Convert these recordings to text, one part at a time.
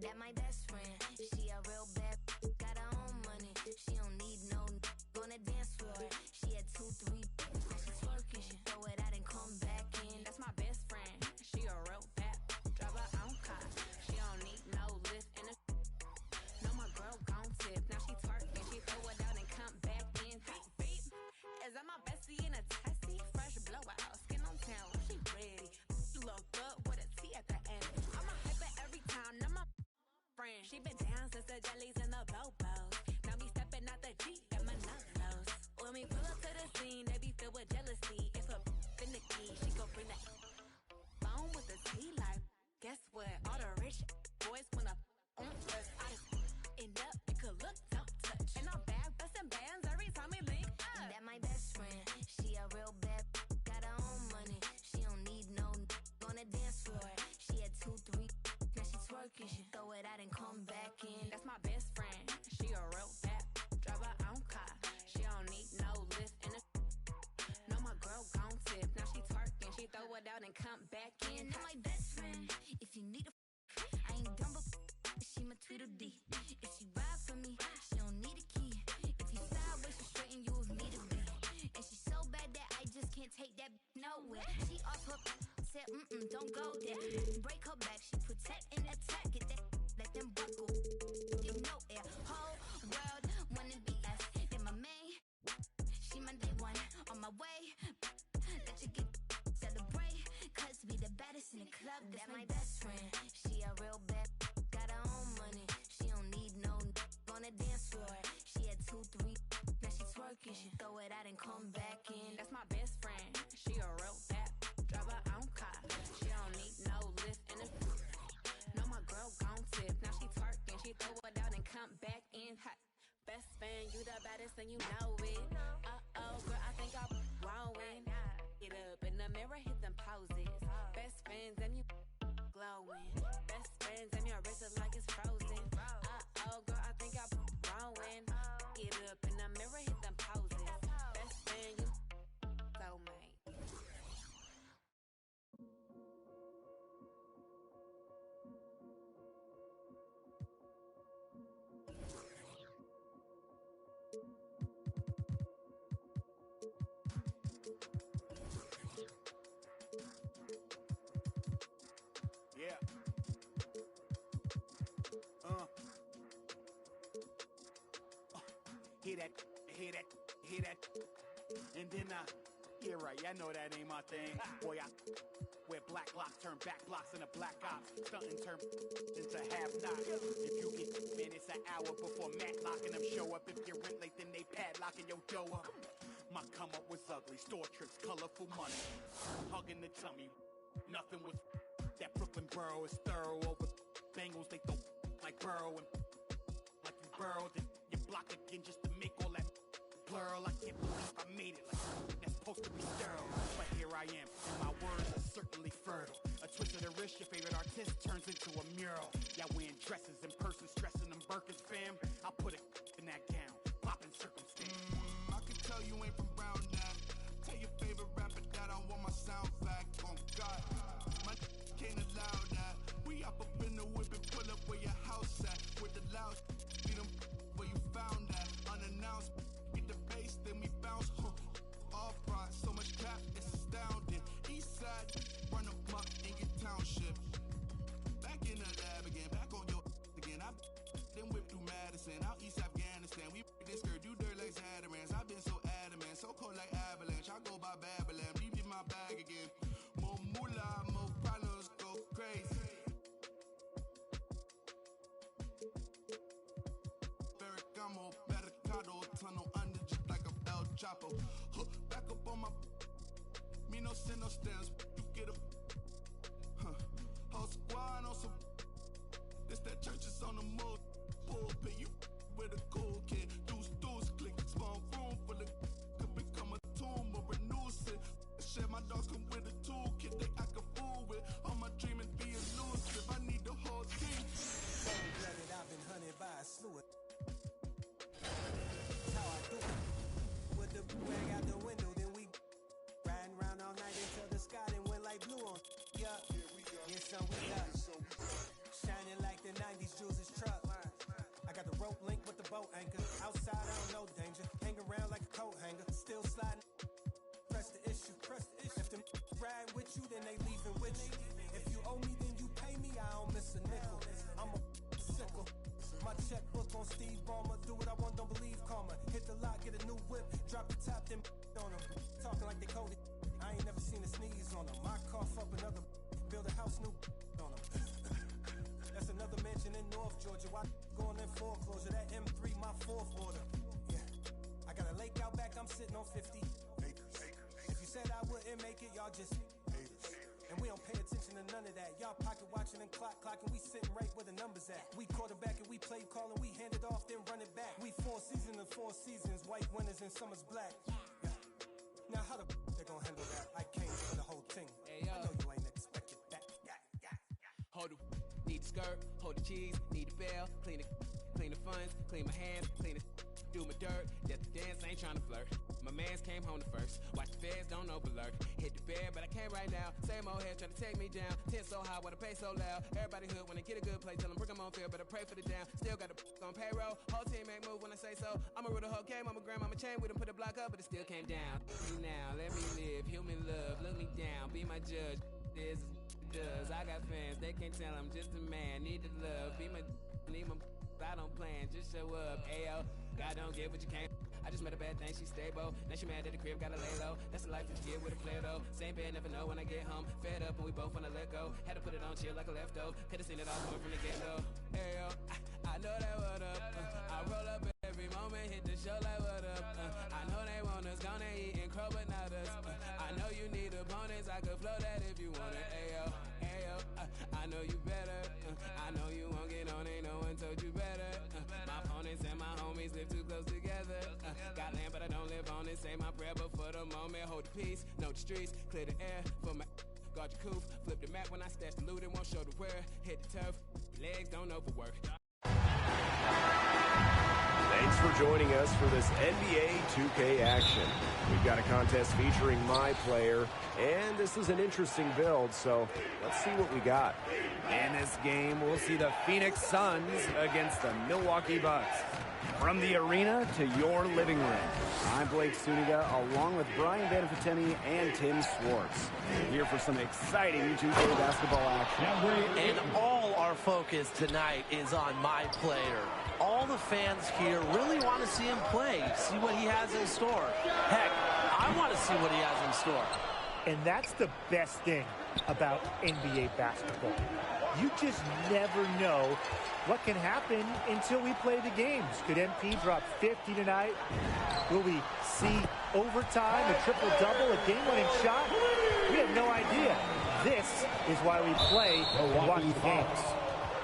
That my best friend. She a real bad, got her own money. She don't need no on the dance floor. She had 2, 3, now she twerking. She throw it out and come back in. That's my best friend. She a real bad, drive her own car. She don't need no lift in the. No, my girl gon' tip. Now she twerking. She throw it out and come back in. Beep, beep. Is that my bestie in a testy? Fresh blowout, skin on town. She ready. She look good with a T at the end. I'm a hyper every time. Now my friend. She been down since the jellies and the bobos. Now me stepping out the Jeep and my nose. When we pull up to the scene, they be filled with jealousy. If a finicky, she gon' bring that phone with the T like. Guess what? All the rich boys wanna on us. I just end up, you could look, don't touch. And I'm back busting bands every time we link up. That my best friend. She a real bad, got her own money. She don't need no on the dance floor. She had 2, 3, now she twerking. She throw it out and come back in. That's my best friend. She a real bad, drive her own car. She don't need no lift in the. No, my girl gon' tip. Now she twerking. She throw it out and come back in. That's my best friend. If you need a, I ain't dumb but she my Tweedledee. If she ride for me, she don't need a key. If you sideways, she straighten you with me to be. And she so bad that I just can't take that nowhere. She off her, said don't go there. Break her back, she protect and attack. Get that, let them buckle. You know it, whole world wanna be us. Then my main, she my day one on my way. Let you get celebrate, cause we the baddest in the club. That's my best friend. She a real bad, got her own money. She don't need no on the dance floor. She had 2, 3, now she twerking. She throw it out and come back in. That's my best friend. She a real bad, drive her own car. She don't need no lift in the. No, my girl gon' tip. Now she twerking. She throw it out and come back in hot. Best friend, you the baddest and you know it. Uh-oh, girl, I think I'm growing. Get up in the mirror, hit them poses. Best friends and you glowing. Best friends and your wrist is like it's frozen. Uh-oh, girl, I think I'm growing. Get up in the mirror, hit them poses. Best friend, you soulmate. Yeah. Hear that. And then yeah, right, I know that ain't my thing. Boy, I wear black locks, turn back blocks into black ops. Stuntin' turn into half knots. If you get minutes, an hour before Matlock and them show up. If you're rent late, then they padlocking your dough up. My come up was ugly, store trips, colorful money. Hugging the tummy, nothing was. That Brooklyn borough is thorough over Bengals. They throw like Burrow and like you burrowed and you block again just to make all that plural. I can't believe I made it like that's supposed to be sterile. But here I am, and my words are certainly fertile. A twist of the wrist, your favorite artist turns into a mural. Y'all wearing dresses in person, stressing them Birkins, fam. I'll put it in that gown, popping circumstance. I can tell you ain't from Brown that. Tell your favorite rapper that I want my sound back. Oh God, my can't allow that. We up in the whip and pull up where your house at. With the loud, beat them where you found that. Unannounced, get the bass, then we bounce. Off right, so much cap, it's astounding. East side, run up in your township. Back in the lab again, back on your again. I then whip through Madison, out East Afghanistan. We this girl, do dirt like Zatarans. I've been so adamant, so cold like avalanche. I go by Babylon, deep in my bag again. More moolah, more problems, go crazy. Ferragamo, barricado, tunnel under just like a El Chapo. Back up on my, me no send no stamps. You get a, whole squad on some. This that church is on the move. Pulpit, you with a cool kid. Deuce, click, small room full of. Could become a tomb or a nuisance. Share my dogs come with a toolkit they act a fool with. All my dreaming be elusive. I need the whole team. Cold-blooded, I've been hunted by a slew of. That's how I do it. With the rag out the window, then we riding around all night until the sky then went like blue Outside, I don't know danger. Hang around like a coat hanger. Still sliding. Press the issue. If them ride with you, then they leaving with you. If you owe me, then you pay me. I don't miss a nickel. I'm a sickle. My checkbook on Steve Ballmer. Do what I want, don't believe karma. Hit the lot, get a new whip. Drop the top, then on them. Talking like they coded. I ain't never seen a sneeze on them. I cough up another. Build a house new on them. That's another mansion in North Georgia. Why going in foreclosure? That M3, my fourth order. Yeah. I got a lake out back, I'm sitting on 50 acres. If you said I wouldn't make it, y'all just haters. And we don't pay attention to none of that. Y'all pocket watching and clocking. We sitting right where the numbers at. We quarterback and we play calling. We hand it off, then run it back. We 4 seasons and 4 seasons. White winners and summer's black. Yeah. Now how the they gonna handle that? I came for the whole thing. Hey, yo. I know you ain't expected that. Yeah. Hold the need the skirt, hold the cheese, need the bell, clean the funds, clean my hands, clean the do my dirt. Just the dance, ain't trying to flirt. My mans came home the first. Watch the feds, don't overlurk. Hit the bed, but I can't right now. Same old head trying to take me down. 10 so high, wanna pay so loud. Everybody hood when they get a good play. Tell them bring them on field, better pray for the down. Still got the on payroll. Whole team ain't move when I say so. I'ma rule the whole game. I'ma grab my chain with them, put a block up, but it still came down. Now, let me live. Human love, look me down. Be my judge. This does. I got fans, they can't tell I'm just a man. Need the love. Be my need my I don't plan, just show up. Ayo, God don't give what you can't. I just met a bad thing, she stable. Now she mad at the crib, gotta lay low. That's the life that you get with a player though. Same bed, never know when I get home. Fed up and we both wanna let go. Had to put it on chill like a leftover. Could've seen it all coming from the get-go. Ayo, I know that what up. I roll up every moment, hit the show like what up. I know they want us, gonna eat and crow, but not us. I know you need opponents, I could flow that if you want it. Ayo, I know you better. I know you won't get on, ain't no one told you better. My opponents and my homies live too close together. Got land, but I don't live on it. Say my prayer, but for the moment, hold the peace. Know the streets, clear the air for my guard your coof. Flip the map when I stash the loot and won't show the where. Hit the turf, legs don't overwork. Thanks for joining us for this NBA 2K action. We've got a contest featuring my player, and this is an interesting build, so let's see what we got. In this game, we'll see the Phoenix Suns against the Milwaukee Bucks. From the arena to your living room, I'm Blake Suniga, along with Brian Benefitemi and Tim Swartz. Here for some exciting 2K basketball action. And all our focus tonight is on my player. All the fans here really want to see him play, see what he has in store. Heck, I want to see what he has in store. And that's the best thing about NBA basketball. You just never know what can happen until we play the games. Could MP drop 50 tonight? Will we see overtime, a triple-double, a game-winning shot? We have no idea. This is why we play and watch the games.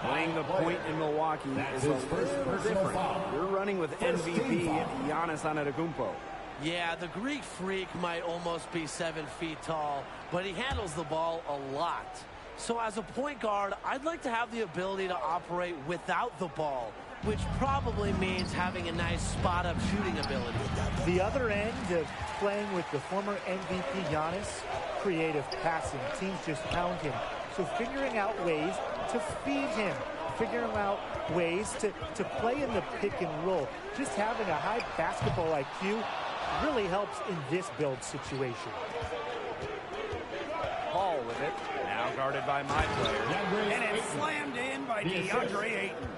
Playing the point in Milwaukee is a little different. We're running with MVP Giannis Antetokounmpo. Yeah, the Greek freak might almost be 7 feet tall, but he handles the ball a lot. So as a point guard, I'd like to have the ability to operate without the ball, which probably means having a nice spot-up shooting ability. The other end of playing with the former MVP Giannis, creative passing. Teams just pound him. So figuring out ways to feed him, figuring out ways to play in the pick and roll. Just having a high basketball IQ really helps in this build situation. Paul with it, now guarded by my player, and it's slammed in by DeAndre Ayton.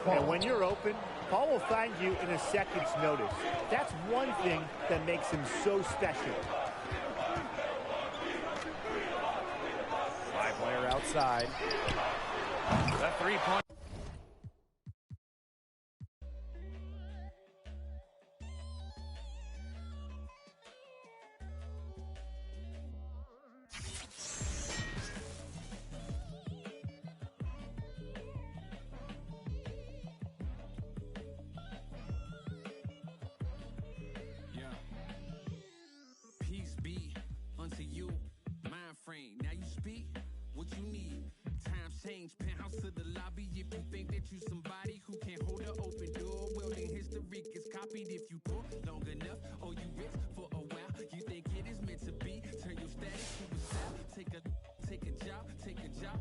And when you're open, Paul will find you in a second's notice. That's one thing that makes him so special. My player outside. The three-point. Now you speak what you need. Times change, penthouse to the lobby. If you think that you somebody who can't hold an open door, well then history gets copied. If you poor long enough or you rich for a while, you think it is meant to be. Turn your status to a style. Take a job.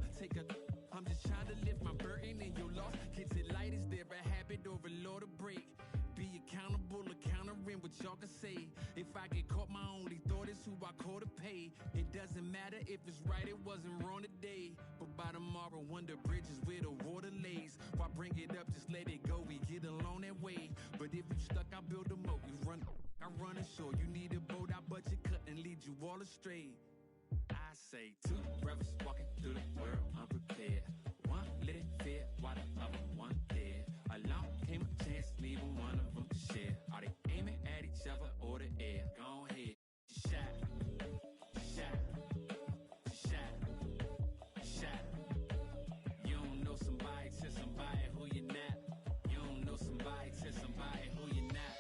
I'm just trying to lift my burden and your loss. Gets it light, is there a habit or a law to break? Be accountable. friend what y'all can say. If I get caught, my only thought is who I call to pay. It doesn't matter if it's right, it wasn't wrong today. But by tomorrow, wonder bridges where the water lays. Why bring it up, just let it go, we get along that way. But if you stuck, I build a moat. You run, I run ashore. You need a boat, I budget cut and lead you all astray. I say two brothers walking through the world unprepared. One lit fear while the other one dead. Along came a chance, neither one of them to share. Are they aiming at each other or the air? Go ahead, shot, shot, shot, shot. You don't know somebody to somebody who you're not. You don't know somebody to somebody who you're not.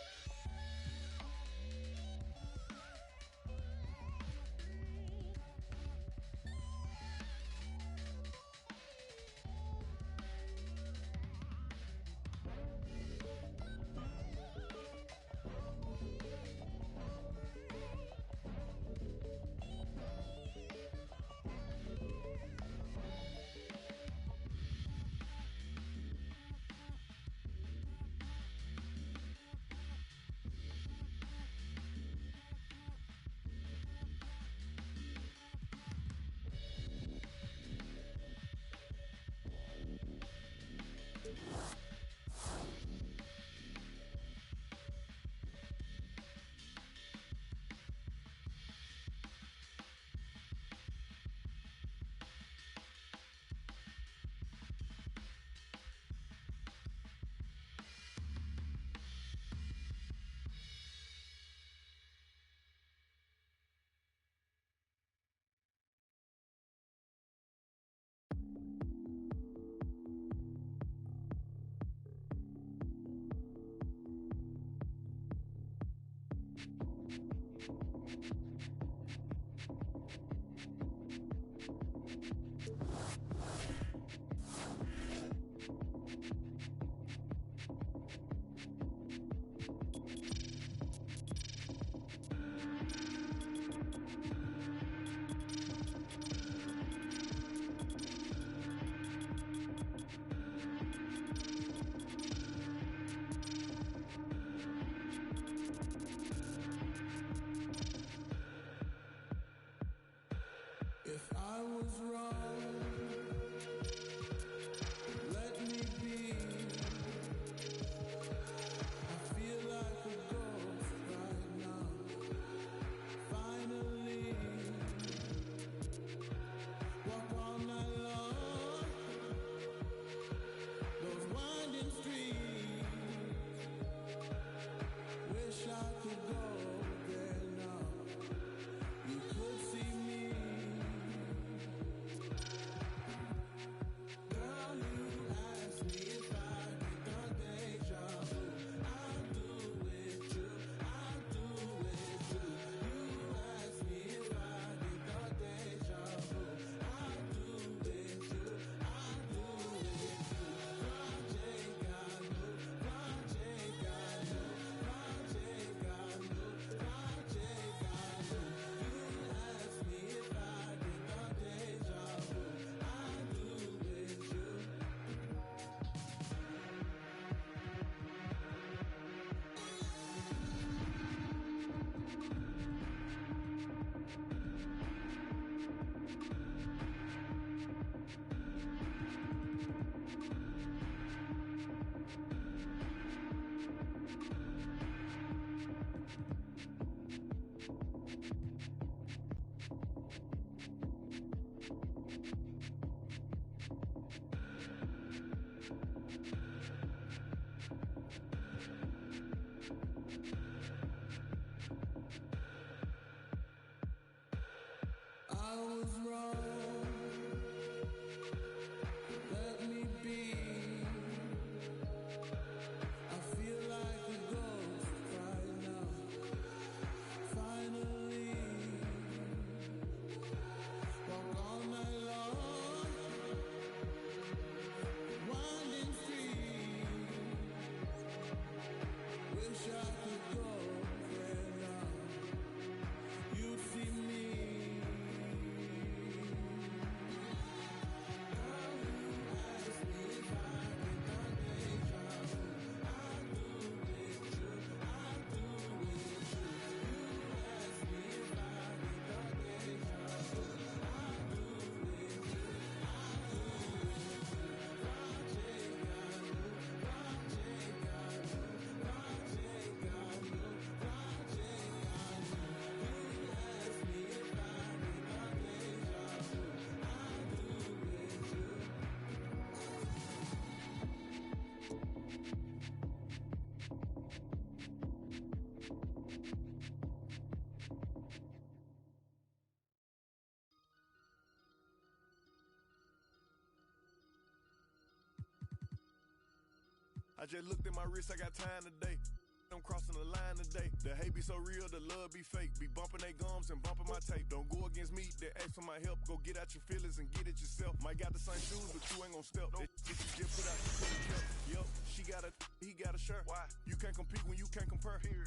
I just looked at my wrist, I got time today. I'm crossing the line today. The hate be so real, the love be fake. Be bumping they gums and bumping my tape. Don't go against me, they ask for my help. Go get out your feelings and get it yourself. Might got the same shoes, but you ain't gon' step. Nope. If you just put out, you could've kept. Yup, she got a, he got a shirt. Why? You can't compete when you can't compare. Here.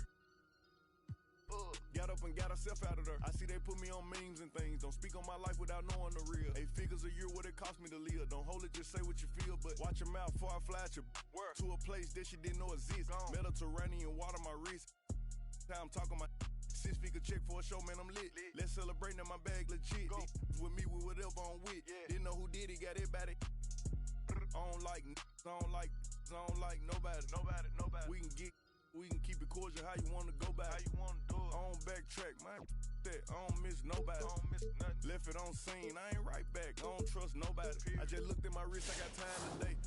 Got up and got herself out of there. I see they put me on memes and things. Don't speak on my life without knowing the real. 8 figures a year, what it cost me to live. Don't hold it, just say what you feel. But watch your mouth before I fly at your to a place that she didn't know exist. Mediterranean water my wrist. Time talking my 6 figure check for a show, man, I'm lit. Let's celebrate, now my bag legit. With me, with whatever I'm with. Didn't know who did it, got it about it. I don't like nobody. We can keep it cordial, how you wanna go back. How you wanna do it. I don't backtrack, man. That I don't miss nobody. I don't miss nothing. Left it on scene, I ain't right back. I don't trust nobody. I just looked at my wrist, I got time today.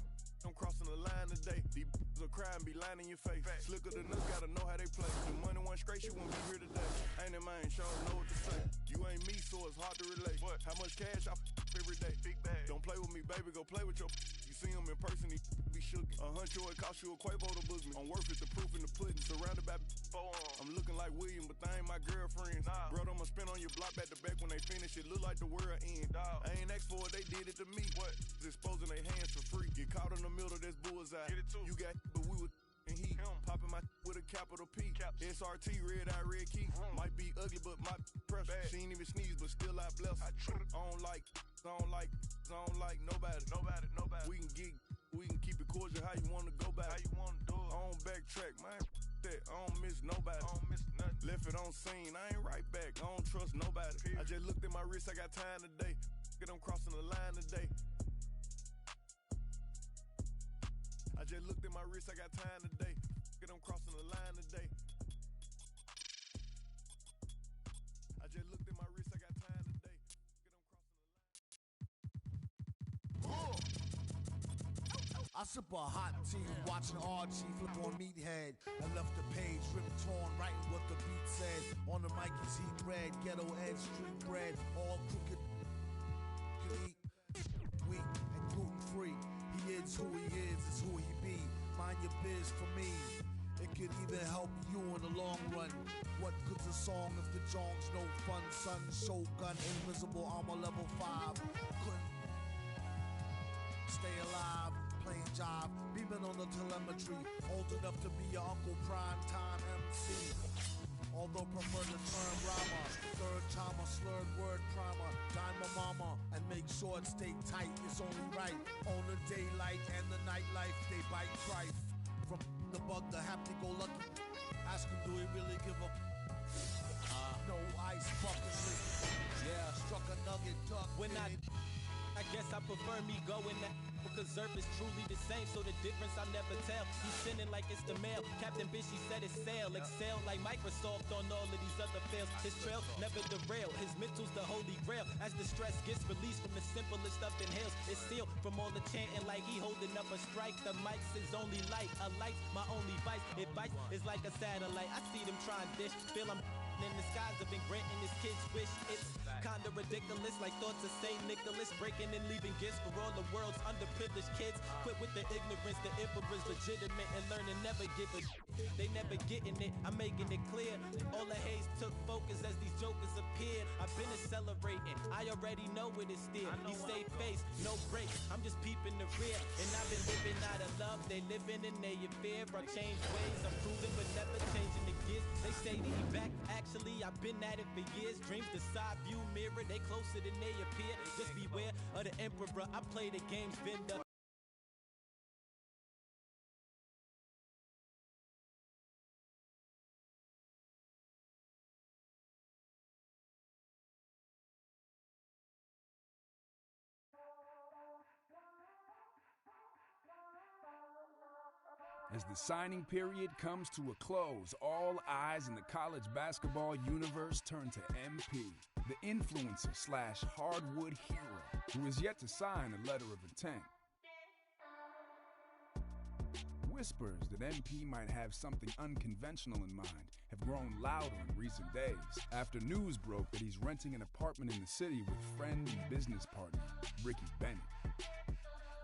I'm crossing the line today. These will cry and be lying in your face. Slicker than us, gotta know how they play. The money went straight, you won't be here today. Ain't in mind, sure know what to say. You ain't me, so it's hard to relate. What? How much cash I every day? Big bag. Don't play with me, baby, go play with your. You see him in person, he be shook. $100, it cost you a Quavo to book me. I'm worth it, the proof in the pudding. Surrounded by forearms. I'm looking like William, but they ain't my girlfriends. Nah. Bro, I'ma spin on your block back to back when they finish. It look like the world end. Dog. I ain't asked for it, they did it to me. What? Exposing their hands for free. Get caught in the middle, that's bullseye. Get it too. You got, but we was and he popping my with a capital P. SRT, red eye, red key. Might be ugly, but my pressure. She ain't even sneeze, but still I bless. I don't like nobody. We can keep it cordial, how you wanna go back. How you wanna do it. I don't backtrack, man. That I don't miss nobody. I don't miss nothing. Left it on scene, I ain't right back. I don't trust nobody. I just looked at my wrist, I got time today. I'm crossing the line today. I just looked at my wrist, I got time today. I'm crossing the line today. I just looked at my wrist, I got time today. I'm crossing the line. I sip a hot tea, watching Archie flip on Meathead. I left the page ripped torn, writing what the beat said. On the mic is heat red, ghetto edge, street bread, all crooked. Weak and gluten free. He is who he is who he be. Mind your biz for me. It could even help you in the long run. What good's a song if the jong's no fun? Son, Shogun, invisible armor level 5. Couldn't stay alive, playing job, beaming on the telemetry. Old enough to be your Uncle Prime Time MC. Although prefer the term rama, third timer, slurred word primer, dime my mama, and make sure it stay tight, it's only right. On the daylight and the nightlife, they bite trife. From the bug, the happy-go-lucky, ask him, do he really give a no ice bucket list. Yeah, struck a nugget duck. When I guess I prefer me going that because Zerp is truly the same, so the difference I never tell. He's sending like it's the mail. Captain Bishy said it's sail. Excel like Microsoft on all of these other fails. His trail never derail. His mental's the holy grail. As the stress gets released from the simplest stuff inhales, it's sealed from all the chanting like he holding up a strike. The mic's his only light. A light's my only vice. It bites is like a satellite. I see them trying dish. Feel I'm in the skies have been granting his kids wish. It's kinda ridiculous, like thoughts of Saint Nicholas, breaking and leaving gifts for all the world's underprivileged kids. Quit with the ignorance, the emperor's legitimate, and learn to never give a they never getting it, I'm making it clear. All the haze took focus as these jokers appeared. I've been accelerating, I already know it is still. He stay face, no break, I'm just peeping the rear. And I've been living out of love, they living in their fear. I change ways, I'm cruising but never changing the gears. They say that he back, actually I've been at it for years. Dreams the side view mirror, they closer than they appear. Just beware of the emperor, I play the game's vendor. As the signing period comes to a close, all eyes in the college basketball universe turn to MP, the influencer / hardwood hero, who is yet to sign a letter of intent. Whispers that MP might have something unconventional in mind have grown louder in recent days, after news broke that he's renting an apartment in the city with friend and business partner, Ricky Bennett.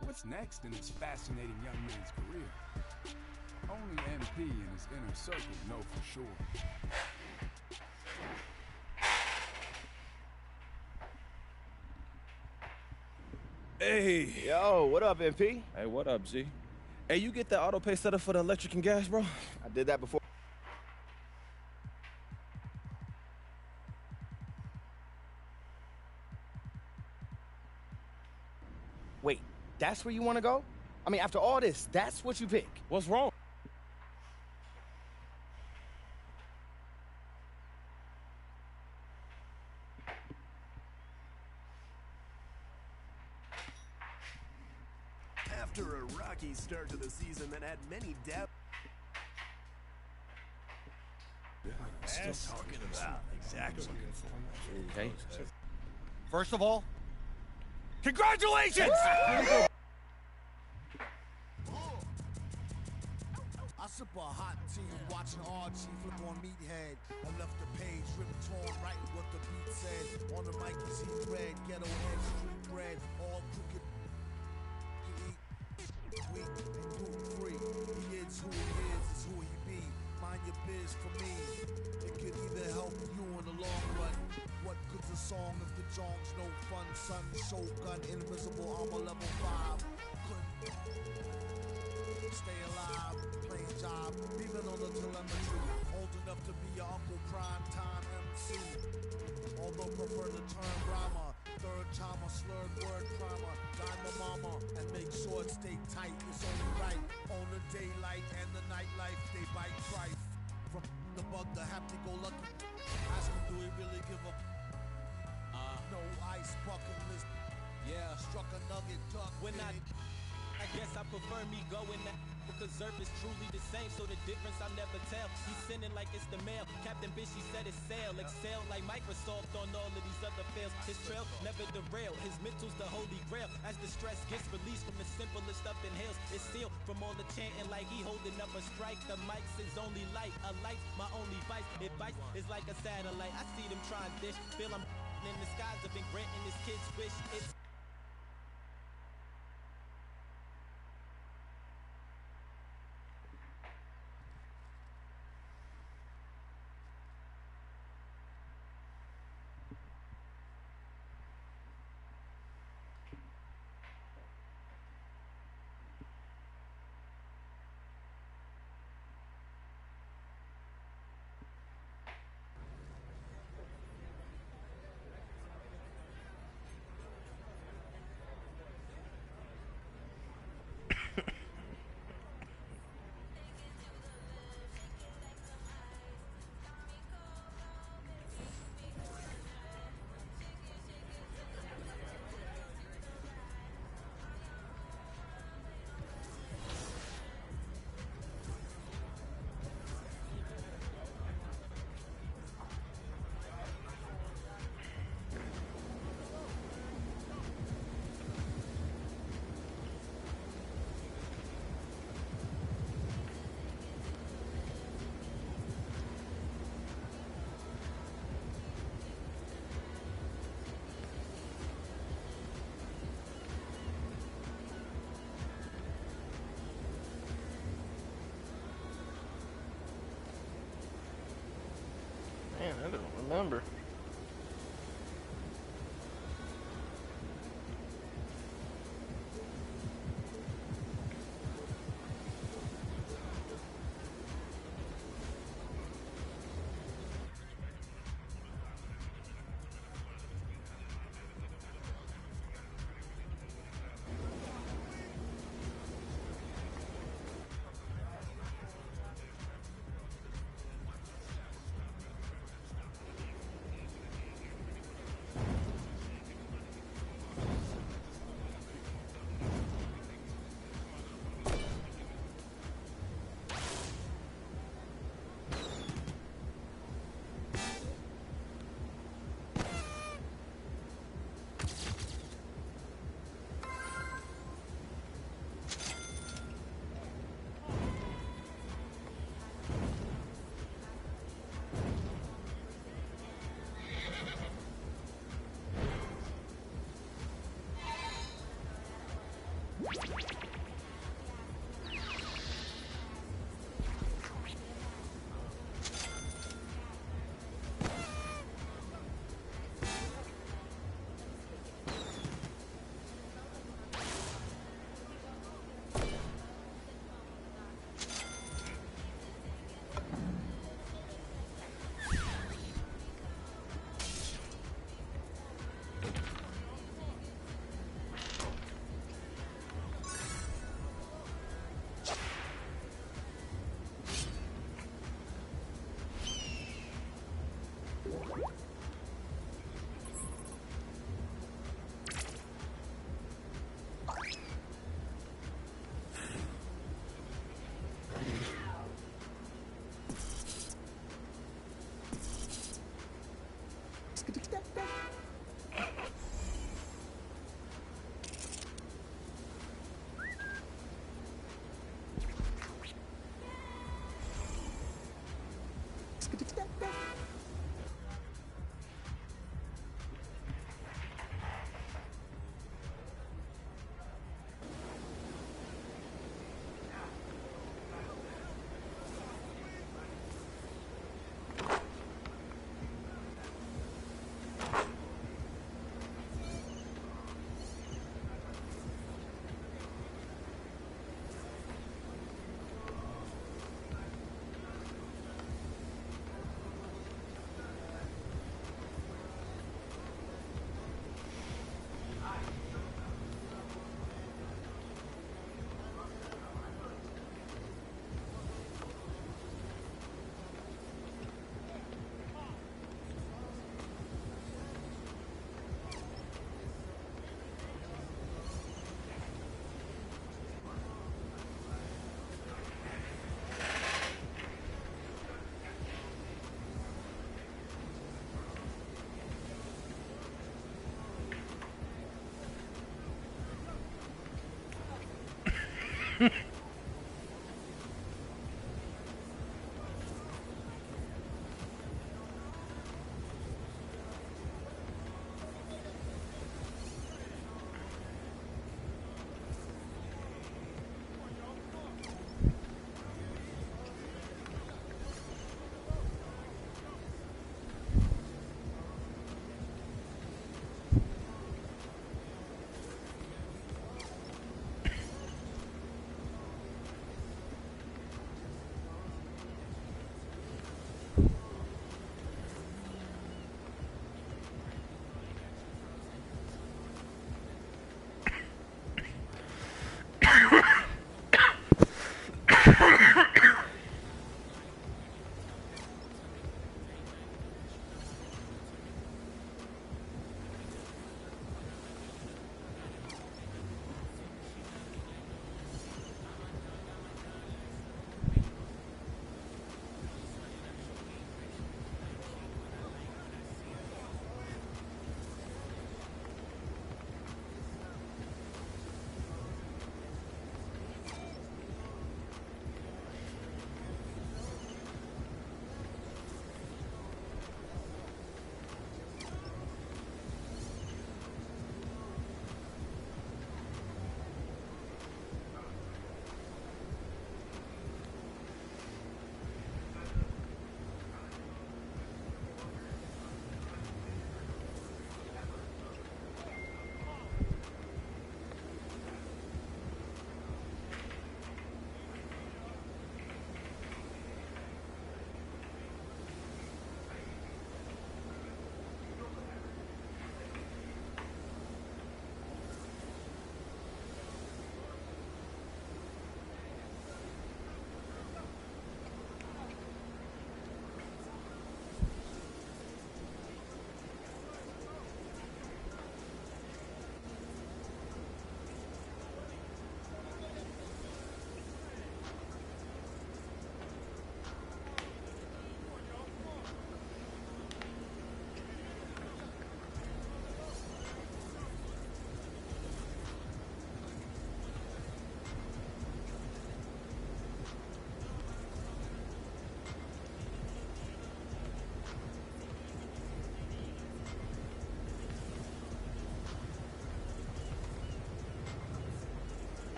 What's next in this fascinating young man's career? Only MP and his inner circle know for sure. Hey. Yo, what up, MP? Hey, what up, G? Hey, you get that auto pay set up for the electric and gas, bro? I did that before. Wait, that's where you want to go? I mean, after all this, that's what you pick. What's wrong? After a rocky start to the season that had many doubts. Still talking about exactly. Okay. First of all, congratulations! I sip a hot tea watching Archie flip on Meathead. I left the page ripped torn, writing what the beat said. On the mic you see red, ghetto head, street bread, all crooked. Weak and gluten free. He is who he is who he be. Mind your biz for me. It could either help you in the long run. What good's a song if the jong's no fun? Son, Shogun, invisible armor level 5. Couldn't stay alive, plain job, even on the telemetry. Old enough to be your Uncle Prime Time MC. Although prefer the term rhymer. Third time a slurred word primer. Dime my mama and make sure it stay tight. It's only right. On the daylight and the nightlife, they bite trife. From the bug, the happy-go-lucky. Ask him, do he really give a no ice bucket list? Yeah. Struck a nugget duck. When I guess I prefer me going that because Zerp is truly the same, so the difference I never tell. He's sending like it's the mail. Captain Bishy said it's sail. Excel like Microsoft on all of these other fails. His trail never derail. His mental's the holy grail. As the stress gets released from the simplest stuff inhales, it's sealed from all the chanting like he holding up a strike. The mic's his only light. A light's my only vice. It bites is like a satellite. I see them trying dish. Feel I'm in the skies. I've been granting this kid's wish. It's Man, I don't remember.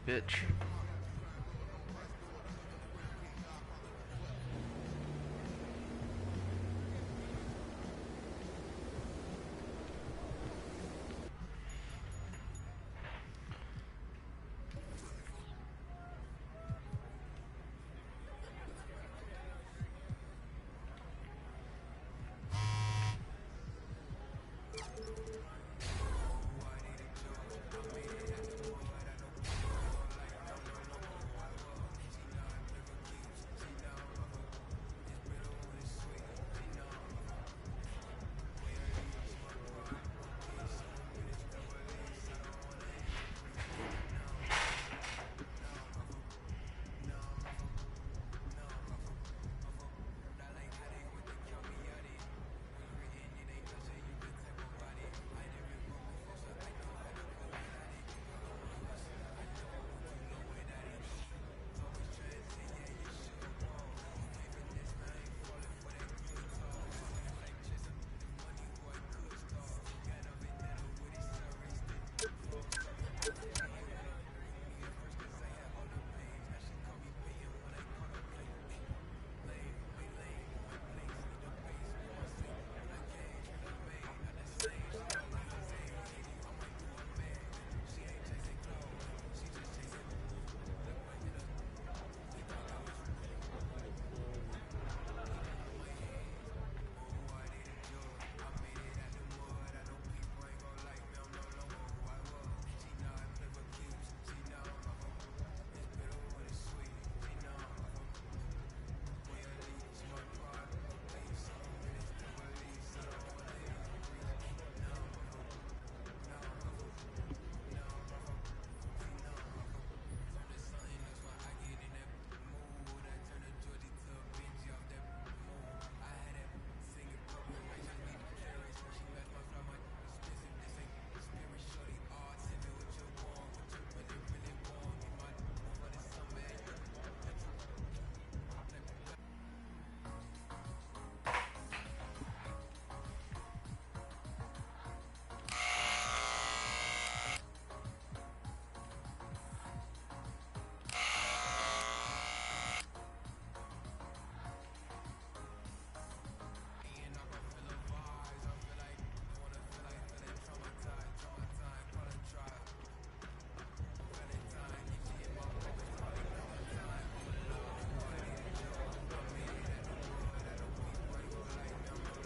Bitch.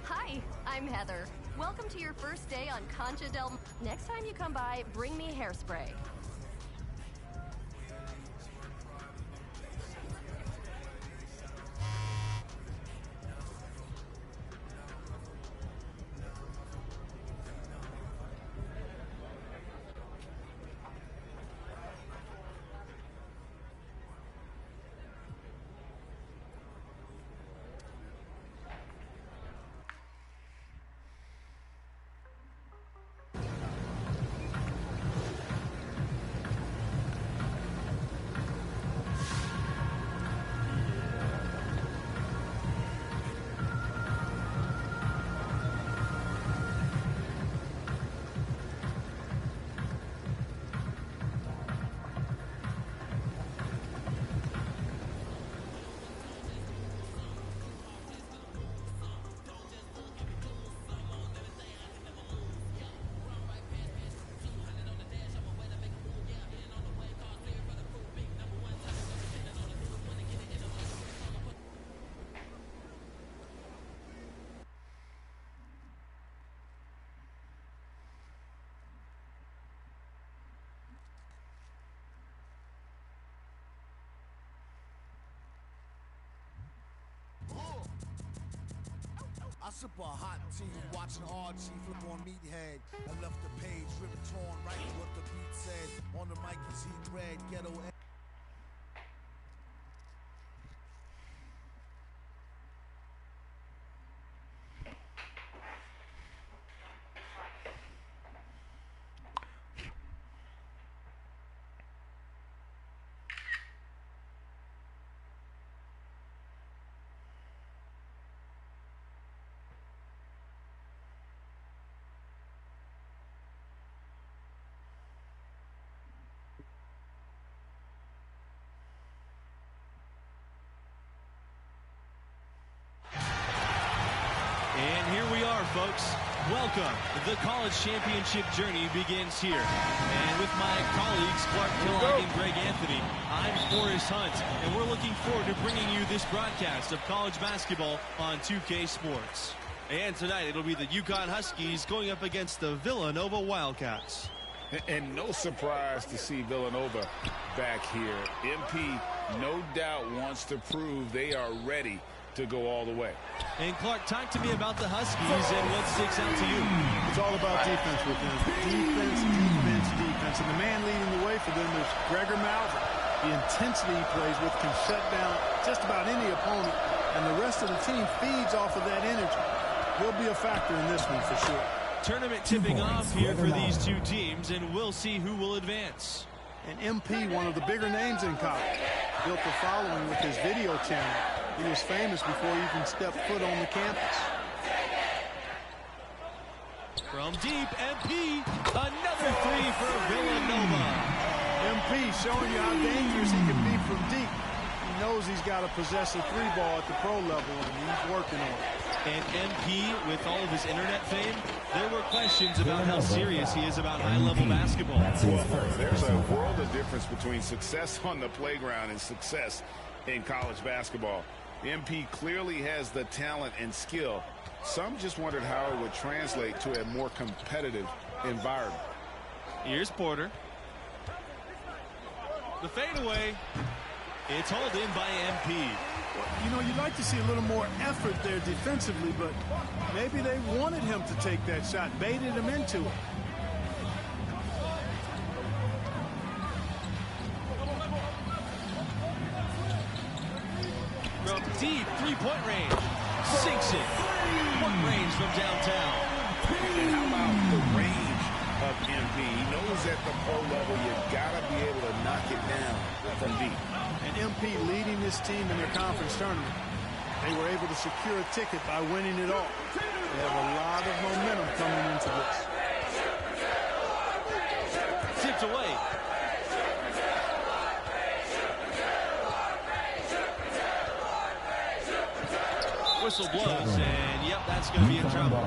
Hi, I'm Heather. Welcome to your first day on Concha del... Next time you come by, bring me hairspray. sip a hot tea, watching Archie flip on Meathead. I left the page ripped torn, right what the beat said. On the mic is Heat Red, Ghetto. And here we are, folks. Welcome. The college championship journey begins here. And with my colleagues, Clark Kellogg and Greg Anthony, I'm Forrest Hunt, and we're looking forward to bringing you this broadcast of college basketball on 2K Sports. And tonight, it'll be the UConn Huskies going up against the Villanova Wildcats. And no surprise to see Villanova back here. MP, no doubt, wants to prove they are ready to go all the way. And Clark, talk to me about the Huskies and what sticks out to you. It's all about defense with them. Defense, defense, defense. And the man leading the way for them is Gregor Malvern. The intensity he plays with can shut down just about any opponent, and the rest of the team feeds off of that energy. He'll be a factor in this one for sure. Tournament tipping off here for these two teams, and we'll see who will advance. And MP, one of the bigger names in college, built a following with his video channel. He was famous before he even stepped foot on the campus. From deep, MP, another three for Villanova. MP showing you how dangerous he can be from deep. He knows he's got to possess a three ball at the pro level, and he's working on it. And MP, with all of his internet fame, there were questions about how serious he is about high-level basketball. Well, there's a world of difference between success on the playground and success in college basketball. MP clearly has the talent and skill. Some just wondered how it would translate to a more competitive environment. Here's Porter. The fadeaway. It's hauled in by MP. Well, you know, you'd like to see a little more effort there defensively, but maybe they wanted him to take that shot, baited him into it. From deep, three-point range. Sinks it. One range from downtown. And how about the range of MP? He knows at the pro level you got to be able to knock it down from deep. And MP leading this team in their conference tournament. They were able to secure a ticket by winning it all. They have a lot of momentum coming into this. Tipped away. Whistle blows, and yep, that's going to be in trouble.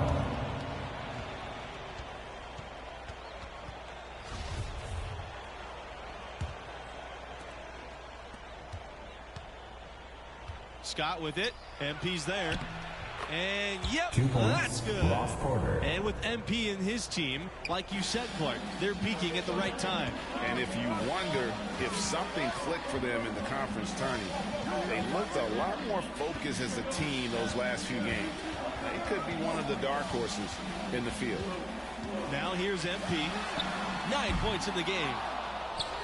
Scott with it. MP's there. And yep, that's good. And with MP and his team, like you said, Clark, they're peaking at the right time. And if you wonder if something clicked for them in the conference tourney, they looked a lot more focused as a team those last few games. They could be one of the dark horses in the field. Now here's MP. 9 points in the game.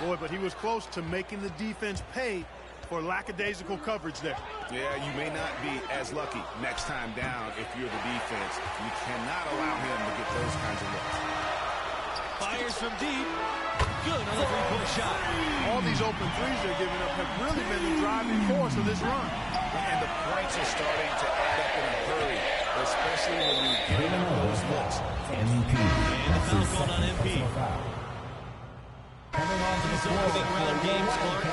Boy, but he was close to making the defense pay for lackadaisical coverage there. Yeah, you may not be as lucky next time down if you're the defense. You cannot allow him to get those kinds of looks. Fires from deep. Good on the three-point shot. All these open threes they're giving up have really been the driving force of this run. And the points are starting to add up in a hurry, especially when you get up those looks. MP. And the foul called on MP. These opening round games, Clark,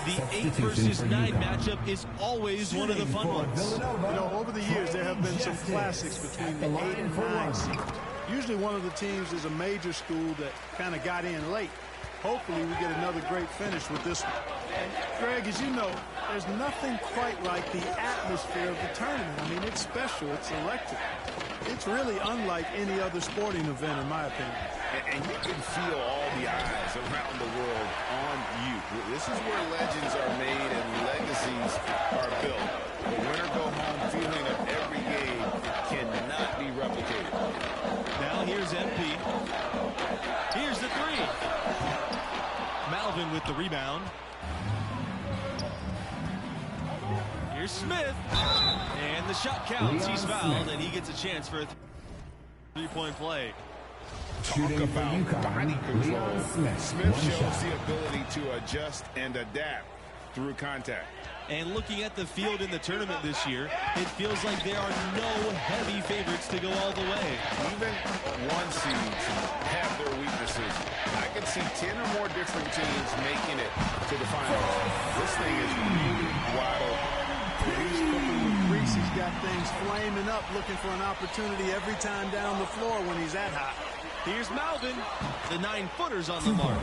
the 8 versus 9 matchup is always one of the fun ones. You know, over the years, there have been some classics between the 8 and 9 seeds. Usually one of the teams is a major school that kind of got in late. Hopefully we get another great finish with this one. And Greg, as you know, there's nothing quite like the atmosphere of the tournament. I mean, it's special. It's electric. It's really unlike any other sporting event, in my opinion. And you can feel all the eyes around the world on you. This is where legends are made and legacies are built. The winner go home feeling of every game can Here's Smith. And the shot counts. He's fouled, and he gets a chance for a three-point play. Talk about body control. Smith shows the ability to adjust and adapt through contact. And looking at the field in the tournament this year, it feels like there are no heavy favorites to go all the way. Even one seeds have their weaknesses. I can see 10 or more different teams making it to the finals. This thing is really wide open. He's cooking with grease. He's got things flaming up, looking for an opportunity every time down the floor when he's that hot. Here's Malvin. The 9-footers on the mark.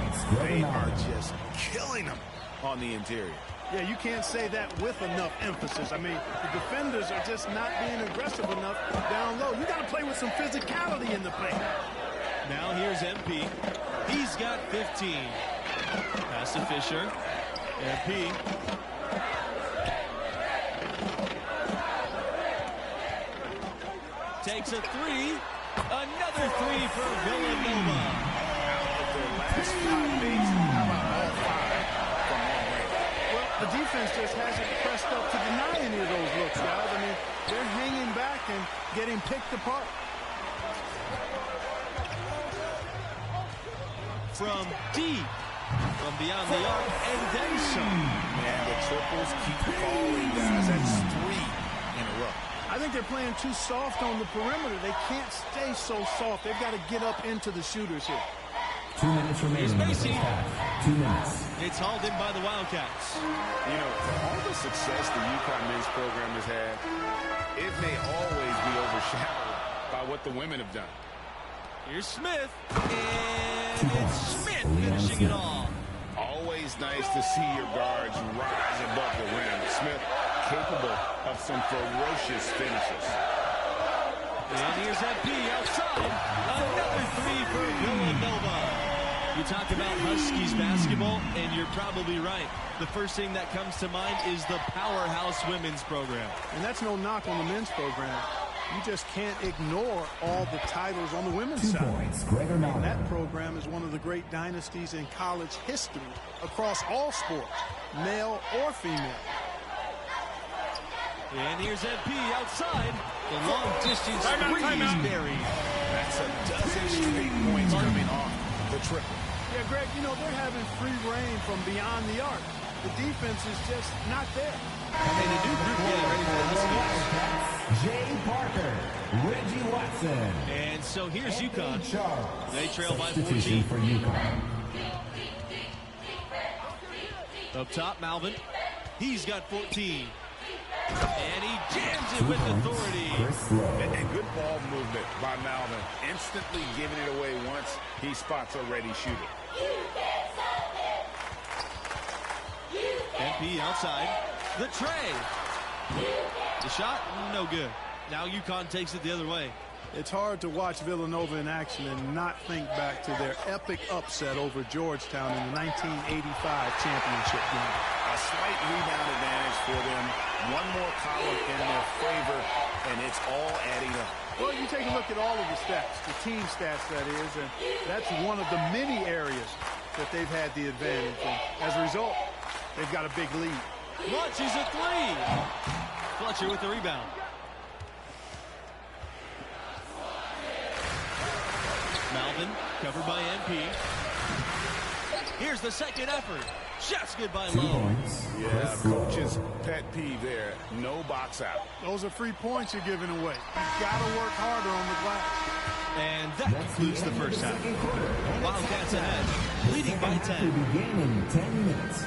They are just killing them on the interior. Yeah, you can't say that with enough emphasis. I mean, the defenders are just not being aggressive enough down low. You got to play with some physicality in the paint. Now here's MP. He's got 15. Pass to Fisher. MP. Takes a three. Another three for Villanova. Out of their last 5 days, how about all 5 from long range? Well, the defense just hasn't pressed up to deny any of those looks, guys. I mean, they're hanging back and getting picked apart. From deep, from beyond the arc, and then some. Man, the triples keep falling, guys. That's 3 in a row. I think they're playing too soft on the perimeter. They can't stay so soft. They've got to get up into the shooters here. 2 minutes remaining in the first half. 2 minutes. It's hauled in by the Wildcats. You know, for all the success the UConn men's program has had, it may always be overshadowed by what the women have done. Here's Smith. And it's Smith finishing it all. Always nice to see your guards rise above the rim. Smith capable of some ferocious finishes. And here's MP outside. Another three for Villanova. You talk about Huskies basketball, and you're probably right. The first thing that comes to mind is the powerhouse women's program. And that's no knock on the men's program. You just can't ignore all the titles on the women's 2 side. points, Gregor Malvin. That program is one of the great dynasties in college history across all sports, male or female. And here's MP outside. The long distance three is buried. That's a dozen straight points coming off the triple. Yeah, Greg, you know, they're having free reign from beyond the arc. The defense is just not there. And a new group getting ready for the Huskies. Jay Parker, Reggie Watson. And so here's UConn. Charles. They trail by 14. Substitution for UConn. Up top, Malvin. He's got 14. And he jams it with authority. And good ball movement by Malvin. Instantly giving it away once he spots a ready shooter. MP outside. The tray. The shot, no good. Now UConn takes it the other way. It's hard to watch Villanova in action and not think back to their epic upset over Georgetown in the 1985 championship game. A slight rebound advantage for them. One more column in their favor, and it's all adding up. Well, you take a look at all of the stats, the team stats, that is, and that's one of the many areas that they've had the advantage. And as a result, they've got a big lead. Launches a three. Fletcher with the rebound. Malvin covered by MP. Here's the second effort. Shot's good by Lowe. Yeah, coach's pet peeve there. No box out. Those are free points you're giving away. You've got to work harder on the glass. And that concludes the first half. Wildcats ahead, leading by 10. Begin in 10 minutes.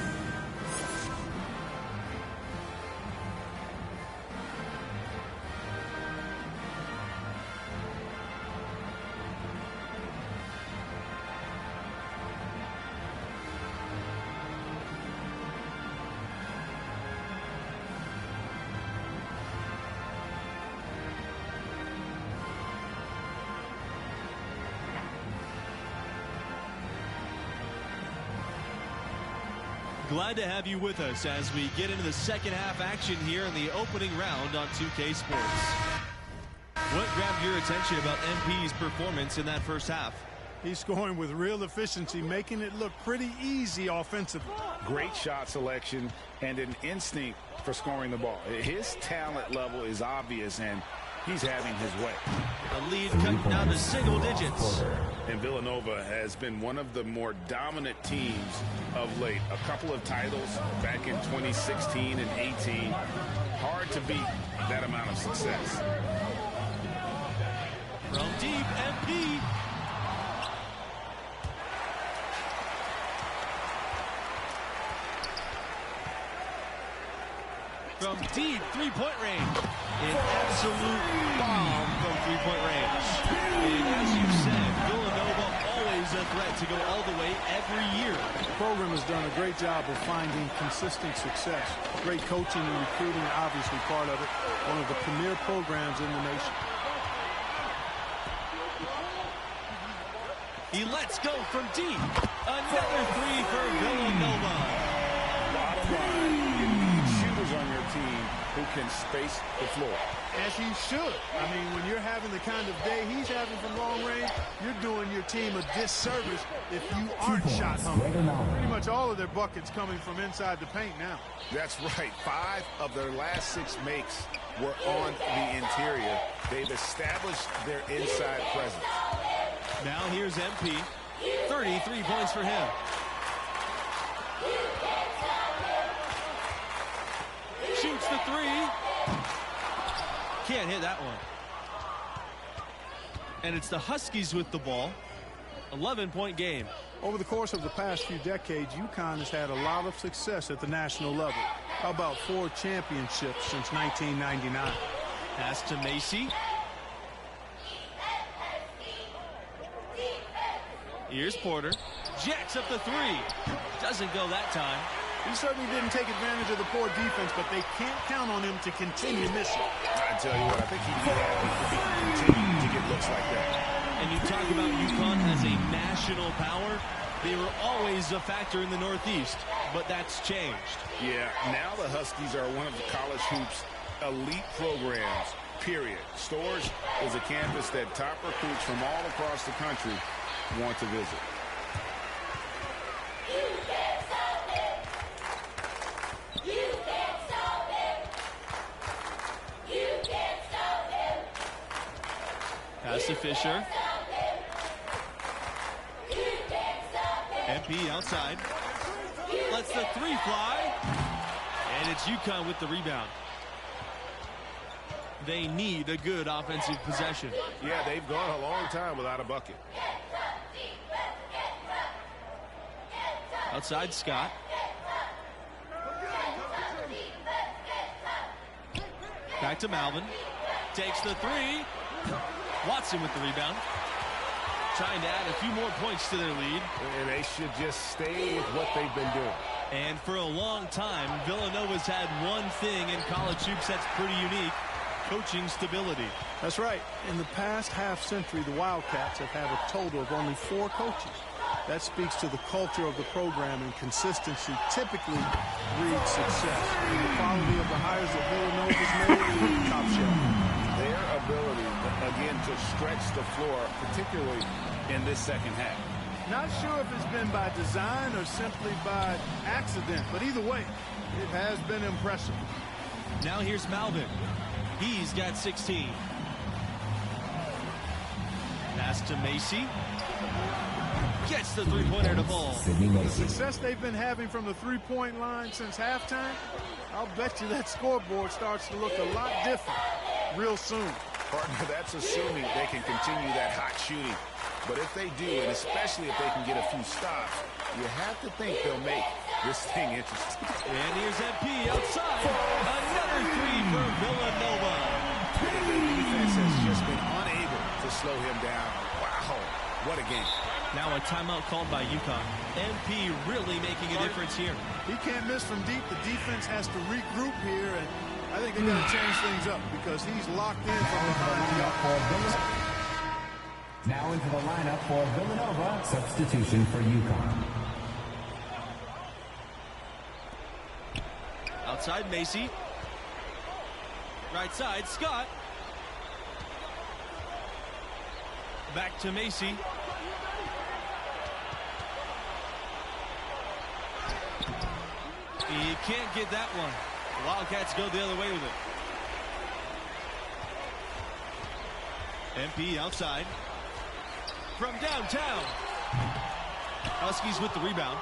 Glad to have you with us as we get into the second half action here in the opening round on 2K Sports. What grabbed your attention about MP's performance in that first half? He's scoring with real efficiency, making it look pretty easy offensively. Great shot selection and an instinct for scoring the ball. His talent level is obvious, and he's having his way. The lead cut down to single digits. And Villanova has been one of the more dominant teams of late. A couple of titles back in 2016 and 18. Hard to beat that amount of success. From deep, MP. From deep three-point range. An absolute bomb from three-point range. And as you said, Villanova always a threat to go all the way every year. The program has done a great job of finding consistent success. Great coaching and recruiting, obviously part of it. One of the premier programs in the nation. He lets go from deep. Another three for Villanova. Bottom line, you need shooters on your team who can space the floor. As he should. I mean, when you're having the kind of day he's having from long range, you're doing your team a disservice if you aren't shot hungry. Pretty much all of their buckets coming from inside the paint now. That's right. 5 of their last 6 makes were on the interior. They've established their inside presence. Now here's MP. 33 points for him. Shoots the three. Can't hit that one. And it's the Huskies with the ball. 11-point game. Over the course of the past few decades, UConn has had a lot of success at the national level. How about 4 championships since 1999? Pass to Macy. Here's Porter. Jacks up the three. Doesn't go that time. He certainly didn't take advantage of the poor defense, but they can't count on him to continue missing. I tell you what, I think he'd be happy if he can continue to get looks like that. And you talk about UConn as a national power. They were always a factor in the Northeast, but that's changed. Yeah, now the Huskies are one of the college hoops elite programs, period. Storrs is a campus that top recruits from all across the country want to visit. Pass to Fisher. MP outside. Lets the three fly. And it's UConn with the rebound. They need a good offensive possession. Yeah, they've gone a long time without a bucket. Outside Scott. Back to Malvin. Takes the three. Watson with the rebound. Trying to add a few more points to their lead. And they should just stay with what they've been doing. And for a long time, Villanova's had one thing in college hoops that's pretty unique. Coaching stability. That's right. In the past half century, the Wildcats have had a total of only 4 coaches. That speaks to the culture of the program, and consistency typically breeds success. And the quality of the hires that Villanova's made, top shelf. Their ability, again, to stretch the floor, particularly in this second half. Not sure if it's been by design or simply by accident, but either way, it has been impressive. Now here's Malvin. He's got 16. Pass to Macy. Gets the three-pointer to fall. The success they've been having from the three-point line since halftime, I'll bet you that scoreboard starts to look a lot different real soon. Partner, that's assuming they can continue that hot shooting. But if they do, and especially if they can get a few stops, you have to think they'll make this thing interesting. And here's MP outside. Another three for Villanova. The defense has just been unable to slow him down. Wow, what a game. Now a timeout called by UConn. MP really making a difference here. He can't miss from deep. The defense has to regroup here, and I think they're going to change things up because he's locked in from behind. Now into the lineup for Villanova. Substitution for UConn. Outside Macy. Right side, Scott. Back to Macy. He can't get that one. The Wildcats go the other way with it. MP outside. From downtown. Huskies with the rebound.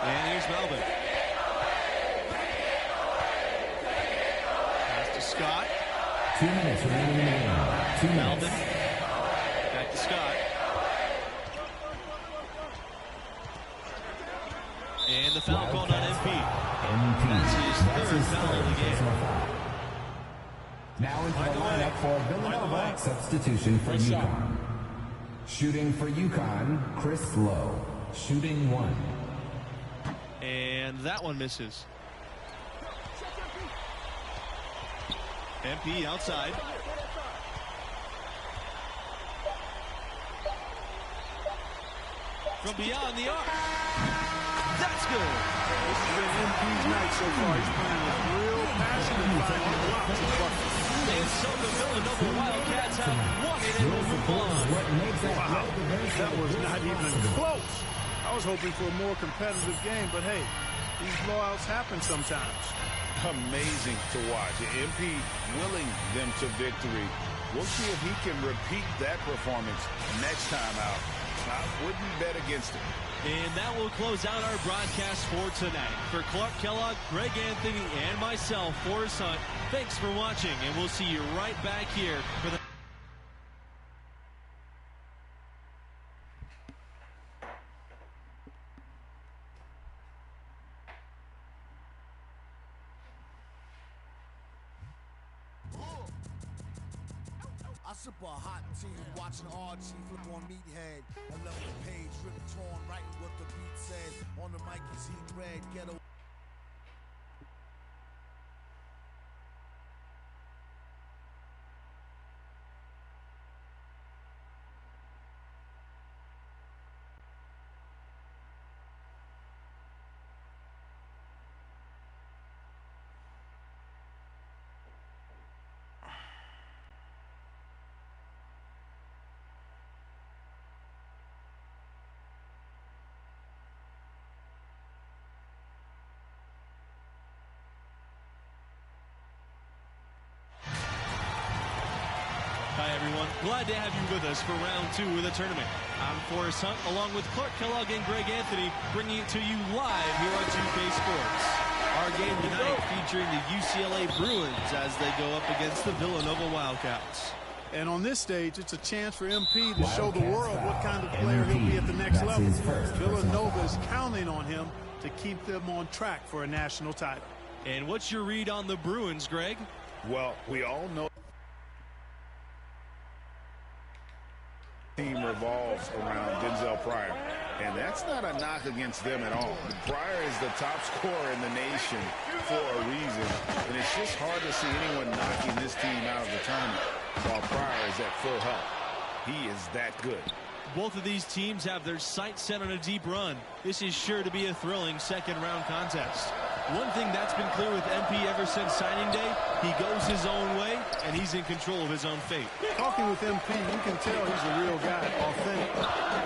And here's Melvin. Pass to Scott. 2 minutes remaining in the game. 2 minutes. Melvin. Back to Scott. And the foul called on MP. That's his third foul of the game. Now into the lineup for Villanova. Substitution for UConn. Shooting for UConn, Chris Lowe. Shooting 1. And that one misses. MP outside. From beyond the arc. That's good. This has been MP's night so far. He's playing with real passion and finding lots of buckets. And so the Villanova Wildcats have won it and will move on. Wow, that was not even close. I was hoping for a more competitive game, but hey, these blowouts happen sometimes. Amazing to watch. MP willing them to victory. We'll see if he can repeat that performance next time out. I wouldn't bet against it. And that will close out our broadcast for tonight. For Clark Kellogg, Greg Anthony, and myself, Forrest Hunt, thanks for watching, and we'll see you right back here for the... I sip a hot tea, watching Archie flip on Meathead. 11 page, ripped torn, writing what the beat said. On the mic, he's heat red, ghetto. Hi, everyone. Glad to have you with us for round 2 of the tournament. I'm Forrest Hunt, along with Clark Kellogg and Greg Anthony, bringing it to you live here on 2K Sports. Our game tonight featuring the UCLA Bruins as they go up against the Villanova Wildcats. And on this stage, it's a chance for MP to show the world what kind of player he'll be at the next level. Villanova is counting on him to keep them on track for a national title. And what's your read on the Bruins, Greg? Well, we all know team revolves around Denzel Pryor, and that's not a knock against them at all. Pryor is the top scorer in the nation for a reason, and it's just hard to see anyone knocking this team out of the tournament while Pryor is at full health. He is that good. Both of these teams have their sights set on a deep run. This is sure to be a thrilling second-round contest. One thing that's been clear with MP ever since signing day, he goes his own way, and he's in control of his own fate. Talking with MP, you can tell he's a real guy, authentic.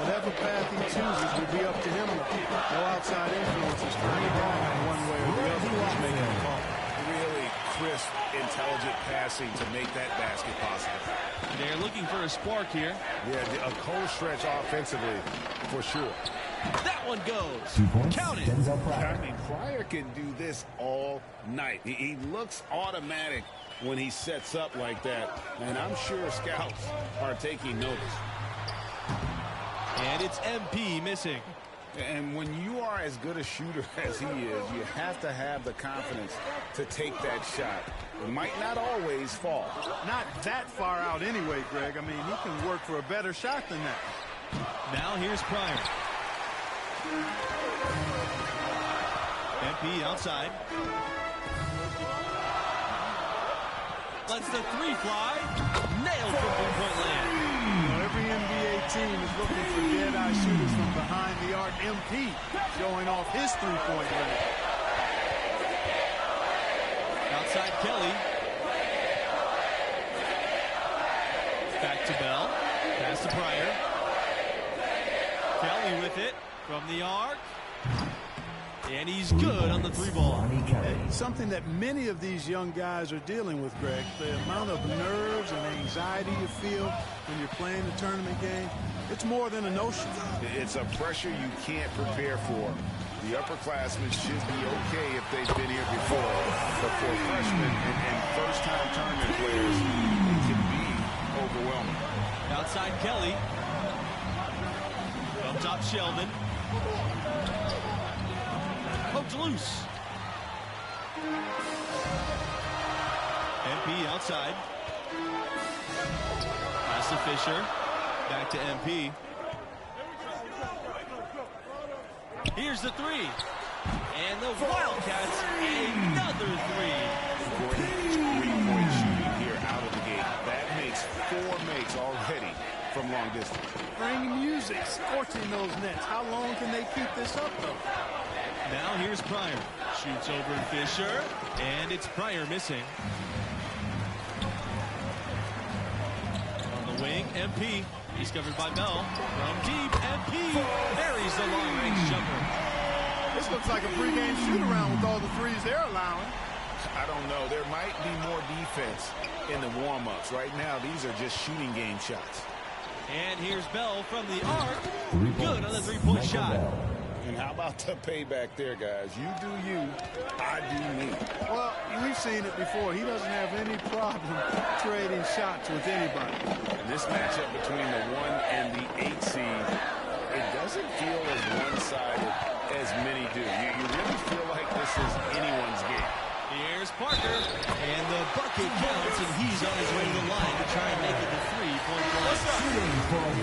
Whatever path he chooses will be up to him. No outside influences for any guy one way or the other. He's making a call. Really crisp, intelligent passing to make that basket possible. They're looking for a spark here. Yeah, a cold stretch offensively, for sure. That one goes. 2 points. Count it. Denzel Pryor. I mean, Pryor can do this all night. He looks automatic when he sets up like that, and I'm sure scouts are taking notice. And it's MP missing. And when you are as good a shooter as he is, you have to have the confidence to take that shot. It might not always fall. Not that far out anyway, Greg. I mean, he can work for a better shot than that. Now here's Pryor. MP outside. Lets the three fly. Nailed from three-point land. Every NBA team is looking for dead-eye shooters from behind the arc. MP showing off his three-point range. Outside Kelly. Back to Bell. Pass to Pryor. Kelly with it. From the arc. And he's good on the 3-ball. Something that many of these young guys are dealing with, Greg. The amount of nerves and anxiety you feel when you're playing a tournament game, it's more than a notion. It's a pressure you can't prepare for. The upperclassmen should be okay if they've been here before. But for freshmen and first-time tournament players, it can be overwhelming. Outside Kelly. Up top Sheldon. Poked loose. MP outside. Pass to Fisher. Back to MP. Here's the 3. And the Wildcats, another 3. Great three-point shooting here out of the gate. That makes 4 makes already from long distance. Bring music, scorching those nets. How long can they keep this up, though? Now here's Pryor. Shoots over Fisher, and it's Pryor missing. On the wing, MP. Discovered by Bell. From deep, MP buries the long-range jumper. This looks like a pregame shoot-around with all the threes they're allowing. I don't know. There might be more defense in the warm-ups. Right now, these are just shooting game shots. And here's Bell from the arc. Good on the 3-point shot. And how about the payback there, guys? You do you, I do me. Well, we've seen it before. He doesn't have any problem trading shots with anybody. And this matchup between the 1 and the 8 seed, it doesn't feel as one-sided as many do. You really feel like this is anyone's game. Here's Parker, and the bucket counts, and he's on his way to the line to try and make it the 3-point play.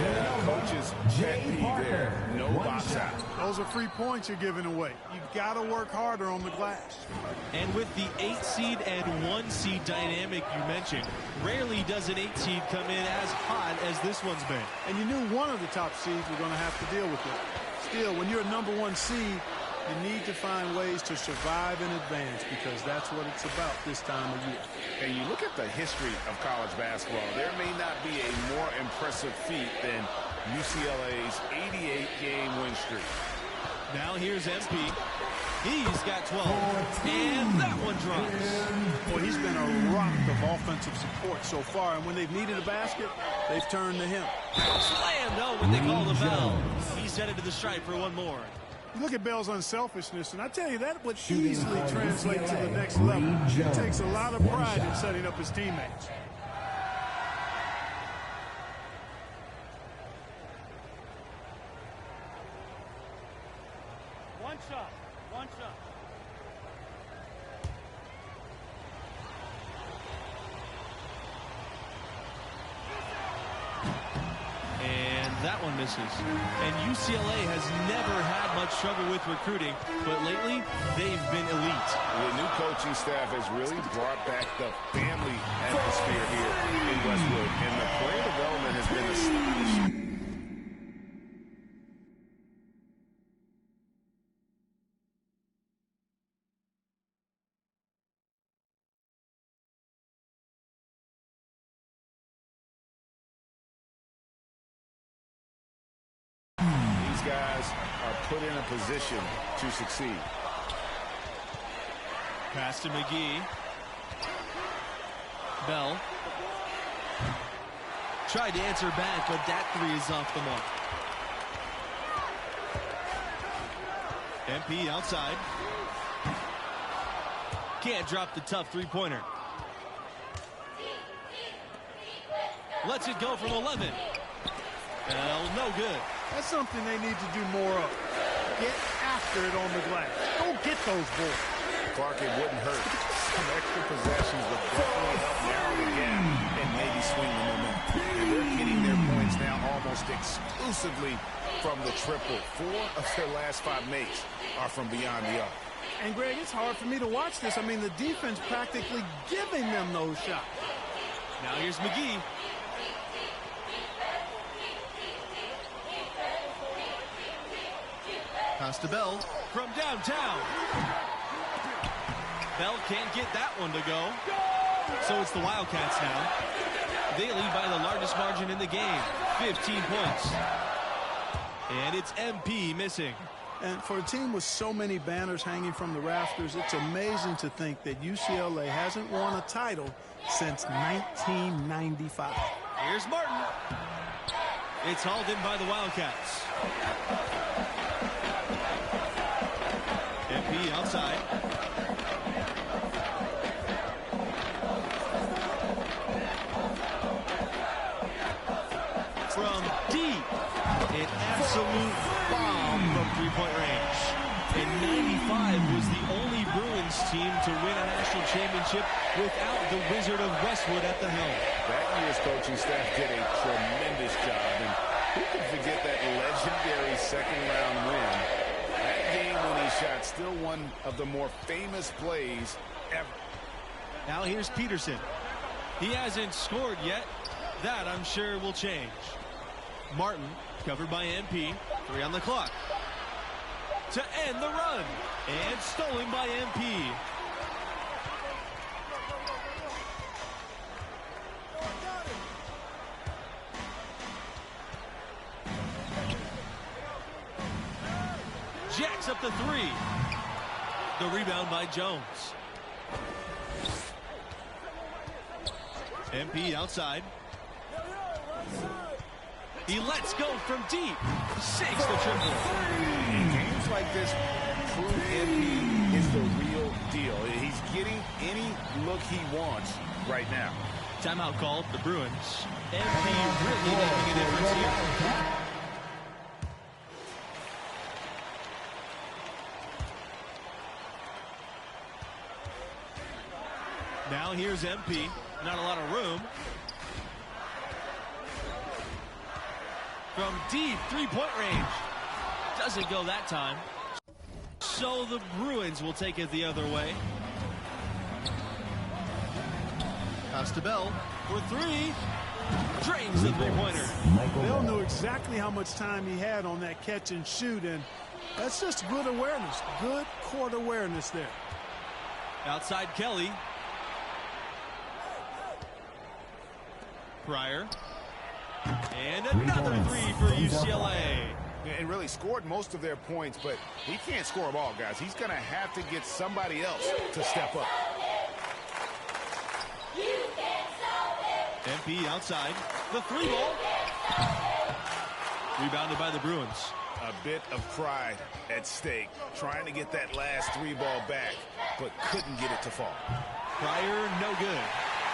Yeah, coach's pet peeve there. No box out. Those are free points you're giving away. You've got to work harder on the glass. And with the 8 seed and 1 seed dynamic you mentioned, rarely does an 8 seed come in as hot as this one's been. And you knew one of the top seeds were going to have to deal with it. Still, when you're a number 1 seed, you need to find ways to survive and advance because that's what it's about this time of year. And you look at the history of college basketball, there may not be a more impressive feat than UCLA's 88-game win streak. Now here's MP. He's got 12. And that one drops. Boy, he's been a rock of offensive support so far, and when they've needed a basket, they've turned to him. Slammed, though, when they call the foul. He's headed to the stripe for one more. You look at Bell's unselfishness, and I tell you, that would easily translate to the next level. He takes a lot of pride in setting up his teammates. One shot. And that one misses. And UCLA has never had much trouble with recruiting, but lately they've been elite. The new coaching staff has really brought back the family atmosphere here in Westwood, and the player development has been astonishing. Guys are put in a position to succeed. Pass to McGee. Bell. Tried to answer back, but that 3 is off the mark. MP outside. Can't drop the tough 3-pointer. Lets it go from 11. Well, no good. That's something they need to do more of. Get after it on the glass. Go get those boards. Clark, it wouldn't hurt. Some extra possessions would definitely help narrow the gap and maybe swing the momentum. And they're getting their points now almost exclusively from the triple. 4 of their last 5 makes are from beyond the arc. And, Greg, it's hard for me to watch this. I mean, the defense practically giving them those shots. Now here's McGee. Pass to Bell from downtown. Bell can't get that one to go. So it's the Wildcats now. They lead by the largest margin in the game, 15 points. And it's MP missing. And for a team with so many banners hanging from the rafters, it's amazing to think that UCLA hasn't won a title since 1995. Here's Martin. It's hauled in by the Wildcats. MP outside. From deep, an absolute bomb from three-point range. And 95 was the only Bruins team to win a national championship without the Wizard of Westwood at the helm. That year's coaching staff did a tremendous job, and who can forget that legendary second-round win? That game-winning shot, still one of the more famous plays ever. Now here's Peterson. He hasn't scored yet. That, I'm sure, will change. Martin, covered by MP. 3 on the clock. To end the run. And stolen by MP. Jacks up the 3. The rebound by Jones. MP outside. He lets go from deep. Shakes the triple. In games like this, prove MP is the real deal. He's getting any look he wants right now. Timeout called, the Bruins. MP really making a difference here. Now here's MP. Not a lot of room. From deep, three-point range. Doesn't go that time. So the Bruins will take it the other way. Pass to Bell for 3. Drains the three-pointer. Bell knew exactly how much time he had on that catch and shoot, and that's just good awareness. Good court awareness there. Outside Kelly. Pryor. And another 3 for UCLA. And really scored most of their points, but he can't score them all, guys. He's going to have to get somebody else to step up. MP outside. The 3 ball. Rebounded by the Bruins. A bit of pride at stake, trying to get that last 3 ball back, but couldn't get it to fall. Pryor, no good.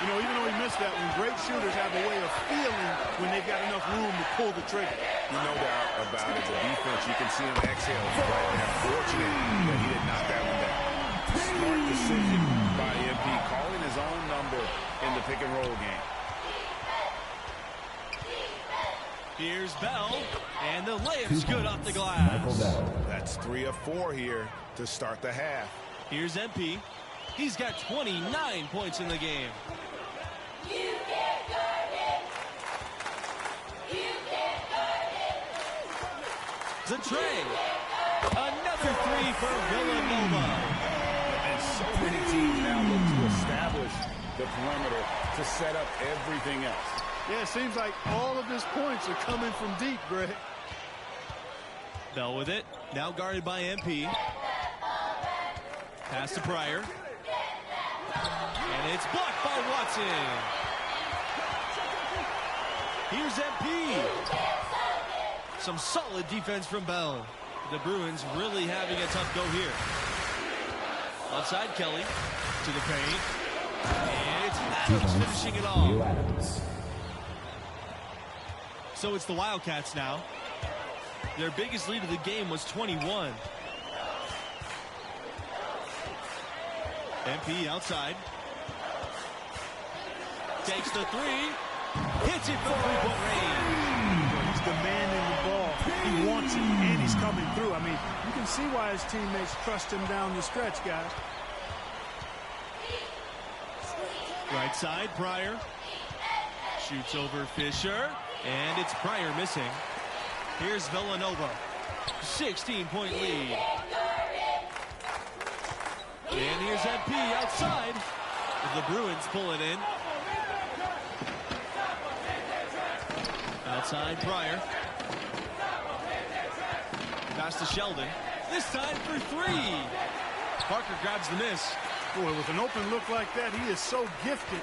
You know, even though he missed that one, great shooters have a way of feeling when they've got enough room to pull the trigger. No doubt about it. The defense, you can see him exhale right now. Fortunate that he did knock that one down. Smart decision by MP, calling his own number in the pick and roll game. Here's Bell, and the layup's good off the glass. That's 3 of 4 here to start the half. Here's MP. He's got 29 points in the game. The tray. Another 3 for Villanova. And so many teams now look to establish the perimeter to set up everything else. Yeah, it seems like all of his points are coming from deep, Greg. Bell with it. Now guarded by MP. Pass to Pryor. And it's blocked by Watson. Here's MP. Some solid defense from Bell. The Bruins really having a tough go here. Outside Kelly to the paint. And it's Adams finishing it off. So it's the Wildcats now. Their biggest lead of the game was 21. MP outside. Takes the 3. Hits it from three-point range. He's demanding the ball. He wants it, and he's coming through. I mean, you can see why his teammates trust him down the stretch, guys. Right side, Pryor. Shoots over Fisher. And it's Pryor missing. Here's Villanova. 16-point lead. And here's MP outside. The Bruins pull it in. Outside Pryor. Pass to Sheldon. This time for three. Parker grabs the miss. Boy, with an open look like that, he is so gifted.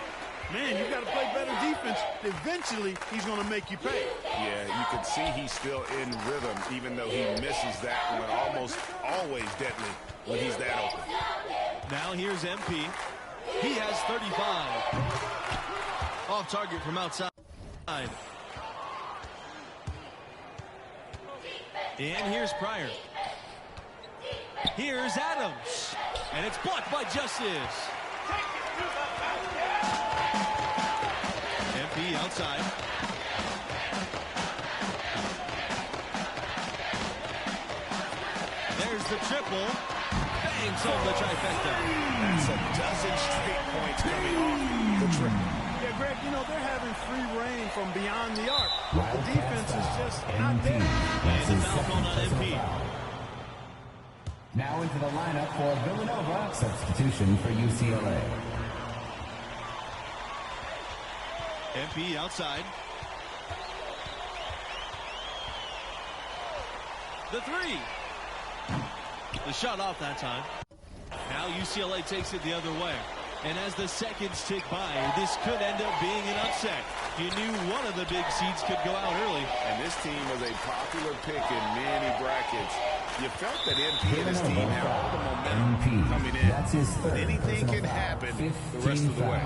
Man, you got to play better defense. Eventually, he's going to make you pay. Yeah, you can see he's still in rhythm, even though he misses that one. Almost always deadly when he's that open. Now here's MP. He has 35. Off target from outside. And here's Pryor. Here's Adams. And it's blocked by Justice. MP outside. There's the triple. Bangs home the trifecta. That's a dozen straight points coming off the triple. Yeah, Greg, you know, they're having free reign from beyond the arc. The defense is just not there. And the foul called on MP. Now into the lineup for Villanova. Substitution for UCLA. MP outside. The three. The shot off that time. Now UCLA takes it the other way. And as the seconds tick by, this could end up being an upset. You knew one of the big seeds could go out early. And this team was a popular pick in many brackets. You felt that MP and his team had all the momentum coming in. That's his third. Anything can happen the rest of the way.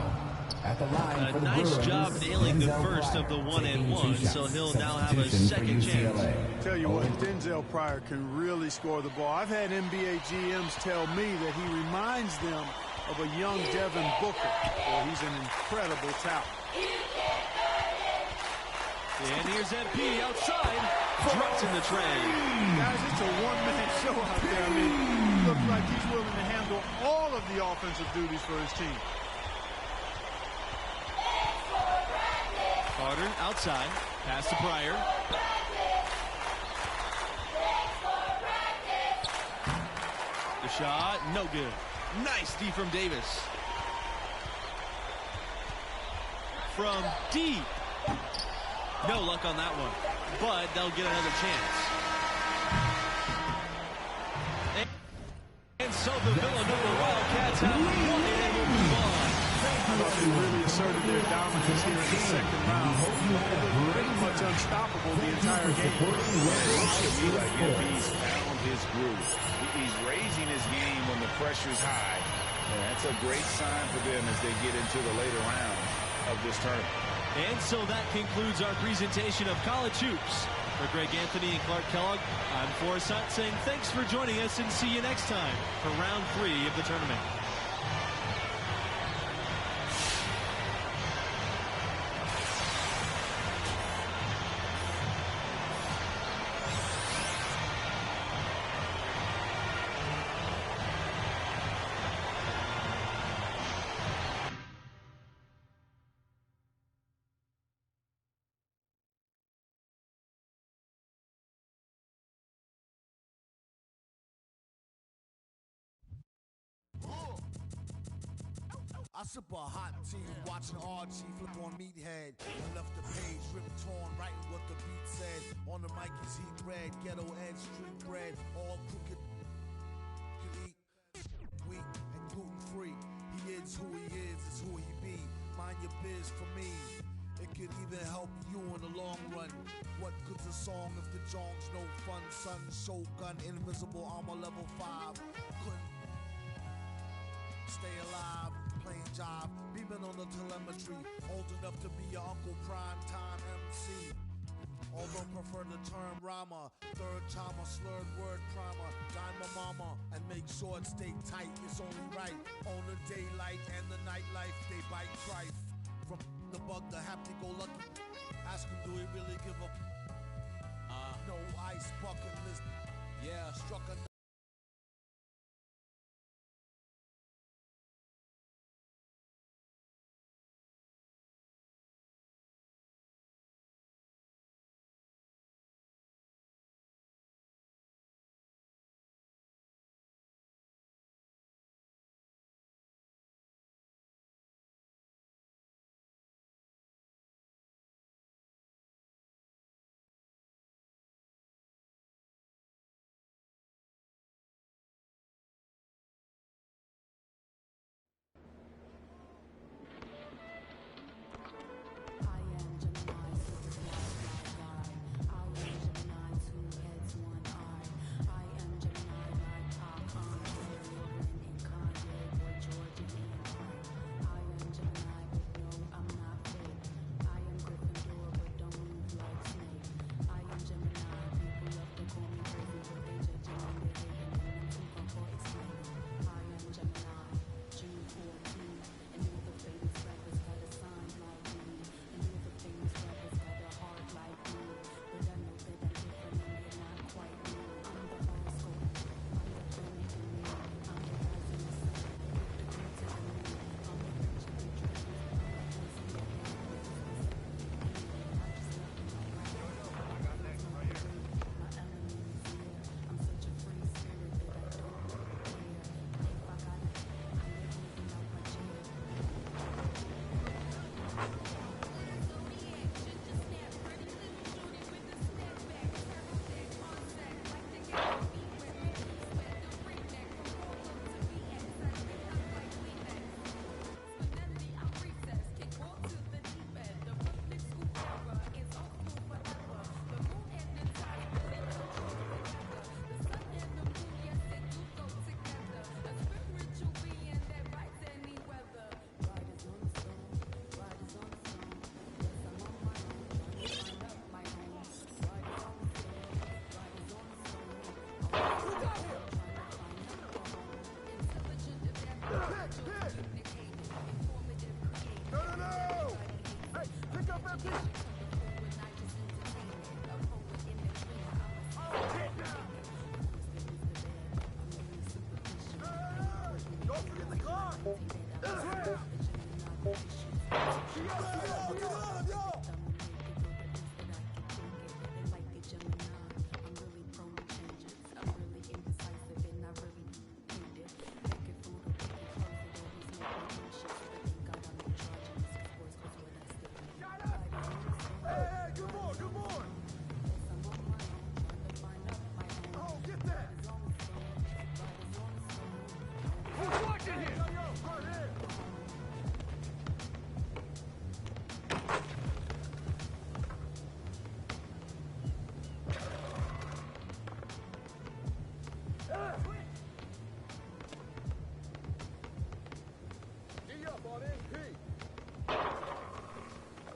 At the line for the nice Bruins, job nailing the Denzel first Pryor, of the 1 and taking 1, two so shots. he'll now have a Substitution second for chance. UCLA. Tell you what, Denzel Pryor can really score the ball. I've had NBA GMs tell me that he reminds them of a young Devin Booker. Well, he's an incredible talent. And here's MP outside. Drops in the tray. Guys, it's a one-man show out there. I mean, he looks like he's willing to handle all of the offensive duties for his team. Carter outside. Pass to Pryor. The shot, no good. Nice D from Davis. From deep. No luck on that one, but they'll get another chance. And so the Villanova Wildcats have won it and will move on. I thought they really asserted their dominance here in the second round. They looked pretty much unstoppable the entire game. He's found his groove. He's raising his game when the pressure's high. And that's a great sign for them as they get into the later rounds of this tournament. And so that concludes our presentation of college hoops. For Greg Anthony and Clark Kellogg, I'm Forrest Hunt saying thanks for joining us and see you next time for round 3 of the tournament. I sip a hot tea, watching Archie flip on Meathead. I left the page ripped torn, writing what the beat said. On the mic is heat red, ghetto edge, street bread, all crooked. Could eat wheat and gluten free. He is who he is who he be. Mind your biz for me. It could even help you in the long run. What good's a song if the jong's no fun? Sun, Shogun, invisible armor level 5. Couldn't stay alive. Playing job, beaming on the telemetry, old enough to be your Uncle Prime Time MC. Although prefer the term rhymer, third timer, slurred word primer, dime my mama, and make sure it stay tight, it's only right. On the daylight and the nightlife, they bite strife. From the bug to happy-go-lucky, ask him do he really give a no ice bucket list. Yeah, struck a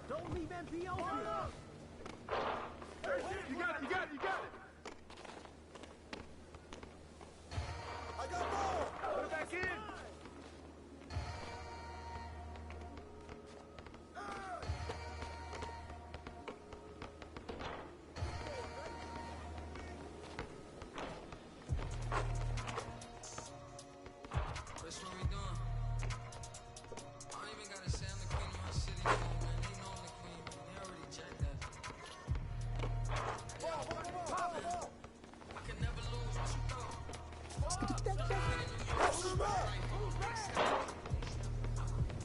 Don't leave MP open. You got it, you got it, you got it. I got ball. Put it back in. That's what we doing. I don't even gotta say I'm the queen of my city, man. They know I'm the queen, man. They already jacked that. I can never lose what you thought.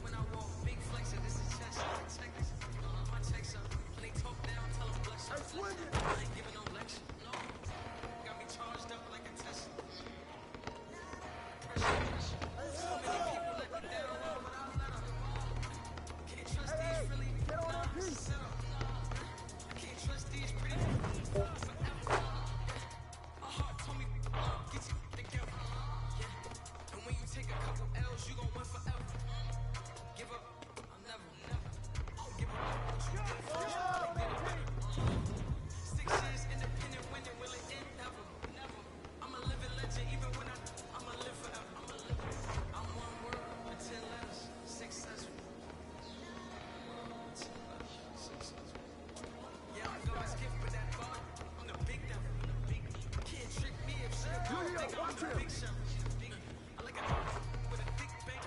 When I walk, big flexer, this is chest. Check this. My checks up. When they talk down, tell them bless up. I ain't giving no lecture. No. Got me charged up like a Tesla. So many people let me down, but I let them. Can't trust these really. I can't trust these pretty forever. My heart told me, get you together. Yeah. And when you take a couple L's, you gon' win forever. Give up, I'll never. I'll give up. What you did for me. 6 years independent, winning, will it end? Never. I'm a living legend, even when I'ma live forever. I'm one word with 10 letters, successful. Yeah, I'm God's gift with that bar. I'm the big devil. Can't trick me if she a girl think I'm the big shot. I like a with a thick bank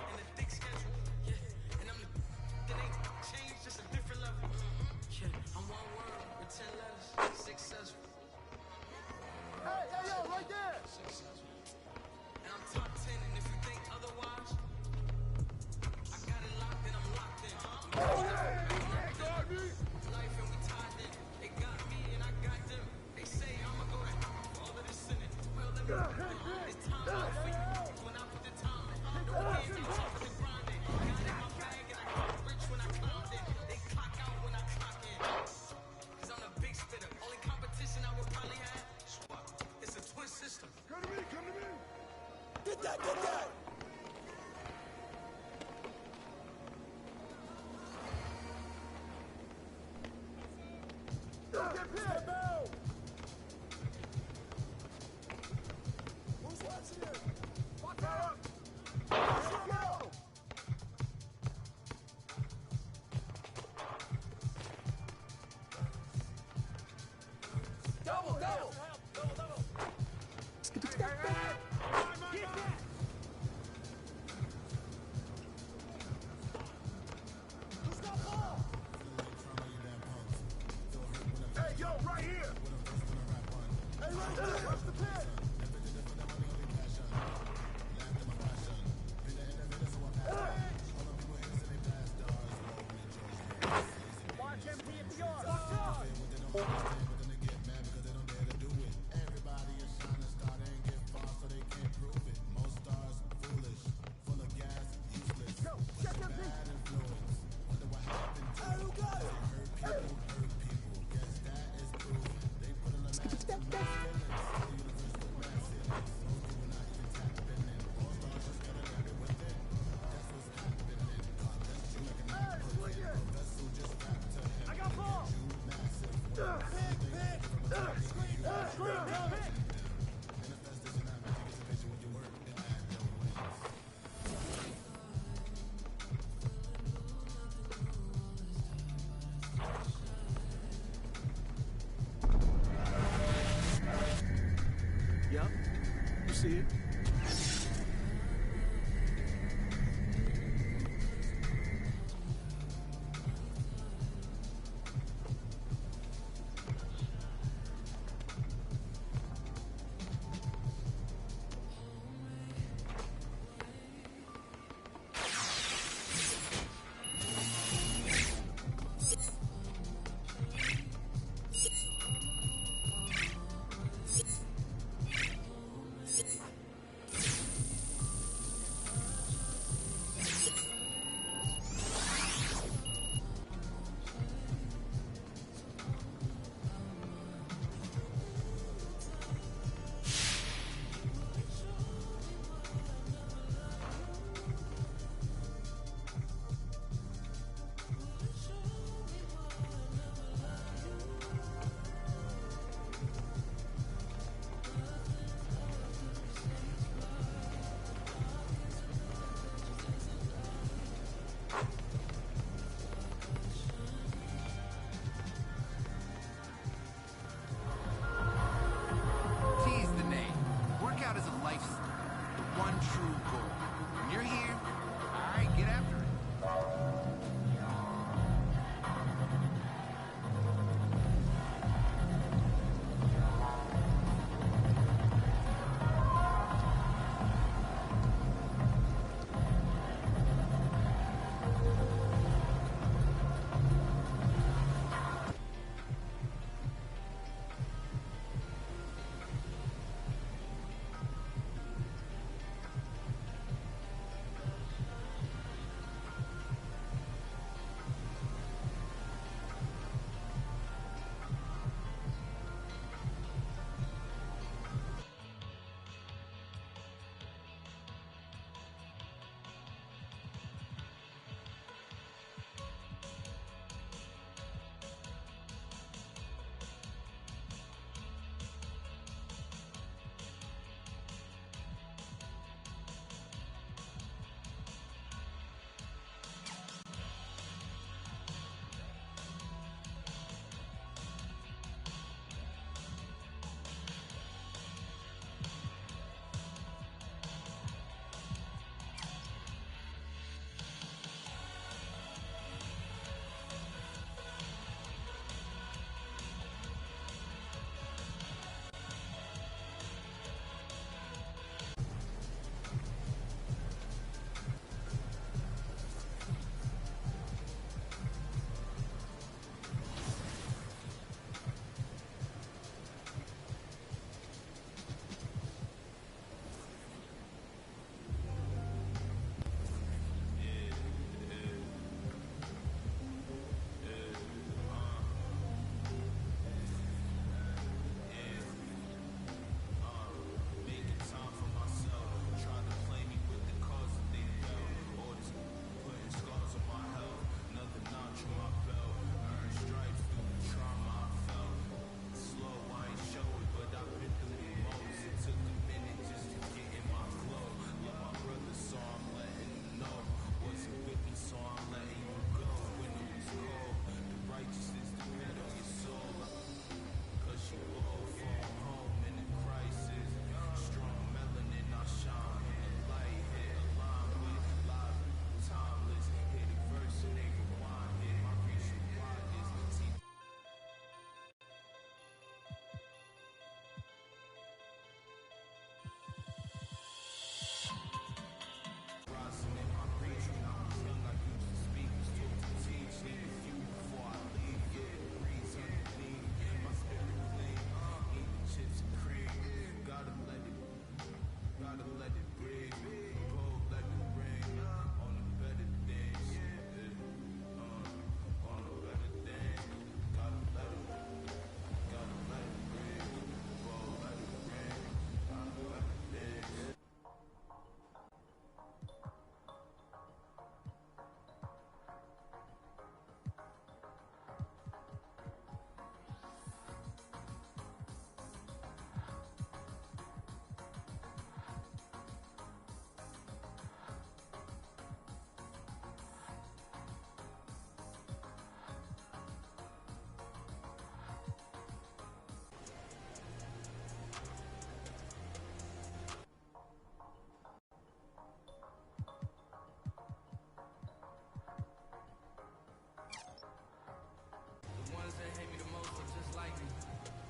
like me.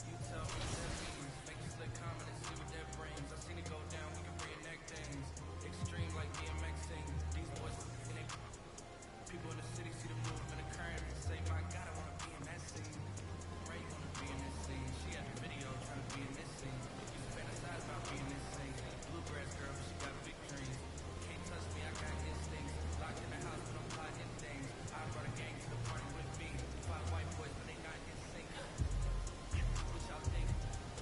You tell me what that means. Make a slick comment and see what that brings. I seen it go down, we can reenact things. Extreme like BMX thing. These boys in it. People in the city see the movement occurring and say, my God, I wanna be in that scene. Ray wanna be in this scene. She had the video trying to be in this scene. Used to fantasize about being this scene. Bluegrass girl, but she got big dreams. Can't touch me, I got instincts. Locked in the house, but I'm plotting things. I brought a gang to the party with me. 5 white boys, but they not in sync. What y'all think?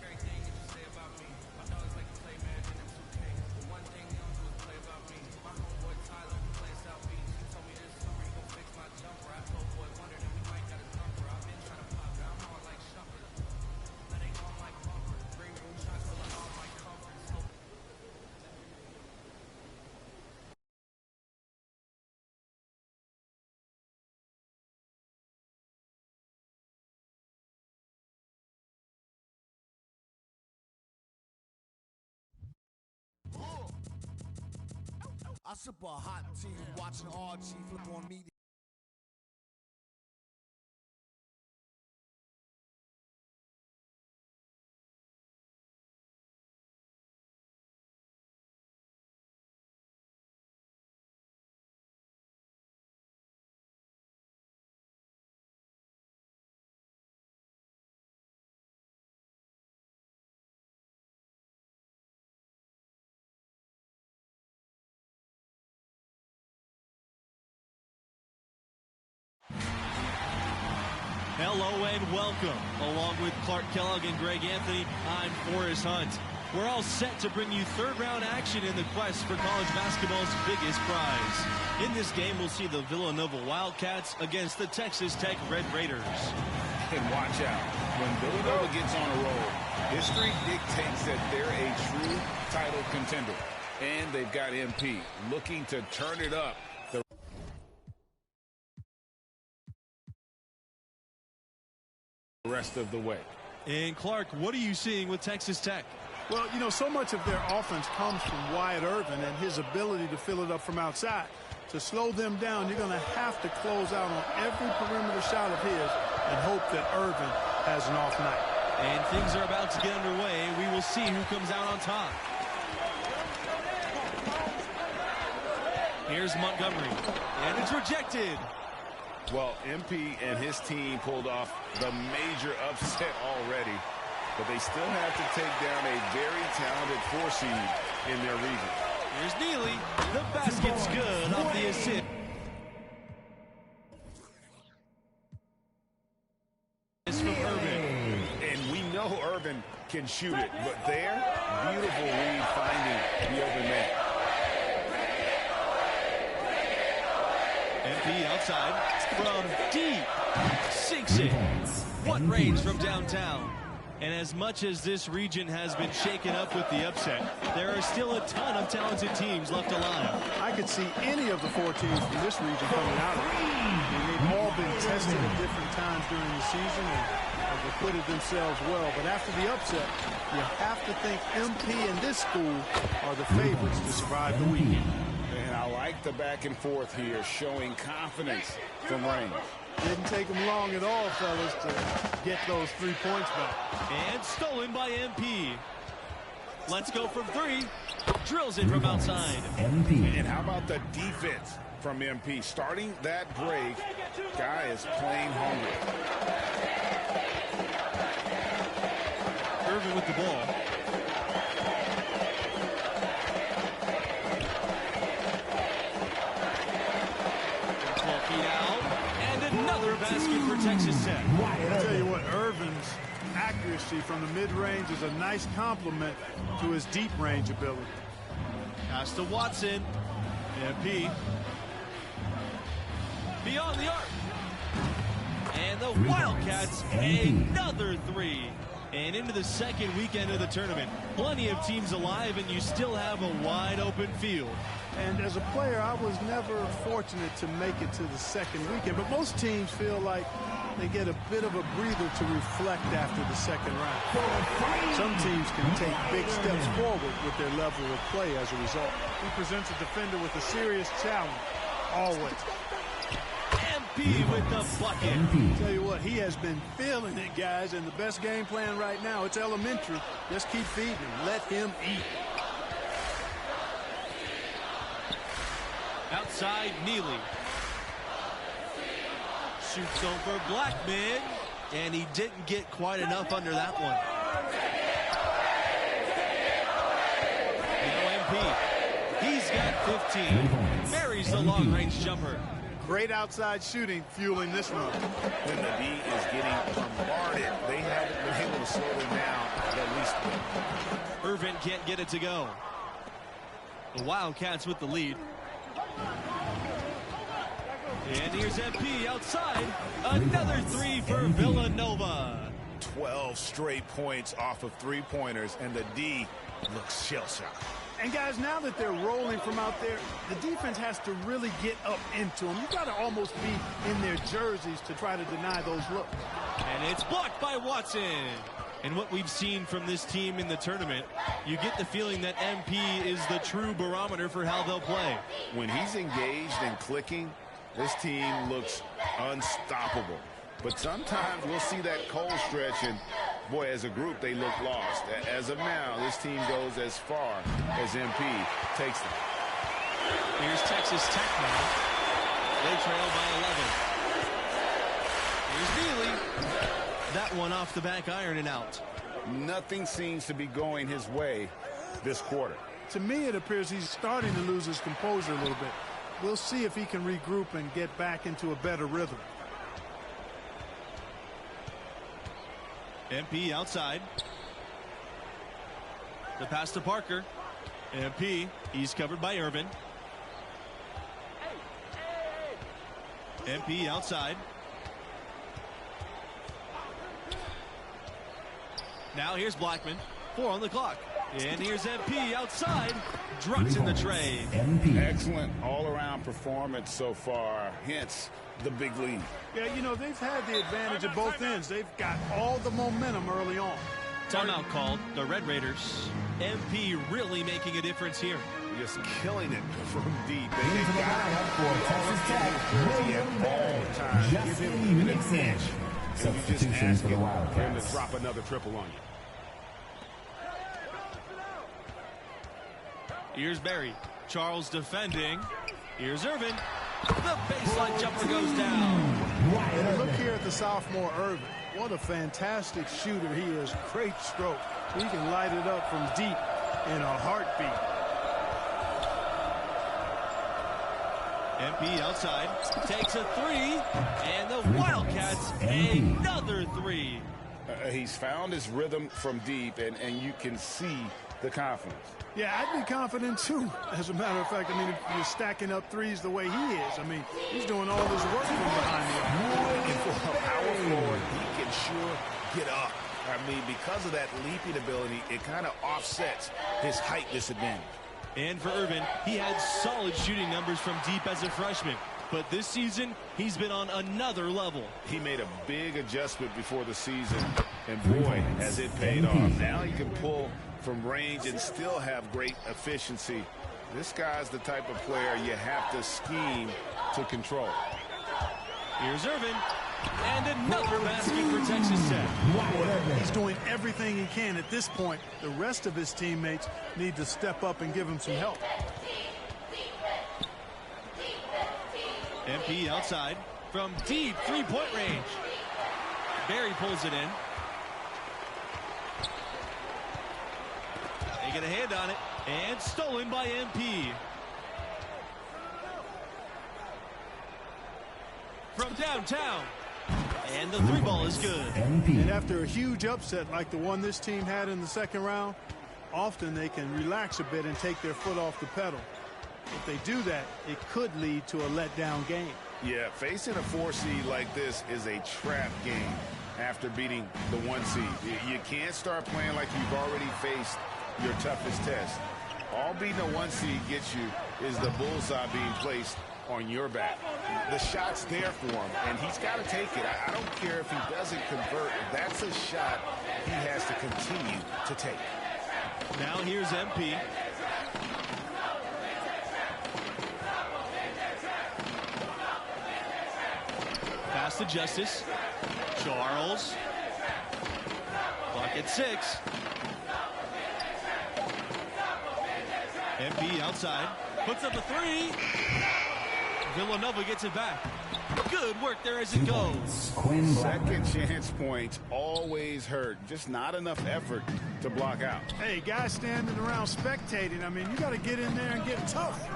Everything that you say about me. My dogs like to play Madden and 2K. The one thing they don't do is play about me. My homeboy Tyler who plays South Beach. He told me this summer he gon' fix my jumper. I told boy Wonder that we might got a thumper. I've been trying to pop it. I'm on like Shumper. That ain't on like bumper. Green room shots full of all my comfort. So I sip a hot tea watching RG flip on media. Hello and welcome. Along with Clark Kellogg and Greg Anthony, I'm Forrest Hunt. We're all set to bring you third-round action in the quest for college basketball's biggest prize. In this game, we'll see the Villanova Wildcats against the Texas Tech Red Raiders. And watch out. When Villanova gets on a roll, history dictates that they're a true title contender. And they've got MP looking to turn it up the rest of the way. And Clark, what are you seeing with Texas Tech? Well, you know, so much of their offense comes from Wyatt Irvin and his ability to fill it up from outside. To slow them down, you're going to have to close out on every perimeter shot of his and hope that Irvin has an off night. And things are about to get underway. We will see who comes out on top. Here's Montgomery, and it's rejected. Well, MP and his team pulled off the major upset already, but they still have to take down a very talented 4 seed in their region. Here's Neely. The basket's good off the assist. It's from Irvin. And we know Irvin can shoot it, but there, beautiful read finding the open man. MP outside from deep. Sinks it. What range from downtown? And as much as this region has been shaken up with the upset, there are still a ton of talented teams left alive. I could see any of the 4 teams from this region coming out of it. They've all been tested at different times during the season and have acquitted themselves well. But after the upset, you have to think MP and this school are the favorites to survive the weekend. And I like the back and forth here, showing confidence from range. Didn't take them long at all, fellas, to get those 3 points back. And stolen by MP. Let's go from 3. Drills it from outside. And how about the defense from MP? Starting that break, guy is playing hungry. Irvin with the ball. Basket for Texas Tech. I'll tell you what, Irvin's accuracy from the mid-range is a nice compliment to his deep-range ability. Pass to Watson. MP. Beyond the arc. And the Wildcats, another 3. And into the second weekend of the tournament. Plenty of teams alive, and you still have a wide-open field. And as a player, I was never fortunate to make it to the second weekend. But most teams feel like they get a bit of a breather to reflect after the second round. Some teams can take big steps forward with their level of play as a result. He presents a defender with a serious challenge, always. MP with the bucket. Tell you what, he has been feeling it, guys, and the best game plan right now, it's elementary. Just keep feeding him. Let him eat. Outside, Neely. Shoots over Blackman, and he didn't get quite enough under that one. Now MP. He's got 15. Buries the long-range jumper. Great outside shooting fueling this run. When the D is getting bombarded, they haven't been able to slow them down at least. Irvin can't get it to go. The Wildcats with the lead. And here's MP outside. Another three for Villanova. 12 straight points off of three-pointers, and the D looks shell-shocked. And guys, now that they're rolling from out there, the defense has to really get up into them. You've got to almost be in their jerseys to try to deny those looks. And it's blocked by Watson. And what we've seen from this team in the tournament, you get the feeling that MP is the true barometer for how they'll play. When he's engaged and clicking, this team looks unstoppable. But sometimes we'll see that cold stretch, and boy, as a group, they look lost. As of now, this team goes as far as MP takes them. Here's Texas Tech now. They trail by 11. Here's Neely. That one off the back iron and out. Nothing seems to be going his way this quarter. To me, it appears he's starting to lose his composure a little bit. We'll see if he can regroup and get back into a better rhythm. MP outside. The pass to Parker. MP, he's covered by Irvin. MP outside. Now here's Blackman. 4 on the clock. And here's MP outside. Drops in the tray. Excellent all-around performance so far. Hence the big lead. Yeah, you know, they've had the advantage at both ends. They've got all the momentum early on. Timeout called. The Red Raiders. MP really making a difference here. Just killing it from deep. Into the lineup for Texas Tech, Justin Mixon. Substitution for the Wildcats. To drop another triple on you. Here's Barry. Charles defending. Here's Irvin. The baseline jumper goes down. And look here at the sophomore Irvin. What a fantastic shooter he is. Great stroke. He can light it up from deep in a heartbeat. MP outside. Takes a three. And the Wildcats another three. He's found his rhythm from deep, and you can see the confidence. Yeah, I'd be confident, too. As a matter of fact, I mean, if you're stacking up threes the way he is, I mean, he's doing all his work from behind the arc. And for a power forward, he can sure get up. I mean, because of that leaping ability, it kind of offsets his height disadvantage. And for Irvin, he had solid shooting numbers from deep as a freshman. But this season, he's been on another level. He made a big adjustment before the season, and boy, has it paid off. Now he can pull from range and still have great efficiency. This guy's the type of player you have to scheme to control. Here's Irvin, and another basket for Texas Tech. He's doing everything he can at this point. The rest of his teammates need to step up and give him some help. MP outside from deep three-point range. Barry pulls it in. They get a hand on it, and stolen by MP. From downtown, and the three ball is good. And after a huge upset like the one this team had in the second round, often they can relax a bit and take their foot off the pedal. If they do that, it could lead to a letdown game. Yeah, facing a 4 seed like this is a trap game after beating the 1 seed. You can't start playing like you've already faced your toughest test. All beating a 1 seed gets you is the bullseye being placed on your back. The shot's there for him, and he's got to take it. I don't care if he doesn't convert. That's a shot he has to continue to take. Now here's MP. to Justice. Charles. Clock at 6. MP outside. Puts up a 3. Villanova gets it back. Good work there as it goes. Second chance points always hurt. Just not enough effort to block out. Hey, guys standing around spectating, I mean, you got to get in there and get tough.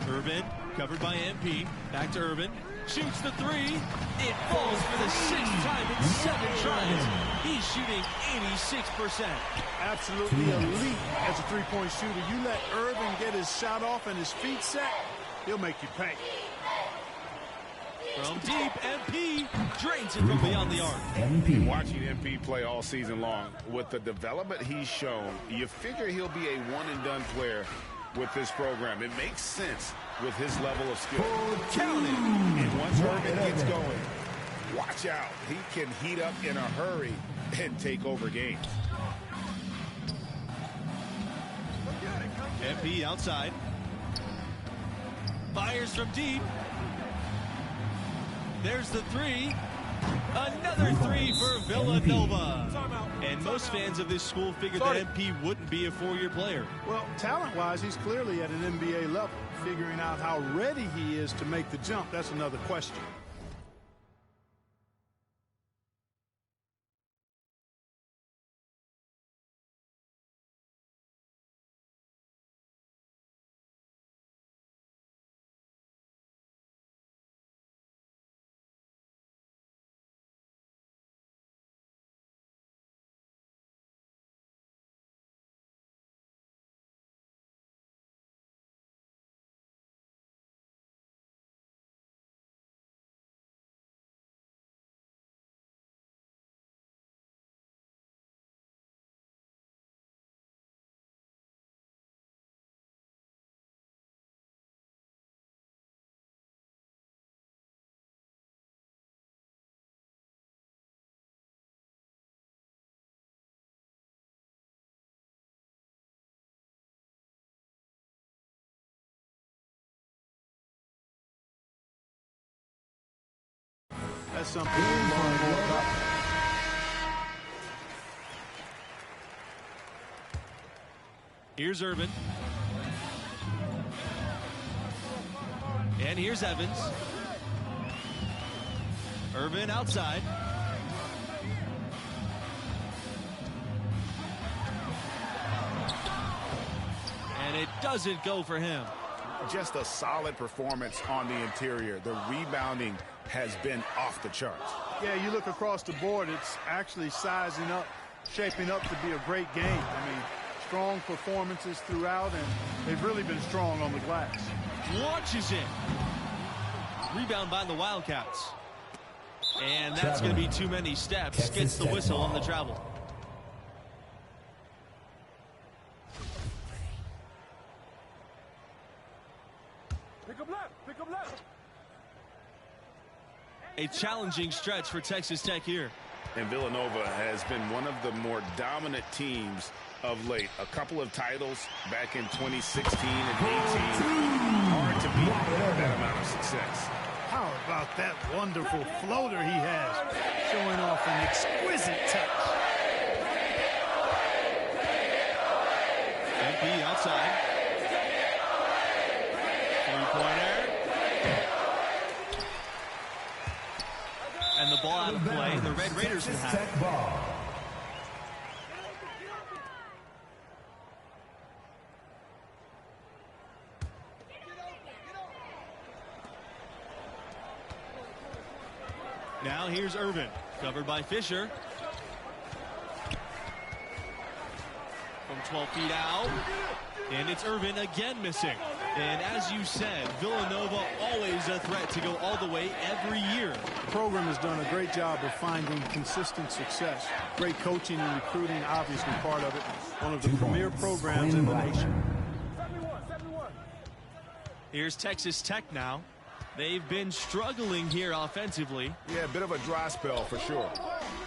Urban, covered by MP. Back to Urban. Shoots the 3. It falls for the 6th time in 7 tries. He's shooting 86%. Absolutely elite as a three-point shooter. You let Urban get his shot off and his feet set, he'll make you pay. From deep, MP drains it from beyond the arc. MP. Watching MP play all season long, with the development he's shown, you figure he'll be a one-and-done player with this program. It makes sense with his level of skill. Count it. And once Urban gets going, watch out. He can heat up in a hurry and take over games. MP outside. Fires from deep. There's the 3. Another 3 for Villanova. And most fans of this school figured that MP wouldn't be a 4-year player. Well, talent-wise, he's clearly at an NBA level. Figuring out how ready he is to make the jump, that's another question. That's something to learn more about. Here's Urban. And here's Evans. Urban outside. And it doesn't go for him. Just a solid performance on the interior. The rebounding has been off the charts. Yeah, you look across the board, it's actually sizing up, shaping up to be a great game. I mean, strong performances throughout, and they've really been strong on the glass. Launches it. Rebound by the Wildcats. And that's going to be too many steps. Gets the whistle on the travel. A challenging stretch for Texas Tech here. And Villanova has been one of the more dominant teams of late. A couple of titles back in 2016 and 18. Hard to beat that amount of success. How about that wonderful floater he has, showing off an exquisite touch. MP outside. Three-pointer. And the ball out of play. The Red Raiders will have it. Now here's Urban, covered by Fisher. From 12 feet out. And it's Urban again missing. And as you said, Villanova always a threat to go all the way every year. The program has done a great job of finding consistent success. Great coaching and recruiting, obviously part of it. One of the premier programs in the nation. Here's Texas Tech now. They've been struggling here offensively. Yeah, a bit of a dry spell for sure.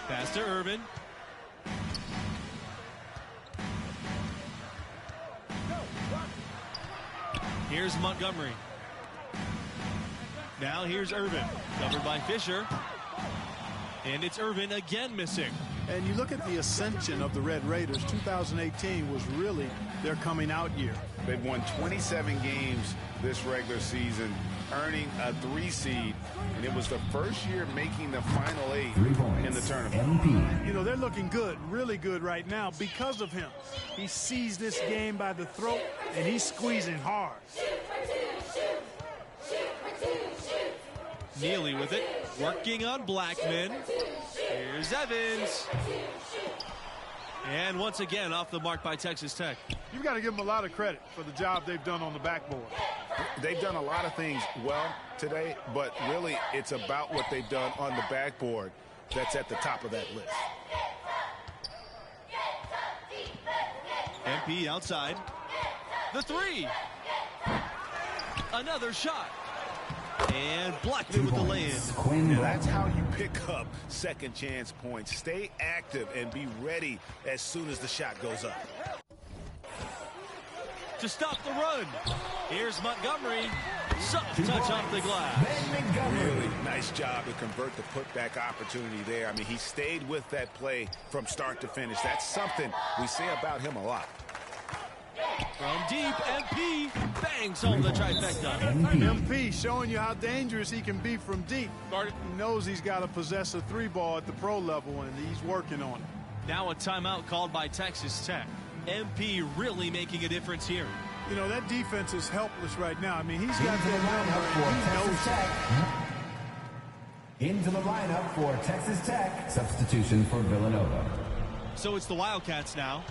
Pass to Urban. Here's Montgomery. Now here's Irvin, covered by Fisher. And it's Irvin again missing. And you look at the ascension of the Red Raiders. 2018 was really their coming out year. They've won 27 games this regular season, earning a 3 seed, and it was the first year making the final 8 in the tournament. You know, they're looking good, really good right now because of him. He sees this game by the throat, and he's squeezing hard. Neely with it, working on Blackman. Here's Evans. And once again, off the mark by Texas Tech. You've got to give them a lot of credit for the job they've done on the backboard. They've done a lot of things well today, but really it's about what they've done on the backboard that's at the top of that list. MP outside. The 3. Another shot. And Blackman with the lay-in. And that's how you pick up second chance points. Stay active and be ready as soon as the shot goes up. To stop the run. Here's Montgomery. Soft touch off the glass. Really nice job to convert the putback opportunity there. I mean, he stayed with that play from start to finish. That's something we say about him a lot. From deep, MP bangs home the trifecta. MP showing you how dangerous he can be from deep. He knows he's got to possess a 3-ball at the pro level, and he's working on it. Now a timeout called by Texas Tech. MP really making a difference here. You know, that defense is helpless right now. I mean, he's got Into the lineup for Texas Tech. Into the lineup for Texas Tech. Substitution for Villanova. So it's the Wildcats now.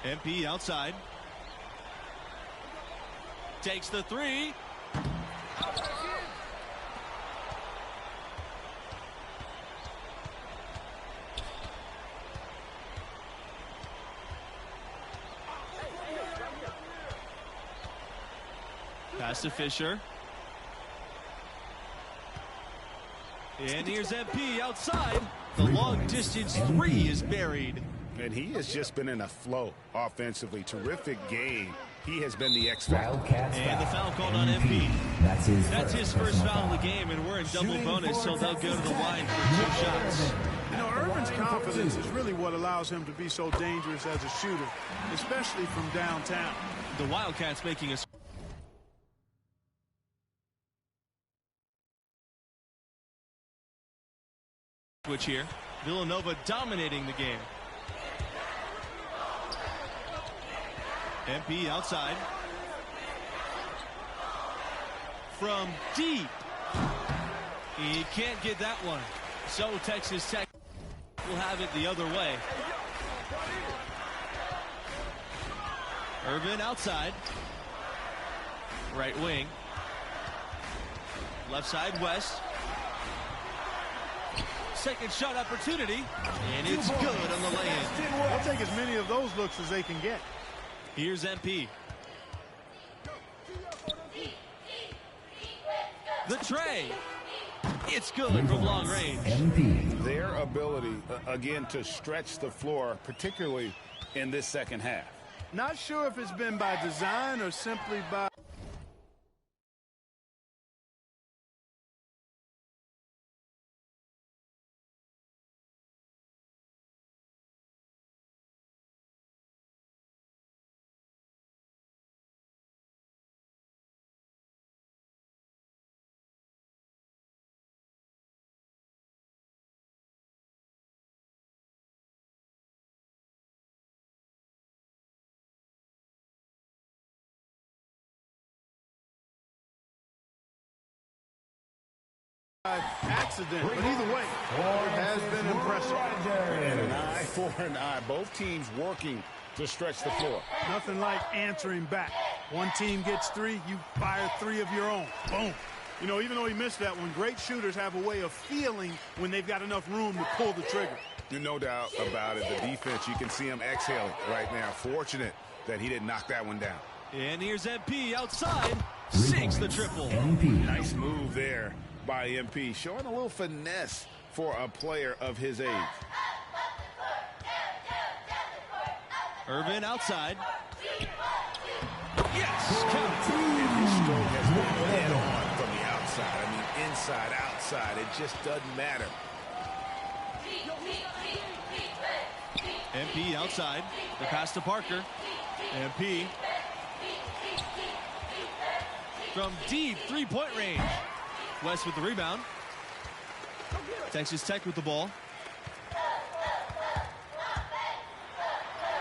MP outside. Takes the 3. Pass to Fisher. And here's MP outside. The long distance 3 is buried. And he has just been in a flow offensively. Terrific game. He has been the X factor. And the foul called on MP. That's his first foul of the game, and we're in double bonus, so they'll go to the line for 2 shots. You know, Irvin's confidence is really what allows him to be so dangerous as a shooter, especially from downtown. The Wildcats making a switch here. Villanova dominating the game. MP outside. From deep. He can't get that one. So Texas Tech will have it the other way. Irvin outside. Right wing. Left side, West. Second shot opportunity. And it's good on the lay-in. They'll take as many of those looks as they can get. Here's MP. The tray. It's good from long range. Their ability, again, to stretch the floor, particularly in this second half. Not sure if it's been by design or simply by... accident, but either way, it has been impressive. And an eye for an eye. Both teams working to stretch the floor. Nothing like answering back. One team gets 3, you fire 3 of your own. Boom. You know, even though he missed that one, great shooters have a way of feeling when they've got enough room to pull the trigger. No doubt about it. The defense, you can see him exhaling right now. Fortunate that he didn't knock that one down. And here's MP outside. Sinks the triple. Nice move there by MP, showing a little finesse for a player of his age. Irvin outside. Yes, count. inside, outside. It just doesn't matter. MP outside. The pass to Parker. MP from deep three-point range. West with the rebound. Texas Tech with the ball.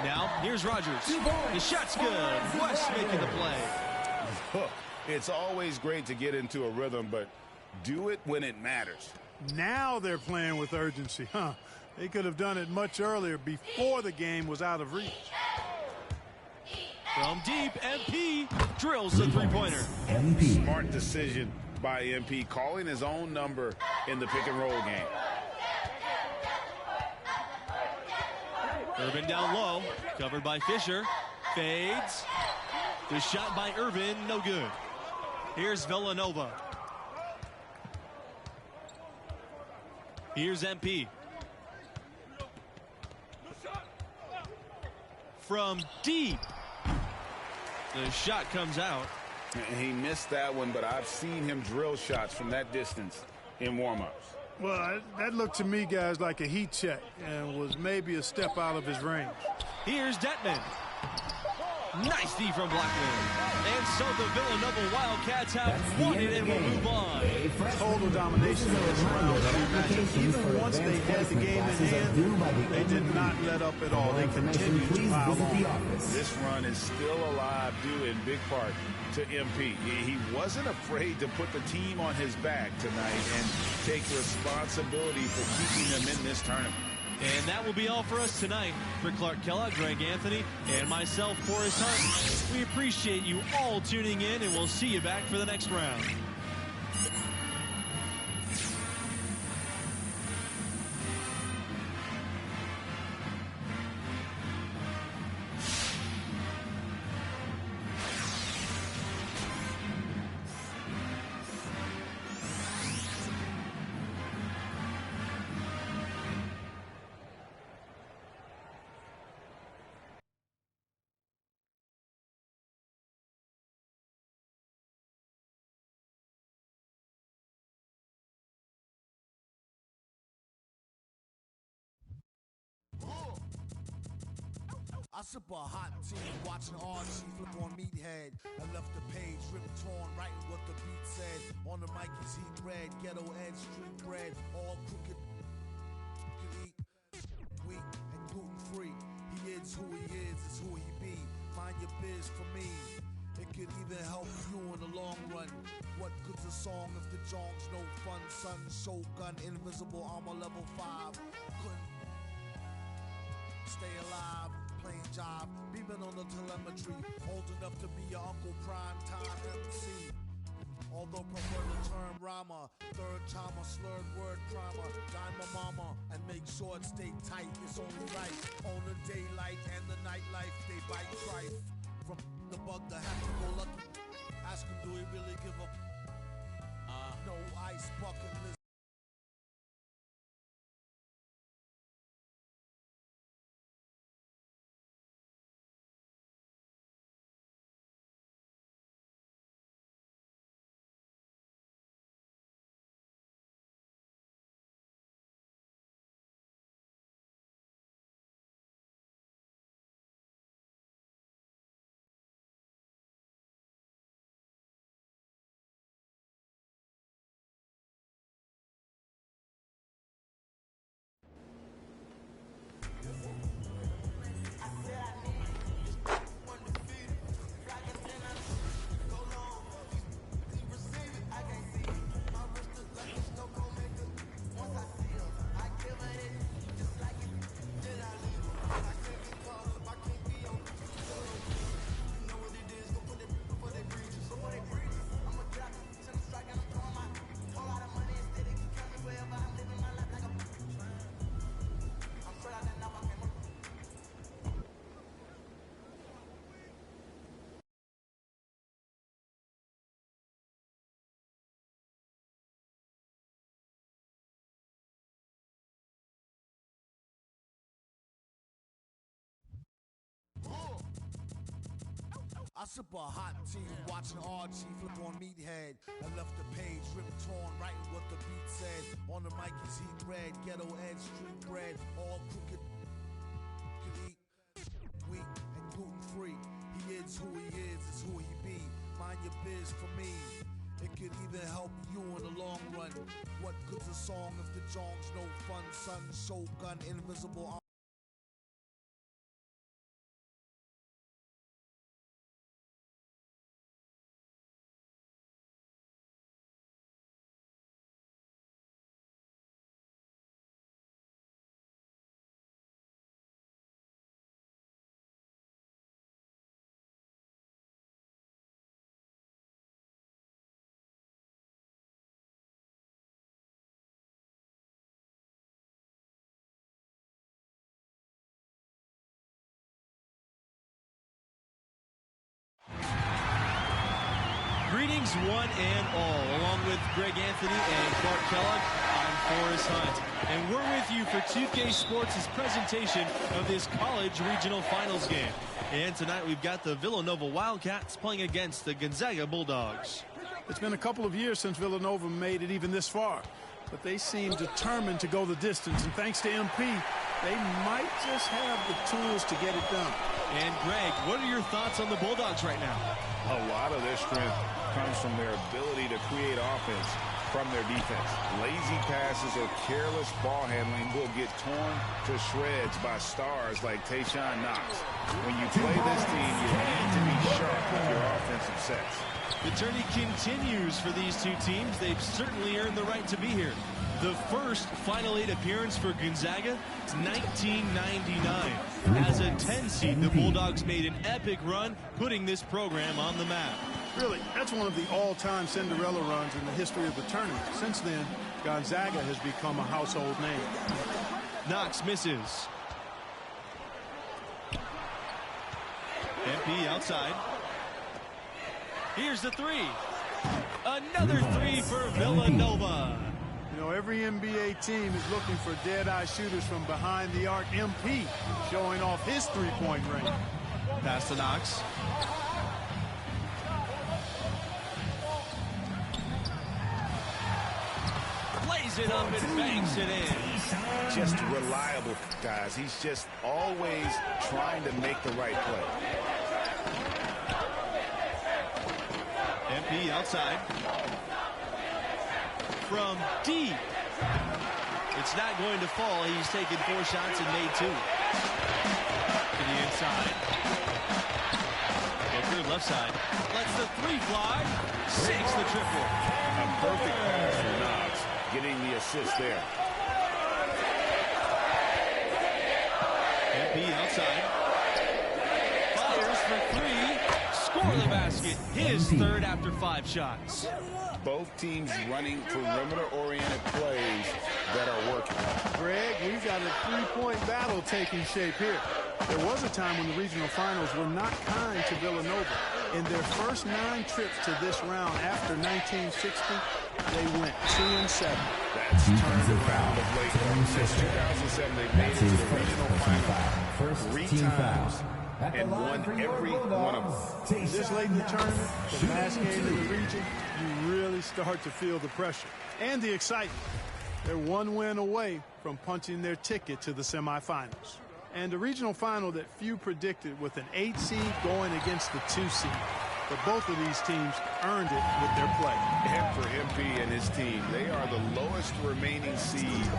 Now, here's Rogers. The shot's good. West making the play. It's always great to get into a rhythm, but do it when it matters. Now they're playing with urgency, huh? They could have done it much earlier before the game was out of reach. From deep, MP drills the three-pointer. Smart decision by MP, calling his own number in the pick-and-roll game. Urban down low, covered by Fisher. Fades. The shot by Urban, no good. Here's Villanova. Here's MP. From deep. The shot comes out. He missed that one, but I've seen him drill shots from that distance in warm-ups. Well, that looked to me, guys, like a heat check and was maybe a step out of his range. Here's Detman. Nice D from Blackman. And so the Villanova Wildcats have won it and will move on. Total domination in this round. Even once they had the game in hand, they did not let up at all. They continued to pile on. This run is still alive due in big part to MP. He wasn't afraid to put the team on his back tonight and take responsibility for keeping them in this tournament. And that will be all for us tonight. For Clark Kellogg, Greg Anthony, and myself, Forrest Hunt, we appreciate you all tuning in, and we'll see you back for the next round. I sip a hot tea, watching Archie flip on Meathead. I left the page ripped torn, writing what the beat said. On the mic is heat red, ghetto edge, street bread, all crooked. Eat weak and gluten free. He is who he is who he be. Mind your biz for me. It could even help you in the long run. What good's a song if the jong's no fun? Sun, Shogun, invisible armor level 5. Couldn't stay alive. Plain job, beaming on the telemetry, old enough to be your Uncle Prime Time MC. Although prefer the term rhymer, third timer, slurred word primer, dime my mama, and make sure it stay tight, it's only right. On the daylight and the nightlife, they bite strife. From the bug to have to go lucky, ask him, do he really give a no ice bucket list. I sip a hot tea, watching Archie flip on Meathead. I left the page ripped torn, writing what the beat said. On the mic is heat red, ghetto edge, street bread, all crooked. Can eat wheat and gluten free. He is who he is who he be. Mind your biz for me. It could even help you in the long run. What good's a song if the jong's no fun? Sun, Shogun, invisible. Greetings, one and all. Along with Greg Anthony and Clark Kellogg, I'm Forrest Hunt. And we're with you for 2K Sports' presentation of this college regional finals game. And tonight we've got the Villanova Wildcats playing against the Gonzaga Bulldogs. It's been a couple of years since Villanova made it even this far, but they seem determined to go the distance. And thanks to MP, they might just have the tools to get it done. And Greg, what are your thoughts on the Bulldogs right now? A lot of their strength comes from their ability to create offense from their defense. Lazy passes or careless ball handling will get torn to shreds by stars like Tayshaun Knox. When you play this team, you need to be sharp with your offensive sets. The journey continues for these two teams. They've certainly earned the right to be here. The first Final Eight appearance for Gonzaga is 1999. As a 10 seed, the Bulldogs made an epic run, putting this program on the map. Really, that's one of the all-time Cinderella runs in the history of the tournament. Since then, Gonzaga has become a household name. Knox misses. MP outside. Here's the three. Another three for Villanova. You know, every NBA team is looking for dead-eye shooters from behind the arc. MP showing off his three-point range. Pass to Knox. Lays it up and banks it in. Just reliable, guys. He's just always trying to make the right play. MP outside. From deep. It's not going to fall. He's taken 4 shots and made 2. To the inside. Booker left side. Lets the 3 fly. 6 the triple. A perfect pass for Knox, getting the assist there. MP outside. Fires for 3. Score the basket. His third after 5 shots. Both teams running perimeter-oriented plays that are working. Greg, we've got a three-point battle taking shape here. There was a time when the regional finals were not kind to Villanova. In their first 9 trips to this round after 1960, they went 2-7. That's turned around of late. Since 2007, they've made it to the regional final 3 times and won every one of them. This late in the tournament, the last game in the region, you really start to feel the pressure and the excitement. They're 1 win away from punching their ticket to the semifinals. And a regional final that few predicted, with an 8 seed going against the 2 seed. But both of these teams earned it with their play. And for MP and his team, they are the lowest remaining seed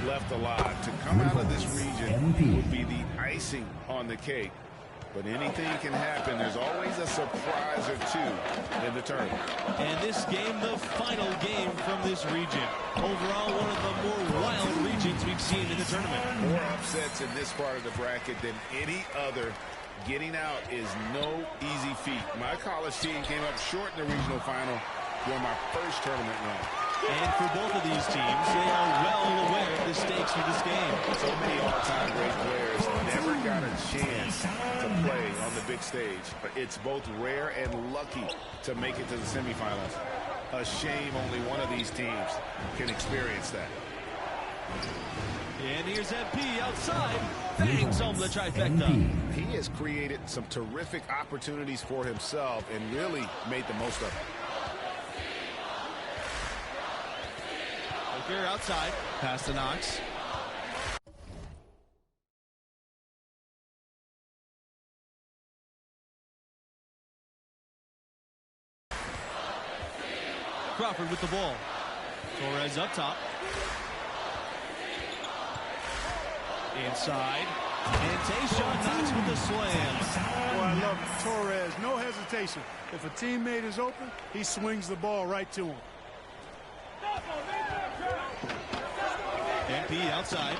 left alive. To come out of this region would be the icing on the cake. But anything can happen. There's always a surprise or 2 in the tournament. And this game, the final game from this region. Overall, one of the more wild regions we've seen in the tournament. More upsets in this part of the bracket than any other. Getting out is no easy feat. My college team came up short in the regional final during my first tournament run. And for both of these teams, they are well aware of the stakes for this game. So many all-time great players never got a chance to play on the big stage. It's both rare and lucky to make it to the semifinals. A shame only one of these teams can experience that. And here's MP outside. Bangs home the trifecta. He has created some terrific opportunities for himself and really made the most of it. Booker outside. Pass to Knox. Crawford with the ball. Torres up top. Inside. And Tayshaun Knox with the slam. Boy, I love Torres. No hesitation. If a teammate is open, he swings the ball right to him. MP outside.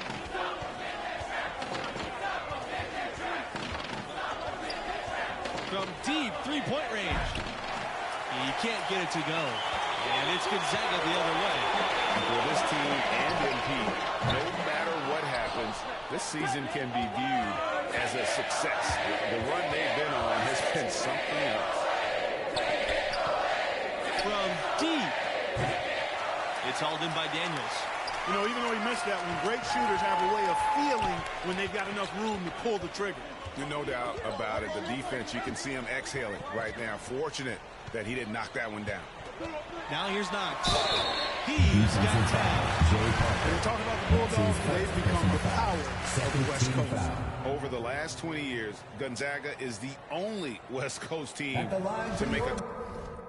From deep three-point range. He can't get it to go. And it's Gonzaga the other way. For this team and MP, no matter what happens, this season can be viewed as a success. The run they've been on has been something else. From deep. It's hauled in by Daniels. You know, even though he missed that one, great shooters have a way of feeling when they've got enough room to pull the trigger. No doubt about it. The defense, you can see him exhaling right now. Fortunate that he didn't knock that one down. Now here's Knox. He's got time. When you talk about the Bulldogs, they've become the power of the West Coast. Over the last 20 years, Gonzaga is the only West Coast team to make a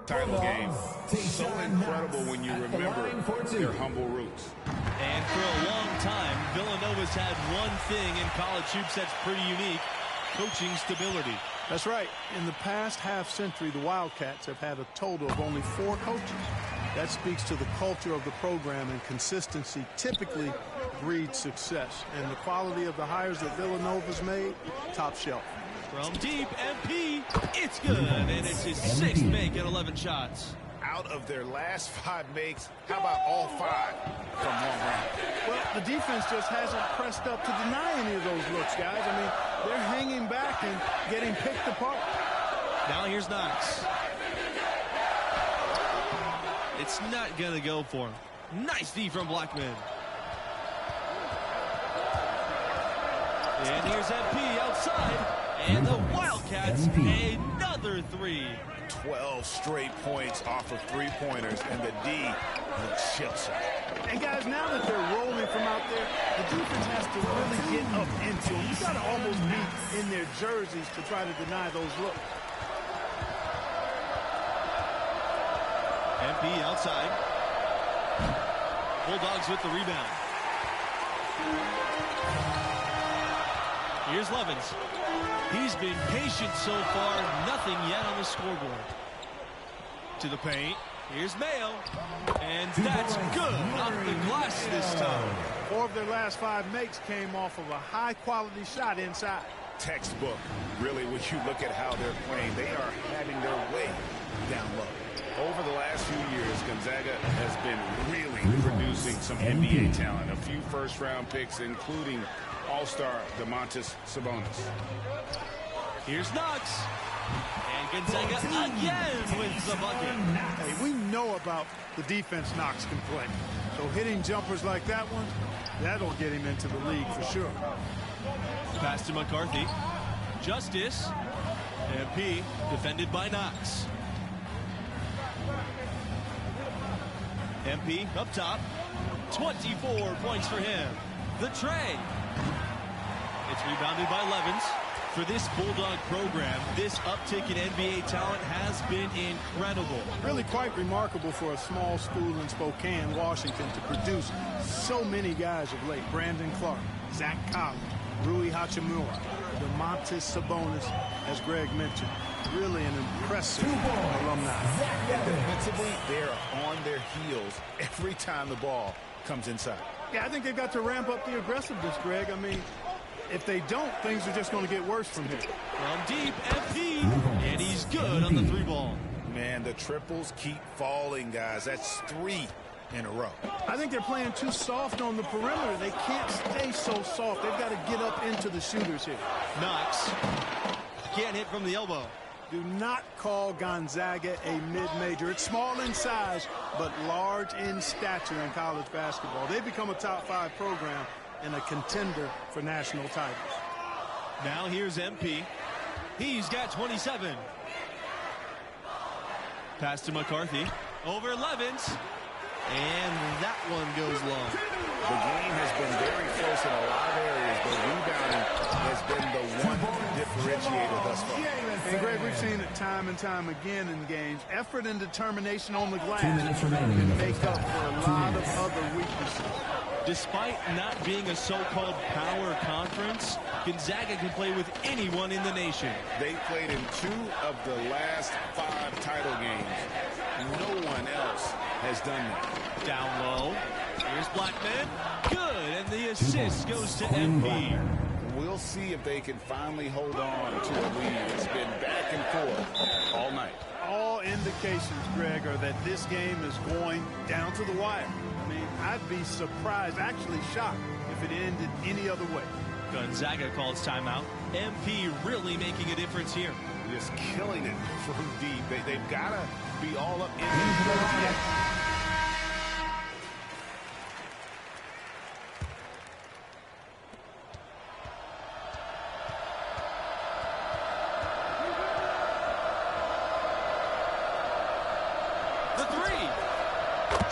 title game. So incredible when you remember their humble roots. And for a long time, Villanova's had one thing in college hoops that's pretty unique: coaching stability. That's right. In the past half-century, the Wildcats have had a total of only 4 coaches. That speaks to the culture of the program, and consistency typically breeds success. And the quality of the hires that Villanova's made, top shelf. From deep, MP, it's good, and it's his 6th make at 11 shots. Out of their last 5 makes, how about all 5 from one round? Well, the defense just hasn't pressed up to deny any of those looks, guys. I mean, they're hanging back and getting picked apart. Now here's Knox. It's not going to go for him. Nice D from Blackman. And here's MP outside. And the Wildcats, another 3. 12 straight points off of 3-pointers, and the D looks shell-shocked. And guys, now that they're rolling from out there, the defense has to really get up into them. You got to almost be in their jerseys to try to deny those looks. MP outside. Bulldogs with the rebound. Here's Levens. He's been patient so far, nothing yet on the scoreboard. To the paint. Here's Mayo. And that's good off the glass this time. 4 of their last 5 makes came off of a high-quality shot inside. Textbook. Really, when you look at how they're playing, they are having their way down low. Over the last few years, Gonzaga has been really producing some NBA talent. A few first-round picks, including All-Star Domantas Sabonis. Here's Knox. And Gonzaga again wins the bucket. Hey, we know about the defense Knox can play. So hitting jumpers like that one, that'll get him into the league for sure. Pass to McCarthy. Justice. MP defended by Knox. MP up top. 24 points for him. The tray. It's rebounded by Levens. For this Bulldog program, this uptick in NBA talent has been incredible. Really quite remarkable for a small school in Spokane, Washington, to produce so many guys of late. Brandon Clark, Zach Collins, Rui Hachimura, Domantas Sabonis, as Greg mentioned. Really an impressive alumni. Defensively, they're on their heels every time the ball comes inside. Yeah, I think they've got to ramp up the aggressiveness, Greg. I mean, if they don't, things are just going to get worse from here. From deep, MP, and he's good on the 3-ball. Man, the triples keep falling, guys. That's 3 in a row. I think they're playing too soft on the perimeter. They can't stay so soft. They've got to get up into the shooters here. Knox can't hit from the elbow. Do not call Gonzaga a mid-major. It's small in size, but large in stature in college basketball. They become a top-5 program and a contender for national titles. Now here's MP. He's got 27. Pass to McCarthy. Over Levens. And that one goes long. The game has been very close in a lot of areas, but rebounding has been the one differentiator thus far. And Greg, we've seen it time and time again in games. Effort and determination on the glass 2 minutes remaining in the make first up half. for a 2 lot of minutes. other weaknesses. Despite not being a so-called power conference, Gonzaga can play with anyone in the nation. They played in 2 of the last 5 title games. No one else has done that. Down low. Here's Blackman. Good. And the assist goes to MP. We'll see if they can finally hold on to a lead. It's been back and forth all night. All indications, Greg, are that this game is going down to the wire. I mean, I'd be surprised, actually shocked, if it ended any other way. Gonzaga calls timeout. MP really making a difference here. Just killing it from deep. They've got to be all up in the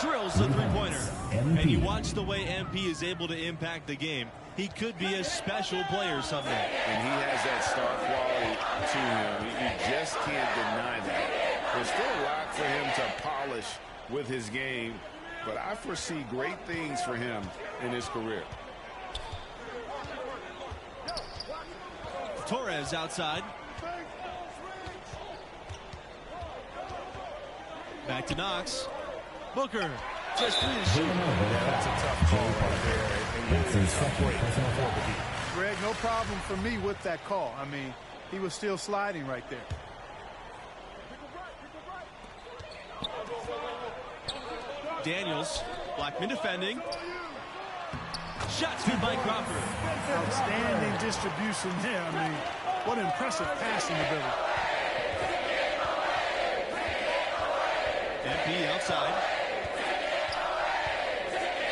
Drills the three-pointer. And you watch the way MP is able to impact the game. He could be a special player someday. And he has that star quality to him. You just can't deny that. There's still a lot for him to polish with his game, but I foresee great things for him in his career. Torres outside. Back to Knox. Booker just 3 to shoot. That's a tough call right there. And it's a tough break for the deep. Greg, no problem for me with that call. I mean, he was still sliding right there. Daniels, Blackman defending. Shots good by Crawford. Outstanding distribution there. I mean, what impressive passing ability. MP outside.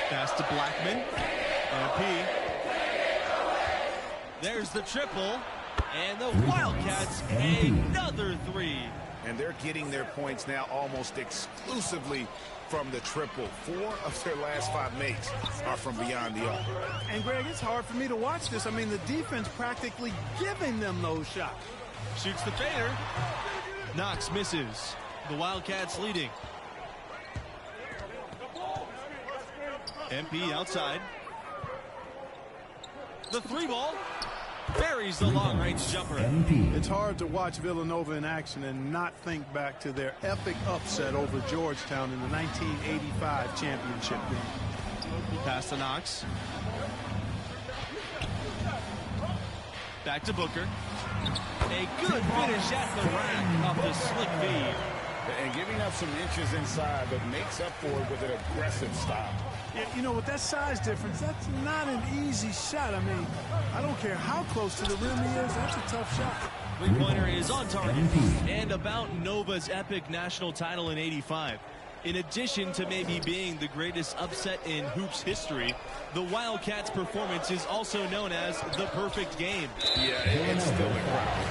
Pass to Blackman. MP. There's the triple. And the Wildcats another 3. And they're getting their points now almost exclusively from the triple. 4 of their last 5 makes are from beyond the arc. And Greg, it's hard for me to watch this. I mean, the defense practically giving them those shots. Shoots the fader. Knox misses. The Wildcats leading. MP outside. The 3-ball. Buries the long-range jumper. It's hard to watch Villanova in action and not think back to their epic upset over Georgetown in the 1985 championship game. Pass to Knox. Back to Booker. A good finish at the rack off the slick feed. And giving up some inches inside, but makes up for it with an aggressive style. Yeah, you know, with that size difference, that's not an easy shot. I mean, I don't care how close to the rim he is, that's a tough shot. Three-pointer is on target. And about Nova's epic national title in '85. In addition to maybe being the greatest upset in hoops history, the Wildcats' performance is also known as the perfect game. Yeah, it's still incredible.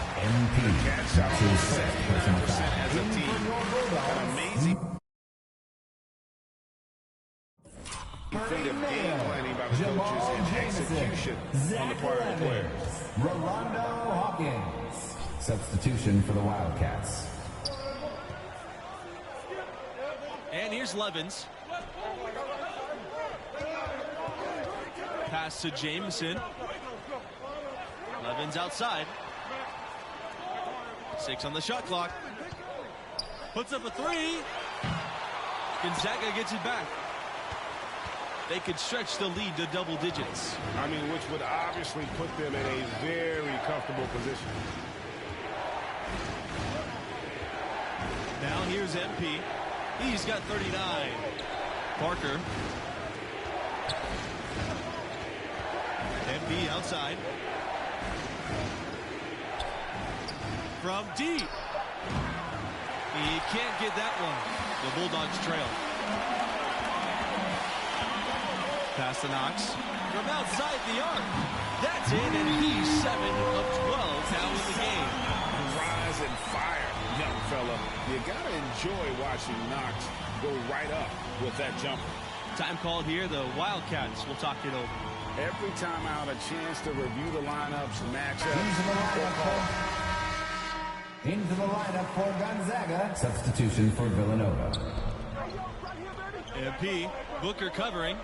The Cats shot 79% as a team. An amazing defensive game planning by the coaches and execution on the part of the players. Rolando Hawkins. Substitution for the Wildcats. And here's Levens. Pass to Jameson. Levens outside. 6 on the shot clock. Puts up a 3. Gonzaga gets it back. They could stretch the lead to double digits. I mean, which would obviously put them in a very comfortable position. Now here's MP. He's got 39. Parker. MP outside. from deep. He can't get that one. The Bulldogs trail. Pass to Knox. From outside the arc. That's in, and he's 7 of 12 now in the game. Rise and fire, young fella. You got to enjoy watching Knox go right up with that jumper. Time called here. The Wildcats will talk it over. Every time out, a chance to review the lineups, matchups. Into the lineup for Gonzaga. Substitution for Villanova. MP, Booker covering.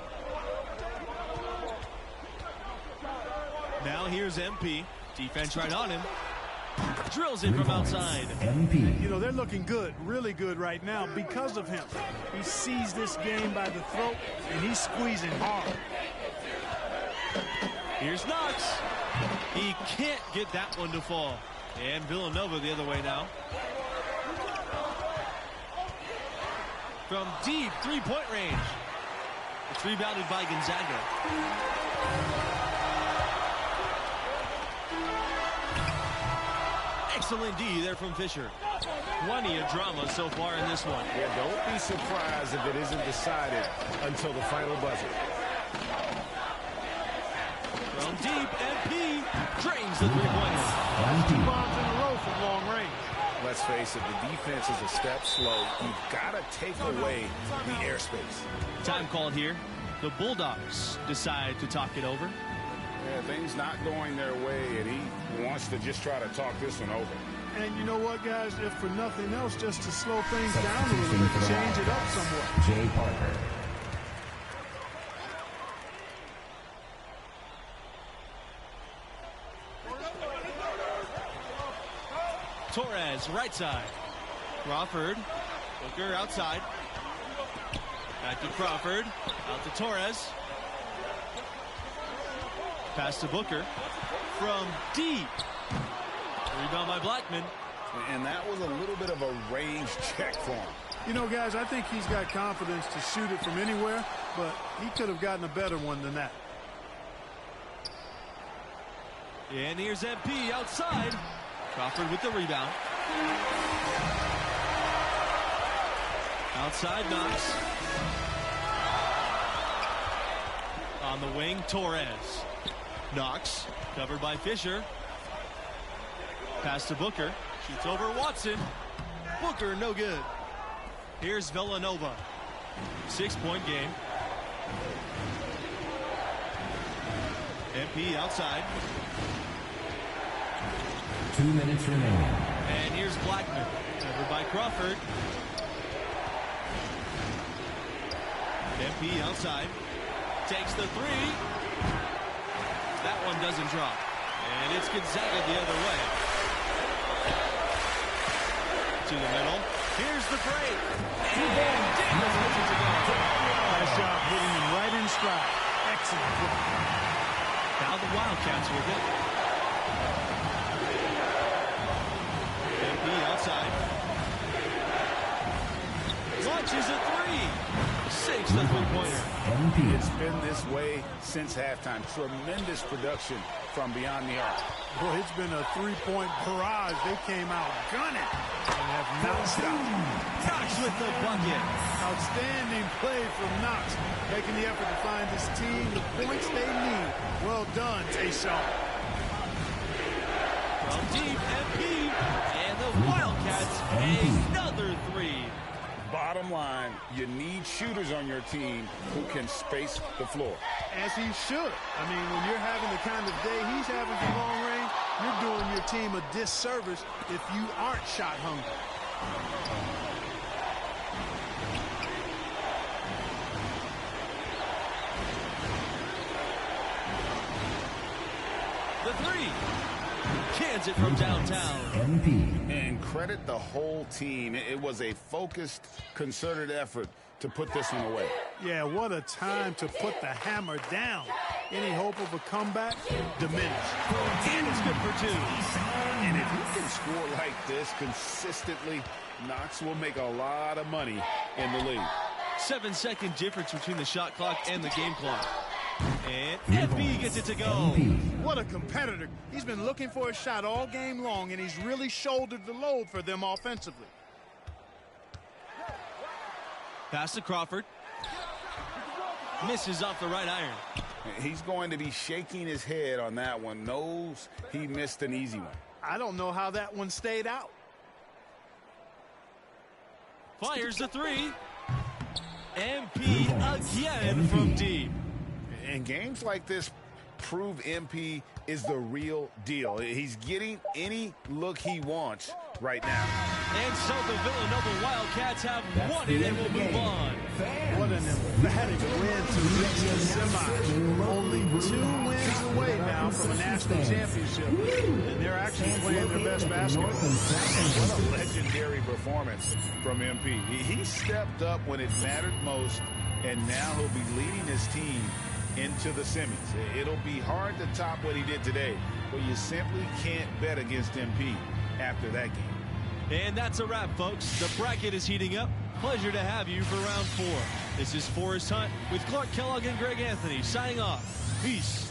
Now here's MP. Defense right on him. Drills in from outside. MP. You know, they're looking good, really good right now because of him. He sees this game by the throat, and he's squeezing hard. Here's Knox. He can't get that one to fall. And Villanova the other way now. From deep three-point range. It's rebounded by Gonzaga. Excellent D there from Fisher. Plenty of drama so far in this one. Yeah, don't be surprised if it isn't decided until the final buzzer. From deep, MP drains the three-pointer. 2 bombs in a row from long range. Let's face it, the defense is a step slow. You've got to take away the airspace. Time called here. The Bulldogs decide to talk it over. Yeah, things not going their way, and he wants to just try to talk this one over. And you know what, guys? If for nothing else, just to slow things down a little bit, change it up somewhat. Jay Parker. Torres, right side. Crawford. Booker outside. Back to Crawford. Out to Torres. Pass to Booker. From deep. Rebound by Blackman. And that was a little bit of a range check for him. You know, guys, I think he's got confidence to shoot it from anywhere, but he could have gotten a better one than that. And here's MP outside. Crawford with the rebound. Outside Knox. On the wing, Torres. Knox, covered by Fisher. Pass to Booker. Shoots over Watson. Booker, no good. Here's Villanova. 6-point game. MP outside. 2 minutes remaining. And here's Blackman. Covered by Crawford. MP outside. Takes the three. That one doesn't drop. And it's Gonzaga the other way. To the middle. Here's the break. And Davis gets it to go. Nice job hitting him right in stride. Excellent play. Now the Wildcats with it. MP outside. Launches a three. Sinks the three-pointer. It's been this way since halftime. Tremendous production from beyond the arc. Boy, it's been a three-point barrage. They came out gunning and have not stopped. Knox with the bucket. Outstanding play from Knox, making the effort to find this team the points they need. Well done, Tayshaun. From deep, MP, and the Wildcats another three. Bottom line, you need shooters on your team who can space the floor. As he should. I mean, when you're having the kind of day he's having from long range, you're doing your team a disservice if you aren't shot hungry. The three. Cans it from downtown. And credit the whole team. It was a focused, concerted effort to put this one away. Yeah, what a time to put the hammer down. Any hope of a comeback? Diminished. And it's good for two. And if he can score like this consistently, Knox will make a lot of money in the league. 7-second difference between the shot clock and the game clock. And MP gets it to go. What a competitor. He's been looking for a shot all game long, and he's really shouldered the load for them offensively. Pass to Crawford. Misses off the right iron. He's going to be shaking his head on that one. Knows he missed an easy one. I don't know how that one stayed out. Fires the three. MP again from deep. And games like this prove MP is the real deal. He's getting any look he wants right now. And so the Villanova Wildcats have won it and will move on. What an emphatic win to reach the semi. Only 2 wins away now from a national championship. And they're actually playing their best basketball. What a legendary performance from MP. He stepped up when it mattered most, and now he'll be leading his team into the semis. It'll be hard to top what he did today, but you simply can't bet against MP after that game. And that's a wrap, folks. The bracket is heating up. Pleasure to have you for round 4. This is Forrest Hunt with Clark Kellogg and Greg Anthony signing off. Peace.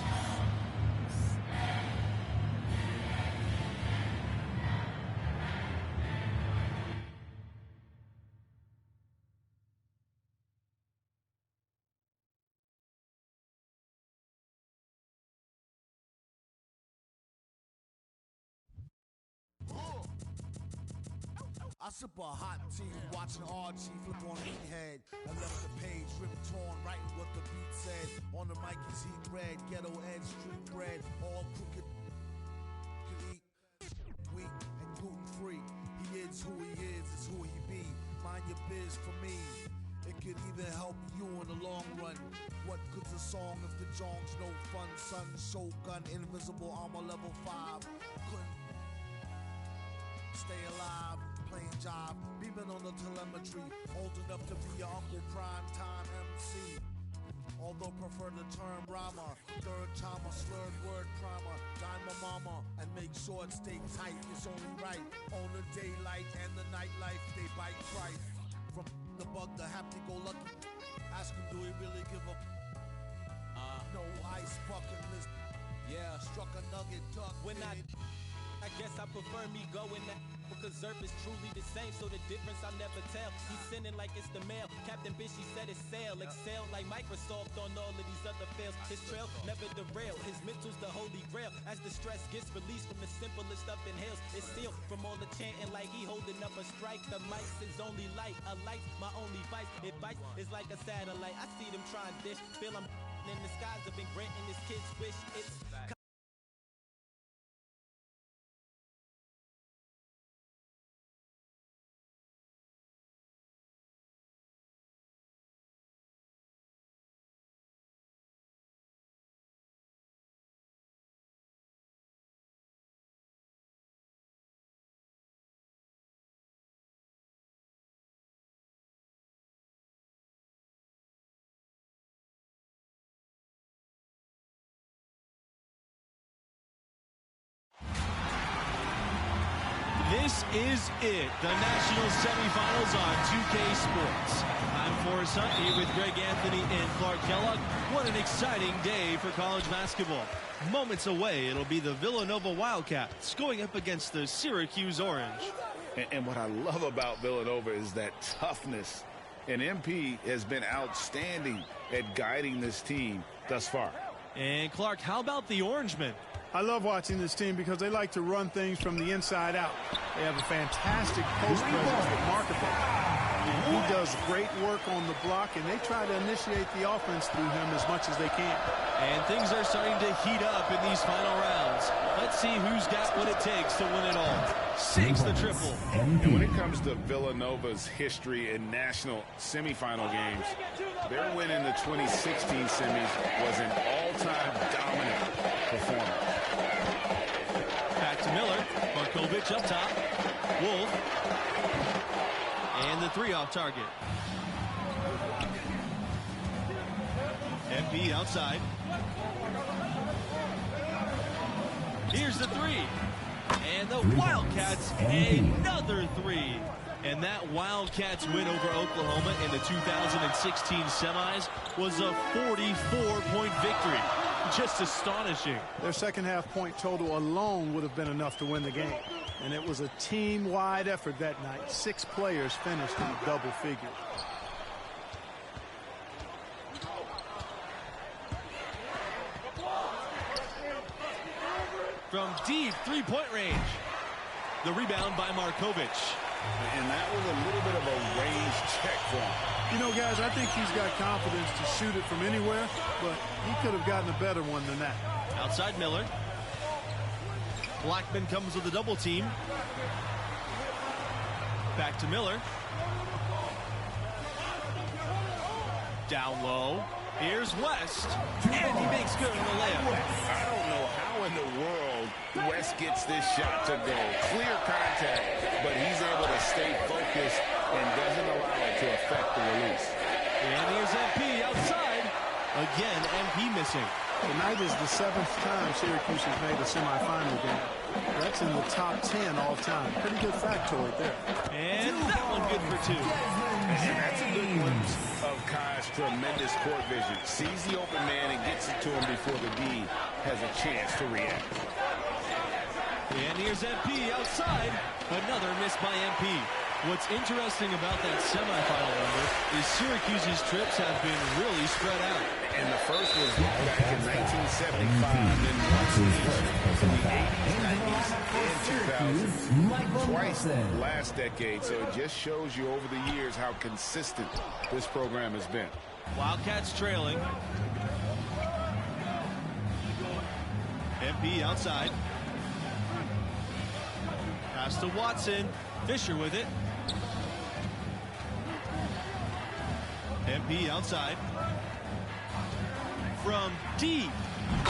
I sip a hot tea, watching Archie flip on Meathead. I left the page ripped torn, writing what the beat said. On the mic is heat red, ghetto edge, street bread, all crooked. Could eat wheat and gluten free. He is who he is who he be. Mind your biz for me. It could even help you in the long run. What good's a song if the jong's no fun? Sun, Shogun, invisible armor level 5. Couldn't stay alive. Playing job, beaming on the telemetry, old enough to be your Uncle Prime Time MC. Although prefer the term rama, third timer, slurred word primer, dime my mama, and make sure it stay tight, it's only right. On the daylight and the nightlife, they bite trife. From the bug, the happy-go-lucky, ask him, do he really give a no ice bucket list? Yeah, struck a nugget, duck. When I guess I prefer me going that because Zerp is truly the same, so the difference I'll never tell. He's sending like it's the mail. Captain Bishy said it's sail. Excel like Microsoft on all of these other fails. His trail never derail. His mental's the holy grail. As the stress gets released from the simplest stuff inhales, it's sealed from all the chanting like he holding up a strike. The mic's his only light. A light's my only vice. Advice is like a satellite. I see them trying dish. Feel I'm in the skies. I've been granting his kids wish. It's This is it, the national semifinals on 2K Sports. I'm Forrest Hunt here with Greg Anthony and Clark Kellogg. What an exciting day for college basketball. Moments away, it'll be the Villanova Wildcats going up against the Syracuse Orange. And what I love about Villanova is that toughness. And MP has been outstanding at guiding this team thus far. And Clark, how about the Orangemen? I love watching this team because they like to run things from the inside out. They have a fantastic post presence with Marketable. He does great work on the block, and they try to initiate the offense through him as much as they can. And things are starting to heat up in these final rounds. Let's see who's got what it takes to win it all. Sinks the triple. And when it comes to Villanova's history in national semifinal games, their win in the 2016 semis was an all-time dominant performance. Back to Miller. Markovic up top. Wolf. And the three off target. MP outside. Here's the three. And the Wildcats, another three. And that Wildcats win over Oklahoma in the 2016 semis was a 44-point victory. Just astonishing. Their second half point total alone would have been enough to win the game. And it was a team-wide effort that night. 6 players finished in double figures. From deep three-point range. The rebound by Markovic. And that was a little bit of a range check for him. You know, guys, I think he's got confidence to shoot it from anywhere, but he could have gotten a better one than that. Outside Miller. Blackman comes with a double team. Back to Miller. Down low. Here's West. And he makes good on the layup. I don't know how in the world West gets this shot to go. Clear contact, but he's able to stay focused and doesn't allow it to affect the release. And here's MP outside. Again, MP missing. Tonight is the 7th time Syracuse has made a semifinal game. That's in the top 10 all time. Pretty good factoid there. And that one good for 2. And that's a good glimpse of Kai's tremendous court vision. Sees the open man and gets it to him before the D has a chance to react. And here's MP outside. Another miss by MP. What's interesting about that semifinal number is Syracuse's trips have been really spread out. And the first was back in 1975, then once in the 80s, 90s, and 2000s. Twice last decade, so it just shows you over the years how consistent this program has been. Wildcats trailing. MP outside. Pass to Watson. Fisher with it. MP outside. From deep.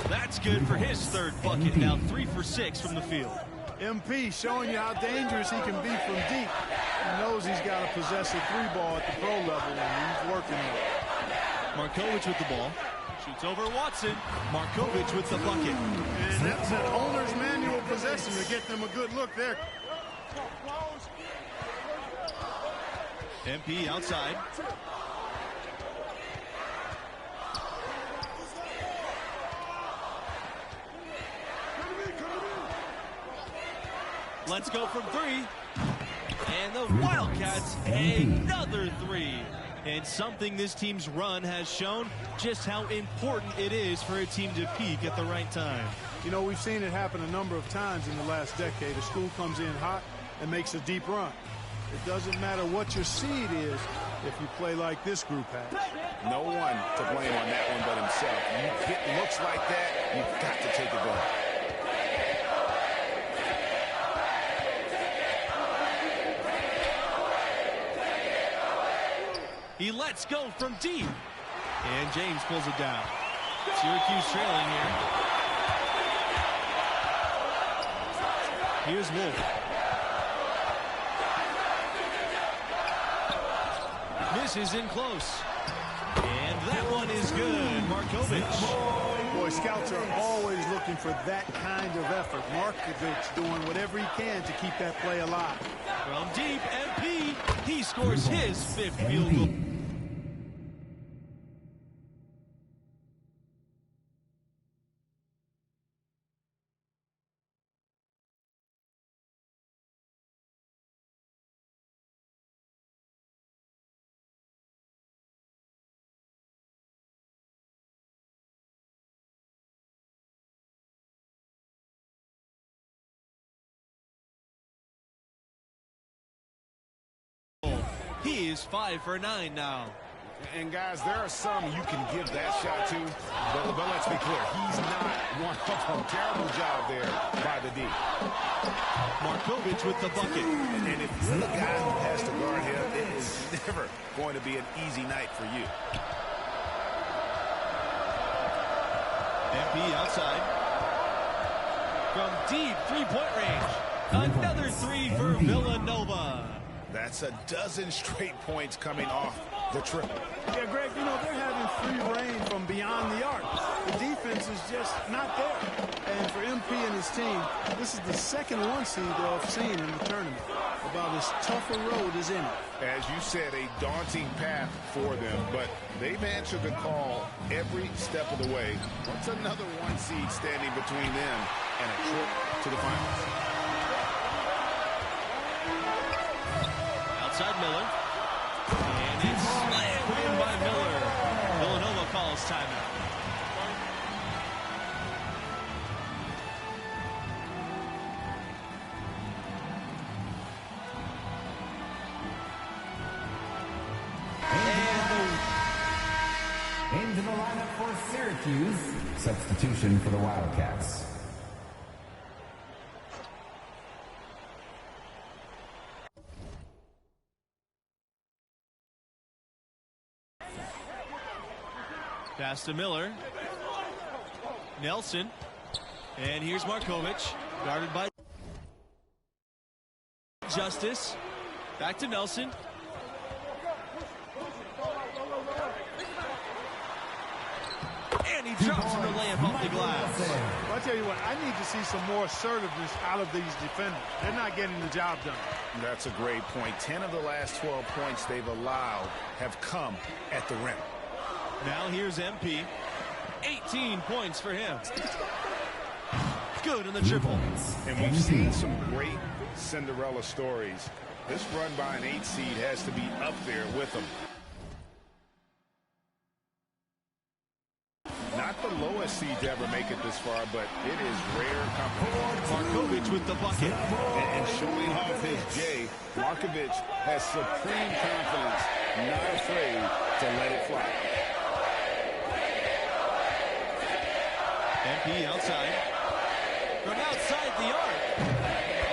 That's good for his third bucket. Now 3 for 6 from the field. MP showing you how dangerous he can be from deep. He knows he's got to possess a 3-ball at the pro level, and he's working on it. Markovic with the ball. Shoots over Watson. Markovic with the bucket. And that's an owner's manual possession to get them a good look there. MP outside. Let's go from 3. And the Wildcats, another 3. And something this team's run has shown just how important it is for a team to peak at the right time. You know, we've seen it happen a number of times in the last decade. A school comes in hot and makes a deep run. It doesn't matter what your seed is if you play like this group has. No one to blame on that one but himself. You get looks like that, you've got to take advantage. He lets go from deep. And James pulls it down. Syracuse trailing here. Here's Wolf. Misses in close. And that one is good. Markovic. Boy, scouts are always looking for that kind of effort. Markovic doing whatever he can to keep that play alive. From deep, MP. He scores his 5th field goal. He is 5 for 9 now. And guys, there are some you can give that shot to, but let's be clear, he's not one of them. Terrible job there by the D. Markovic with the bucket. And if you're the guy who has to guard him, it is never going to be an easy night for you. MP outside. From deep three-point range. Another 3 for Villanova. That's a dozen straight points coming off the triple. Yeah, Greg, you know, they're having free reign from beyond the arc. The defense is just not there. And for MP and his team, this is the second 1 seed they'll have seen in the tournament. About as tough a road as any. As you said, a daunting path for them, but they've answered the call every step of the way. What's another 1 seed standing between them and a trip to the finals? Outside Miller. And it's slammed in by Miller. Villanova calls timeout. Into the lineup for Syracuse. Substitution for the Wildcats. Pass to Miller. Nelson. And here's Markovic. Guarded by Justice. Back to Nelson. And he drops in the layup off the glass. Well, I'll tell you what, I need to see some more assertiveness out of these defenders. They're not getting the job done. That's a great point. 10 of the last 12 points they've allowed have come at the rim. Now here's MP. 18 points for him. Good in the triple. And we've seen some great Cinderella stories. This run by an 8 seed has to be up there with them. Not the lowest seed to ever make it this far, but it is rare company. Markovic with the bucket. And showing off his J, Markovic has supreme confidence, not afraid to let it fly. MP outside. From outside the arc.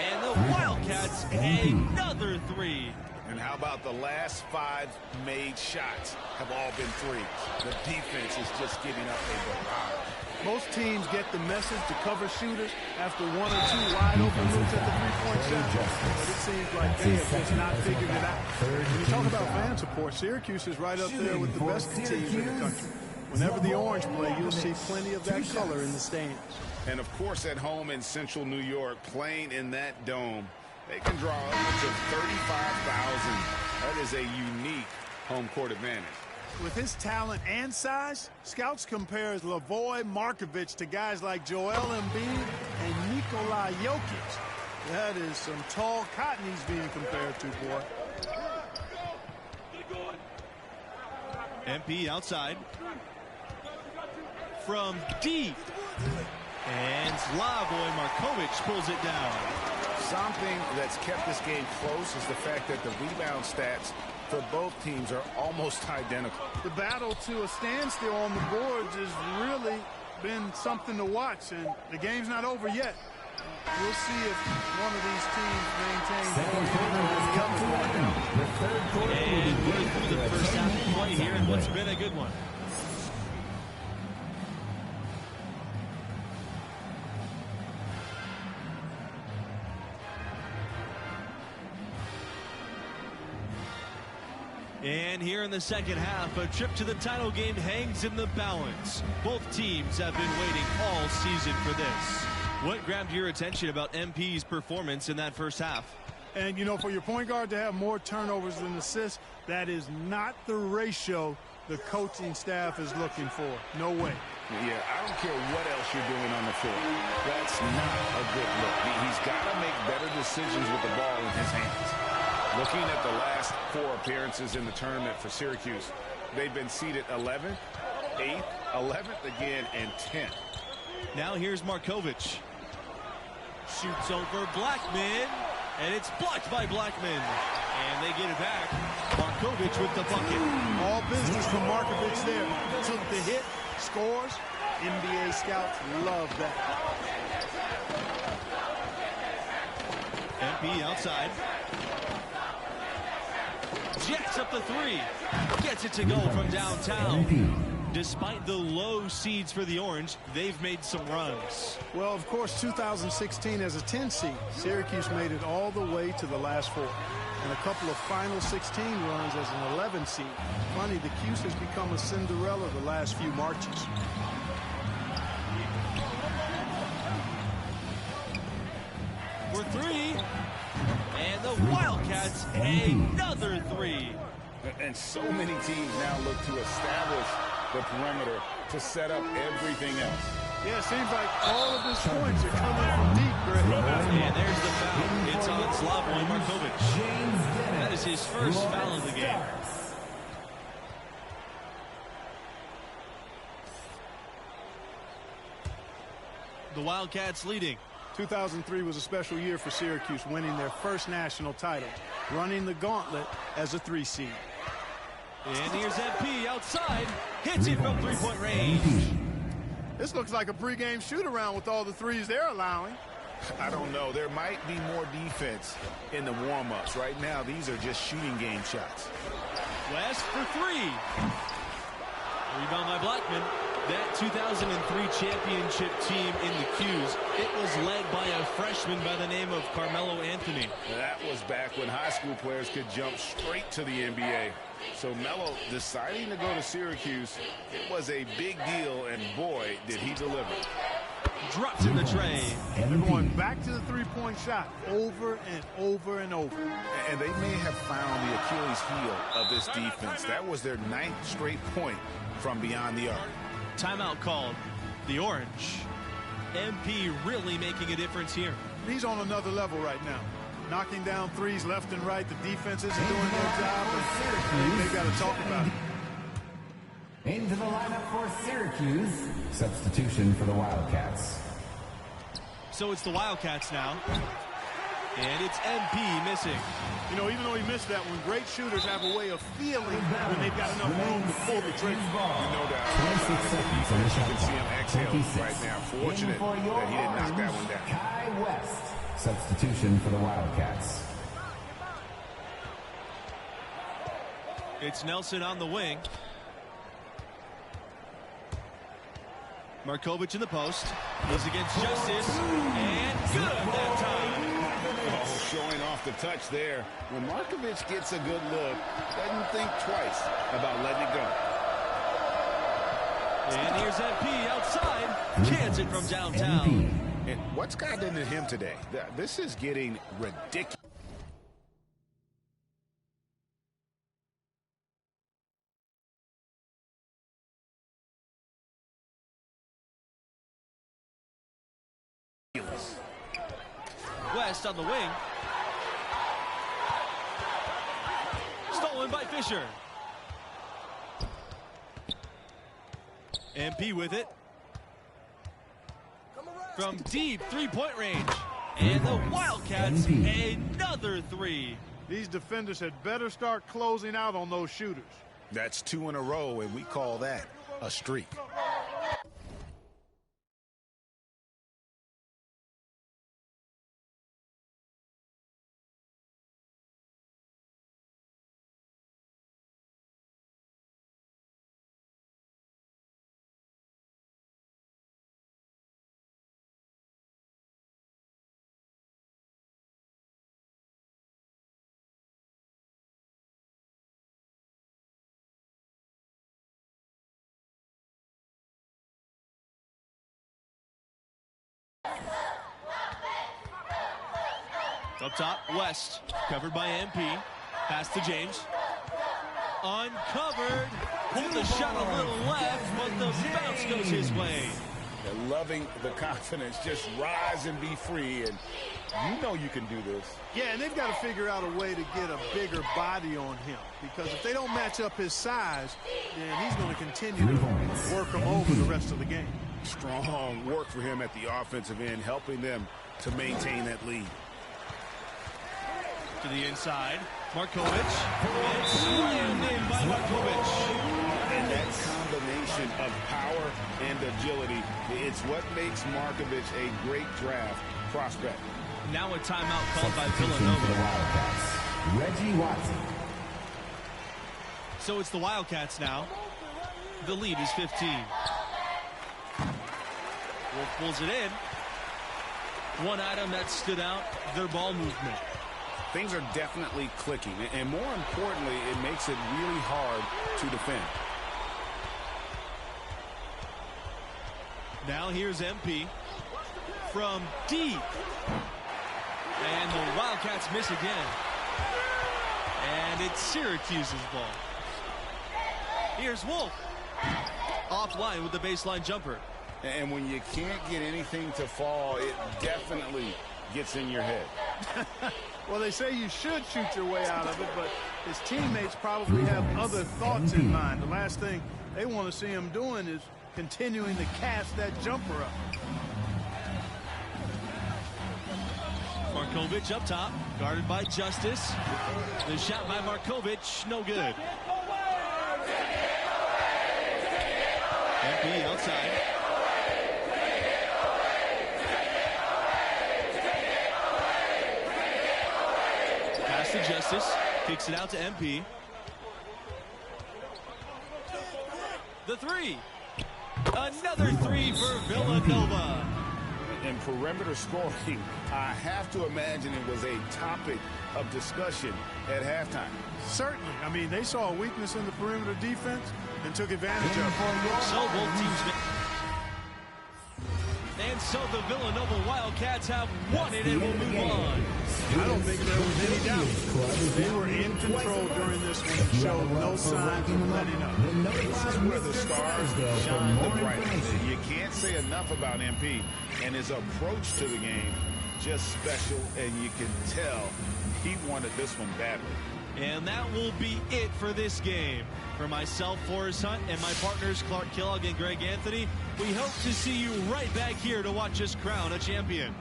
And the Wildcats another 3. And how about the last 5 made shots have all been threes? The defense is just giving up a barrage. Most teams get the message to cover shooters after 1 or 2 wide open looks at the three-point shot. But it seems like they have just not figured it out. When you talk about fan support, Syracuse is right up there with the best teams in the country. Whenever the Orange play, you'll see plenty of that color in the stands. And, of course, at home in central New York, playing in that dome, they can draw upwards of 35,000. That is a unique home court advantage. With his talent and size, scouts compares Lavoy Markovic to guys like Joel Embiid and Nikola Jokic. That is some tall cotton he's being compared to, boy. MP outside. From deep. And Slavoy Markovic pulls it down. Something that's kept this game close is the fact that the rebound stats for both teams are almost identical. The battle to a standstill on the boards has really been something to watch, and the game's not over yet. We'll see if one of these teams maintains the And we're through the first half of play here, and what's been a good one. And here in the second half, a trip to the title game hangs in the balance. Both teams have been waiting all season for this. What grabbed your attention about MP's performance in that first half? And, you know, for your point guard to have more turnovers than assists, that is not the ratio the coaching staff is looking for. No way. Yeah, I don't care what else you're doing on the floor. That's not a good look. He's got to make better decisions with the ball in his hands. Looking at the last 4 appearances in the tournament for Syracuse, they've been seeded 11th, 8th, 11th again, and 10th. Now here's Markovic. Shoots over Blackman, and it's blocked by Blackman. And they get it back. Markovic with the bucket. All business from Markovic there. Took the hit, scores. NBA scouts love that. MP outside. Jacks up the 3. Gets it to go from downtown. Despite the low seeds for the Orange, they've made some runs. Well, of course, 2016 as a 10 seed, Syracuse made it all the way to the last 4. And a couple of final 16 runs as an 11 seed. Funny, the Cuse has become a Cinderella the last few marches. for three. And the Wildcats, another three. And so many teams now look to establish the perimeter to set up everything else. Yeah, it seems like all of his points are coming from deep, Greg. And there's the foul. It's on Slavoj Markovic. That is his first foul of the game. The Wildcats leading. 2003 was a special year for Syracuse, winning their first national title, running the gauntlet as a 3 seed. And here's MP outside, hits it from three-point range. This looks like a pregame shoot-around with all the threes they're allowing. I don't know. There might be more defense in the warm-ups. Right now, these are just shooting game shots. West for three. Rebound by Blackman. That 2003 championship team in the Qs, it was led by a freshman by the name of Carmelo Anthony. That was back when high school players could jump straight to the NBA. So Melo deciding to go to Syracuse, it was a big deal, and boy, did he deliver. Drops in the tray. They're going back to the three-point shot over and over and over. And they may have found the Achilles heel of this defense. That was their 9th straight point from beyond the arc. Timeout called. The Orange. MP really making a difference here. He's on another level right now. Knocking down threes left and right. The defenses are doing their job, and they've got to talk about it. Into the lineup for Syracuse. Substitution for the Wildcats. So it's the Wildcats now. And it's MP missing. You know, even though he missed that one, great shooters have a way of feeling when they've got enough room to pull the trigger. No doubt. 26 seconds on the shot. You can see him exhaling right now. Fortunate that he didn't knock that one down. Kai West. Substitution for the Wildcats. It's Nelson on the wing. Markovic in the post. Goes against Justice. And good that time. Oh, showing off the touch there. When Markovic gets a good look, doesn't think twice about letting it go. And here's MP outside. Cans it from downtown. And what's gotten into him today? This is getting ridiculous. West on the wing. Stolen by Fisher. MP with it. From deep three-point range. And the Wildcats, another three. These defenders had better start closing out on those shooters. That's 2 in a row, and we call that a streak. Up top, West, covered by MP. Pass to James. Uncovered. Pulled the shot a little left, but the bounce goes his way. They're loving the confidence. Just rise and be free, and you know you can do this. Yeah, and they've got to figure out a way to get a bigger body on him, because if they don't match up his size, then he's going to continue to work him over the rest of the game. Strong work for him at the offensive end, helping them to maintain that lead. To the inside, Markovic. And slammed in by Markovic. And that combination of power and agility, it's what makes Markovic a great draft prospect. Now a timeout called by For the Villanova. Wildcats, Reggie Watson. So it's the Wildcats now. The lead is 15. Wolf pulls it in. One item that stood out, their ball movement. Things are definitely clicking, and more importantly, it makes it really hard to defend. Now here's MP from deep. And the Wildcats miss again. And it's Syracuse's ball. Here's Wolf. Offline with the baseline jumper. And when you can't get anything to fall, it definitely gets in your head. Well, they say you should shoot your way out of it, but his teammates probably have other thoughts in mind. The last thing they want to see him doing is continuing to cast that jumper up. Markovic up top, guarded by Justice. The shot by Markovic, no good. MP outside. Pass to Justice, kicks it out to MP. The three. Another three for Villanova. In perimeter scoring, I have to imagine it was a topic of discussion at halftime. Certainly. I mean, they saw a weakness in the perimeter defense and took advantage of it. So both teams. And so the Villanova Wildcats have won it and will move on. I don't think there was any doubt. They were in control during this one and showed no signs of letting up. This is where the stars shine the brightest. You can't say enough about MP and his approach to the game. Just special, and you can tell he wanted this one badly. And that will be it for this game. For myself, Forrest Hunt, and my partners, Clark Kellogg and Greg Anthony, we hope to see you right back here to watch us crown a champion.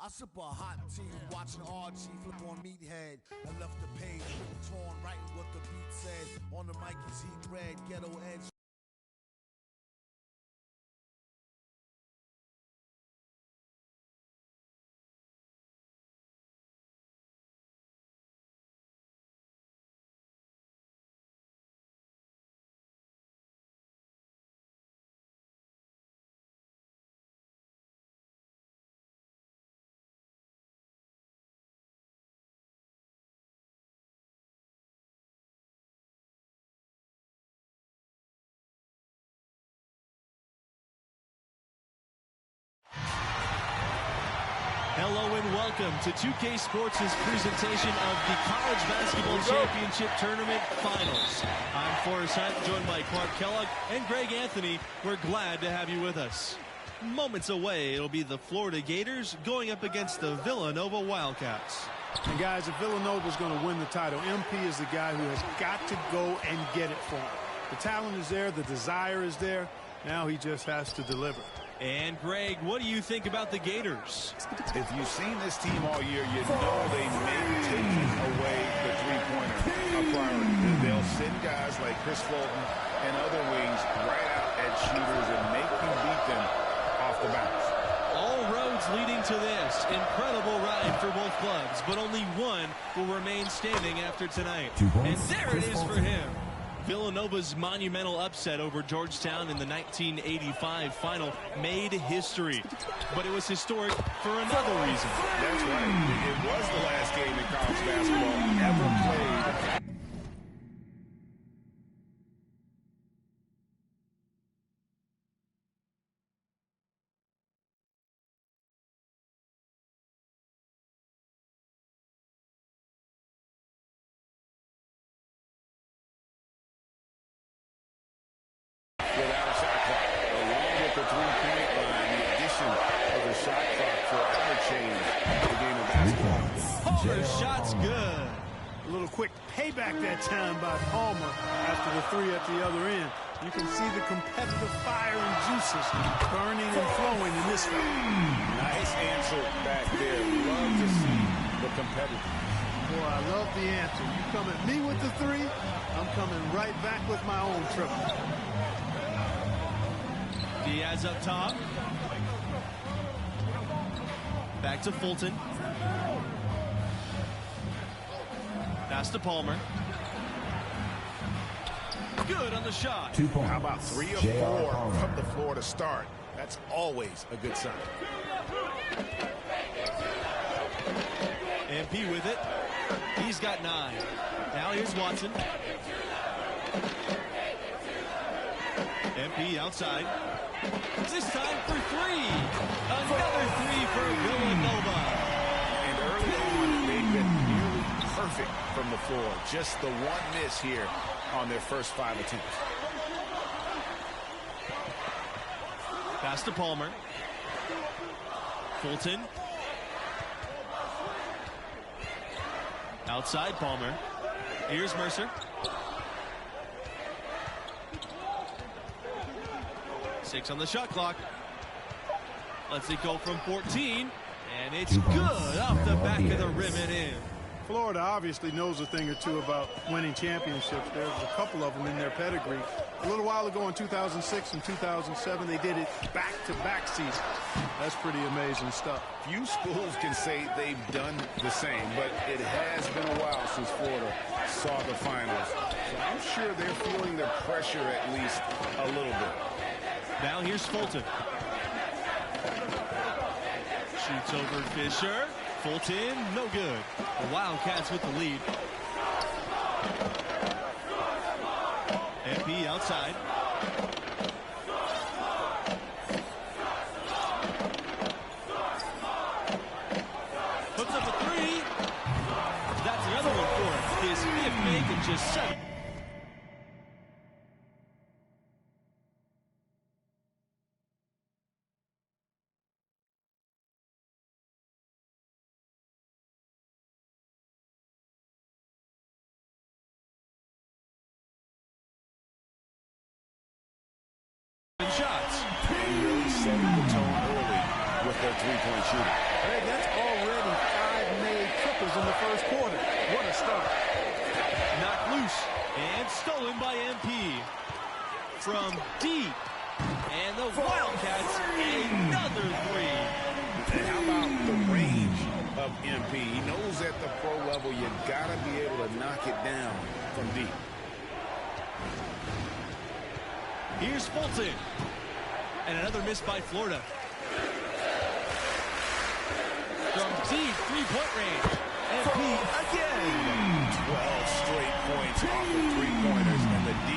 I sip a hot tea, watching RG flip on Meathead. I left the page, torn, writing what the beat said. On the mic is heat red, ghetto edge. Hello and welcome to 2K Sports' presentation of the College Basketball Championship Tournament Finals. I'm Forrest Hunt, joined by Clark Kellogg and Greg Anthony. We're glad to have you with us. Moments away, it'll be the Florida Gators going up against the Villanova Wildcats. And guys, if Villanova's going to win the title, MP is the guy who has got to go and get it for him. The talent is there, the desire is there. Now he just has to deliver. And Greg, what do you think about the Gators? If you've seen this team all year, you know they make taking away the three-pointer a priority. They'll send guys like Chris Fulton and other wings right out at shooters and make you beat them off the bounce. All roads leading to this. Incredible ride for both clubs, but only one will remain standing after tonight. And there it is for him. Villanova's monumental upset over Georgetown in the 1985 final made history. But it was historic for another reason. That's right. It was the last game in college basketball ever played. Without a shot clock, along with the three-point line, the addition of the shot clock forever changed the game of basketball. Palmer's shot's good. A little quick payback that time by Palmer after the three at the other end. You can see the competitive fire and juices burning and flowing in this one. Nice answer back there. Love to see the competitive. Boy, I love the answer. You come at me with the three, I'm coming right back with my own triple. Diaz up top. Back to Fulton. Pass to Palmer. Good on the shot. 2 points. How about 3 of J.R. 4 Palmer. from the floor to start? That's always a good sign. MP with it. He's got 9. Now here's Watson. MP outside. This time for 3. Another 3 for Villanova. And early on, they've been nearly perfect from the floor. Just the one miss here on their first 5 attempts. Pass to Palmer. Fulton. Outside Palmer. Here's Mercer. 6 on the shot clock. Lets it go from 14. And it's good off the back of the rim and in. Florida obviously knows a thing or two about winning championships. There's a couple of them in their pedigree. A little while ago in 2006 and 2007, they did it back-to-back seasons. That's pretty amazing stuff. Few schools can say they've done the same, but it has been a while since Florida saw the finals. So I'm sure they're feeling the pressure at least a little bit. Now here's Fulton. Shoots over Fisher. Fulton, no good. The Wildcats with the lead. MP outside. Puts up a 3. That's another one for him. His 5th make and just 7. Shots. And really setting the tone early with their three-point shooting. Hey, that's already 5 made triples in the first quarter. What a start. Knocked loose and stolen by MP. From deep. And the Wildcats, another 3. And how about the range of MP? He knows at the pro level you gotta be able to knock it down from deep. Here's Fulton. And another miss by Florida. From deep, 3-point range. MP again. 12 straight points off of 3-pointers, and the D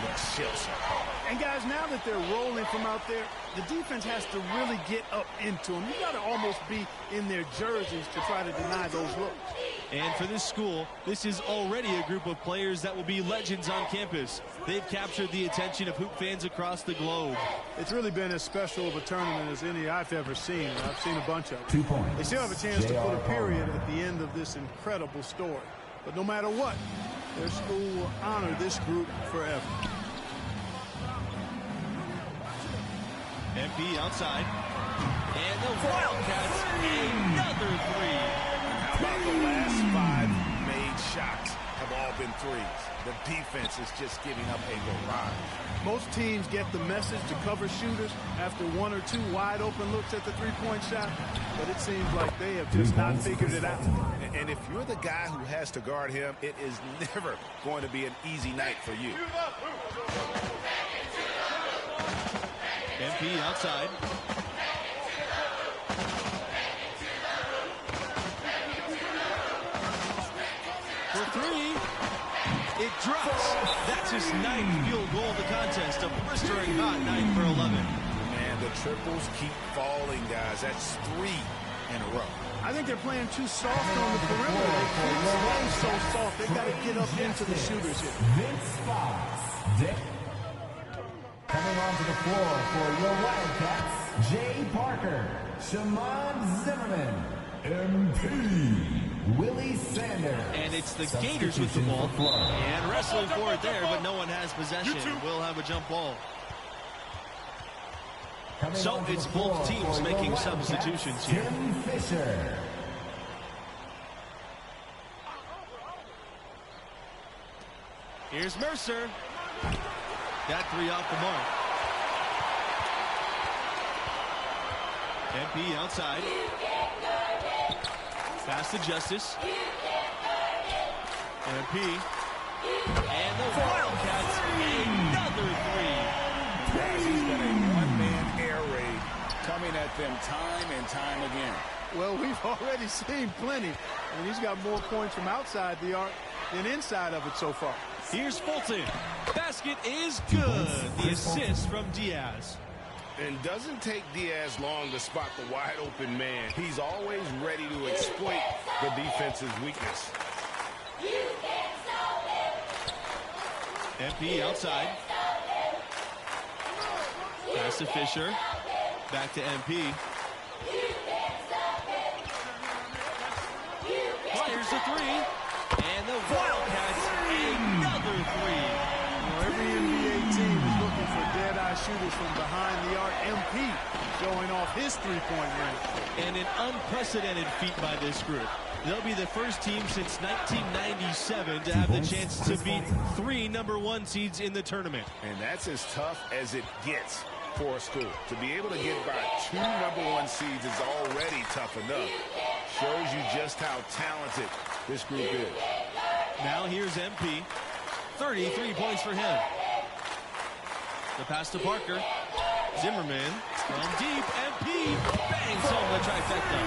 looks chill. And guys, now that they're rolling from out there, the defense has to really get up into them. You got to almost be in their jerseys to try to deny those looks. And for this school, this is already a group of players that will be legends on campus. They've captured the attention of hoop fans across the globe. It's really been as special of a tournament as any I've ever seen. I've seen a bunch of them. 2 points. They still have a chance to put a period at the end of this incredible story. But no matter what, their school will honor this group forever. MP outside. And the Wildcats, another 3. How about the last 5 made shots have all been threes? The defense is just giving up a barrage. Most teams get the message to cover shooters after 1 or 2 wide open looks at the 3-point shot, but it seems like they have just not figured it out. And if you're the guy who has to guard him, it is never going to be an easy night for you. MP outside. For 3. It drops. That's his 9th field goal of the contest. A blistering hot 9 for 11. Man, the triples keep falling, guys. That's 3 in a row. I think they're playing too soft on the perimeter. They can't play so soft. They've got to get up into the shooters here. Vince Fox. Coming onto the floor for your Wildcats, Jay Parker, Shaman Zimmerman, MP, Willie Sanders. And it's the Gators with the ball. And wrestling for it there, but no one has possession. We'll have a jump ball. So it's both teams making substitutions here. Tim Fisher. Here's Mercer. That 3 off the mark. MP outside. Pass to Justice. MP And the Wildcats, another three. Guys, he's got a one-man air raid coming at them time and time again. Well, we've already seen plenty. And he's got more points from outside the arc than inside of it so far. Here's Fulton. Basket is good. The assist from Diaz. And doesn't take Diaz long to spot the wide open man. He's always ready to exploit the defense's weakness. MP outside. Pass to Fisher. Back to MP. Fires the three. And the Wildcats, another three. Every NBA team is looking for dead-eye shooters from behind the arc. MP showing off his three-point range. And an unprecedented feat by this group. They'll be the first team since 1997 to have the chance to beat 3 #1 seeds in the tournament. And that's as tough as it gets for a school. To be able to get by 2 #1 seeds is already tough enough. Shows you just how talented this group is. Now here's MP. 33 points for him. The pass to Parker. Zimmerman from deep. MP bangs home the trifecta.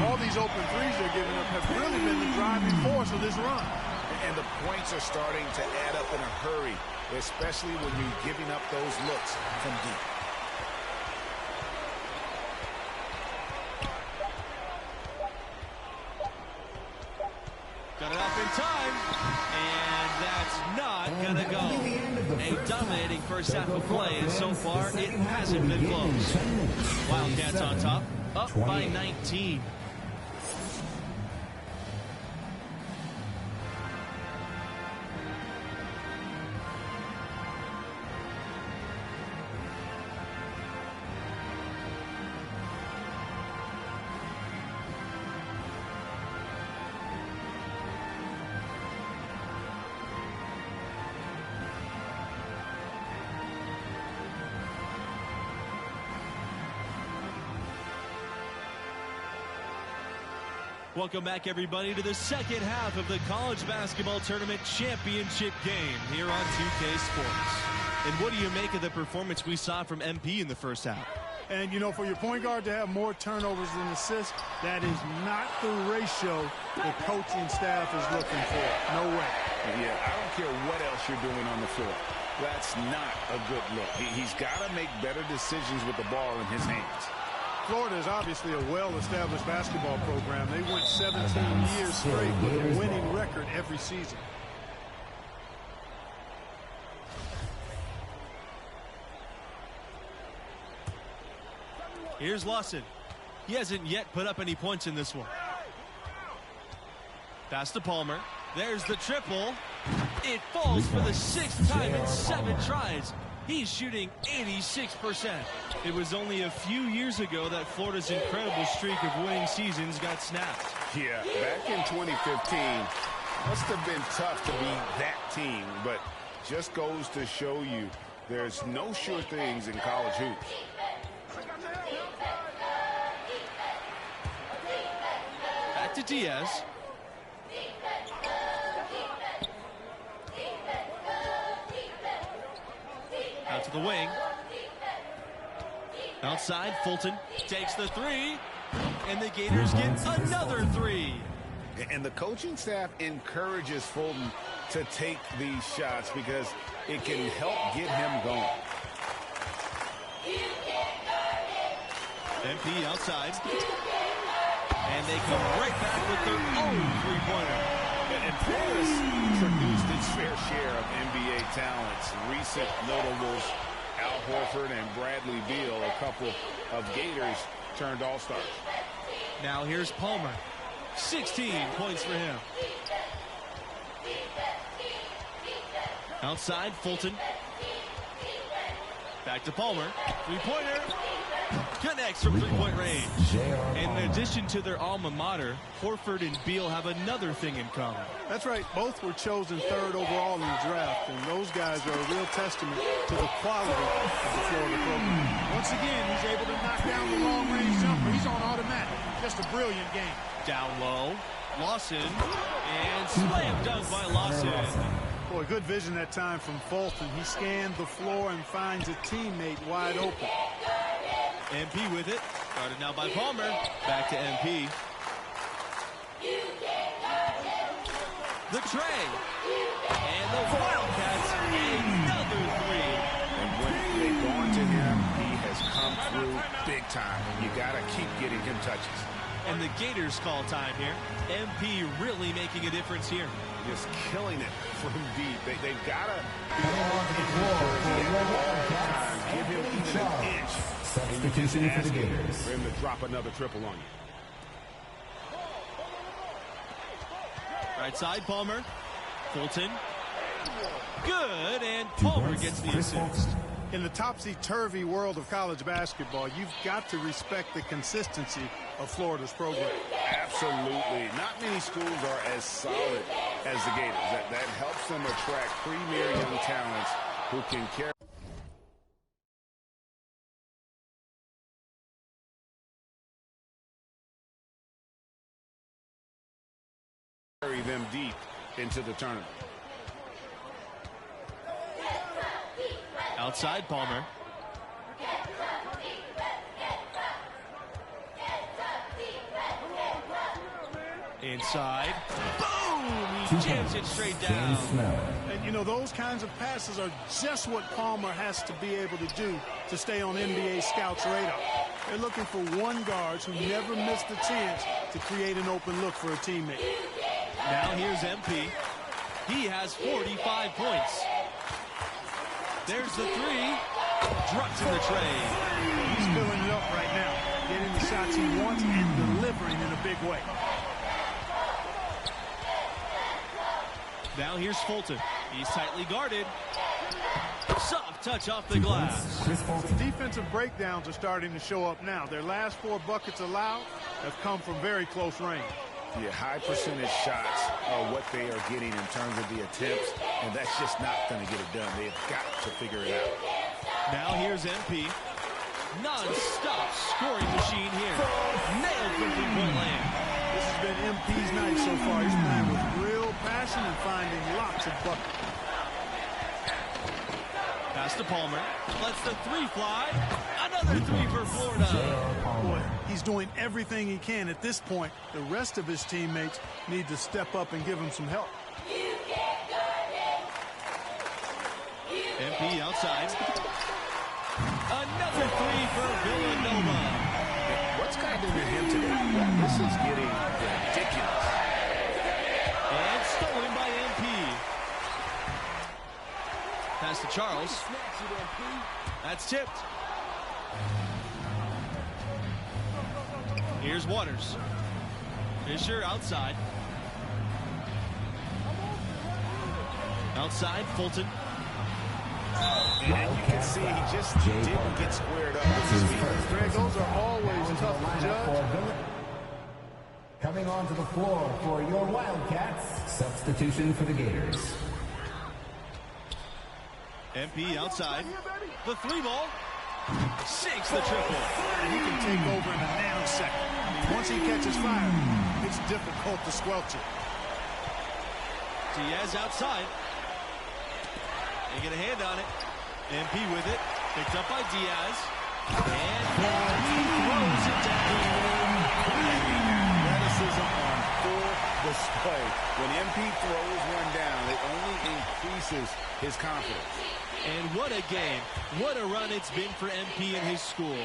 All these open threes they're giving up have really been the driving force of this run. And the points are starting to add up in a hurry, especially when you're giving up those looks from deep. Got it up in time, and that's not gonna go. A dominating first half of play, and so far it hasn't been close. Wildcats on top, up by 19. Welcome back, everybody, to the second half of the college basketball tournament championship game here on 2K Sports. And what do you make of the performance we saw from MP in the first half? And, you know, for your point guard to have more turnovers than assists, that is not the ratio the coaching staff is looking for. No way. Yeah, I don't care what else you're doing on the floor. That's not a good look. He's got to make better decisions with the ball in his hands. Florida is obviously a well-established basketball program. They went 17 years straight with a winning record every season. Here's Lawson. He hasn't yet put up any points in this one. Pass to Palmer. There's the triple. It falls for the 6th time in 7 tries. He's shooting 86%. It was only a few years ago that Florida's incredible streak of winning seasons got snapped. Yeah, back in 2015, must have been tough to beat that team, but just goes to show you there's no sure things in college hoops. Back to Diaz. Out to the wing. Outside, Fulton takes the three, and the Gators get another three. And the coaching staff encourages Fulton to take these shots because it can help get him going. MP outside. And they come right back with their own three-pointer. And Florida's produced its fair share of NBA talents. Recent notables, Al Horford and Bradley Beal, a couple of Gators turned all-stars. Now here's Palmer. 16 points for him. Outside, Fulton. Back to Palmer. Three-pointer. Connects from three-point range. And in addition to their alma mater, Horford and Beal have another thing in common. That's right. Both were chosen 3rd overall in the draft, and those guys are a real testament to the quality of the Florida program. Once again, he's able to knock down the long-range jumper. He's on automatic. Just a brilliant game. Down low. Lawson. And slam dunk by Lawson. Boy, good vision that time from Fulton. He scanned the floor and finds a teammate wide open. MP with it. Started now by Palmer. Back to MP. The tray. And the Wildcats, another three. And when they've gone to him, he has come through big time. You got to keep getting him touches. And the Gators call time here. MP really making a difference here. Just killing it from deep. They've got to give him even an inch. Substitution for the Gators. For him to drop another triple on you. Right side, Palmer. Fulton. Good, and Palmer gets the assist. In the topsy-turvy world of college basketball, you've got to respect the consistency of Florida's program. Absolutely. Not many schools are as solid as the Gators. That helps them attract premier young talents who can carry them deep into the tournament. Outside, Palmer. Inside. Boom! He jams it straight down. And, you know, those kinds of passes are just what Palmer has to be able to do to stay on NBA scouts' radar. They're looking for one guard who never missed a chance to create an open look for a teammate. Now here's MP. He has 45 points. There's the three. Drops in the tray. He's filling it up right now. Getting the shots he wants and delivering in a big way. Now here's Fulton. He's tightly guarded. Soft touch off the glass. The defensive breakdowns are starting to show up now. Their last 4 buckets allowed have come from very close range. Yeah, high percentage shots are what they are getting in terms of the attempts, and that's just not going to get it done. They've got to figure it out. Now here's MP. Non-stop scoring machine here. Nailed from three-point land. This has been MP's night so far. He's playing with real passion and finding lots of buckets. Pass to Palmer. Lets the three fly. Another three for Florida. Boy, he's doing everything he can at this point. The rest of his teammates need to step up and give him some help. MP outside. Another three for Villanova. What's gotten into him today? This is getting ridiculous. And stolen by MP. Pass to Charles. That's tipped. Here's Waters. Fisher outside. Outside, Fulton. And you can see he just didn't get squared up with his feet. Greg, those are always tough to judge. Coming onto the floor for your Wildcats. Substitution for the Gators. MP outside. The three ball. Sinks the triple. And he can take over in a nanosecond. Once he catches fire, it's difficult to squelch it. Diaz outside. They get a hand on it. MP with it. Picked up by Diaz. And he throws it down. Athleticism on full display. When MP throws one down, it only increases his confidence. And what a game. What a run it's been for MP and his school.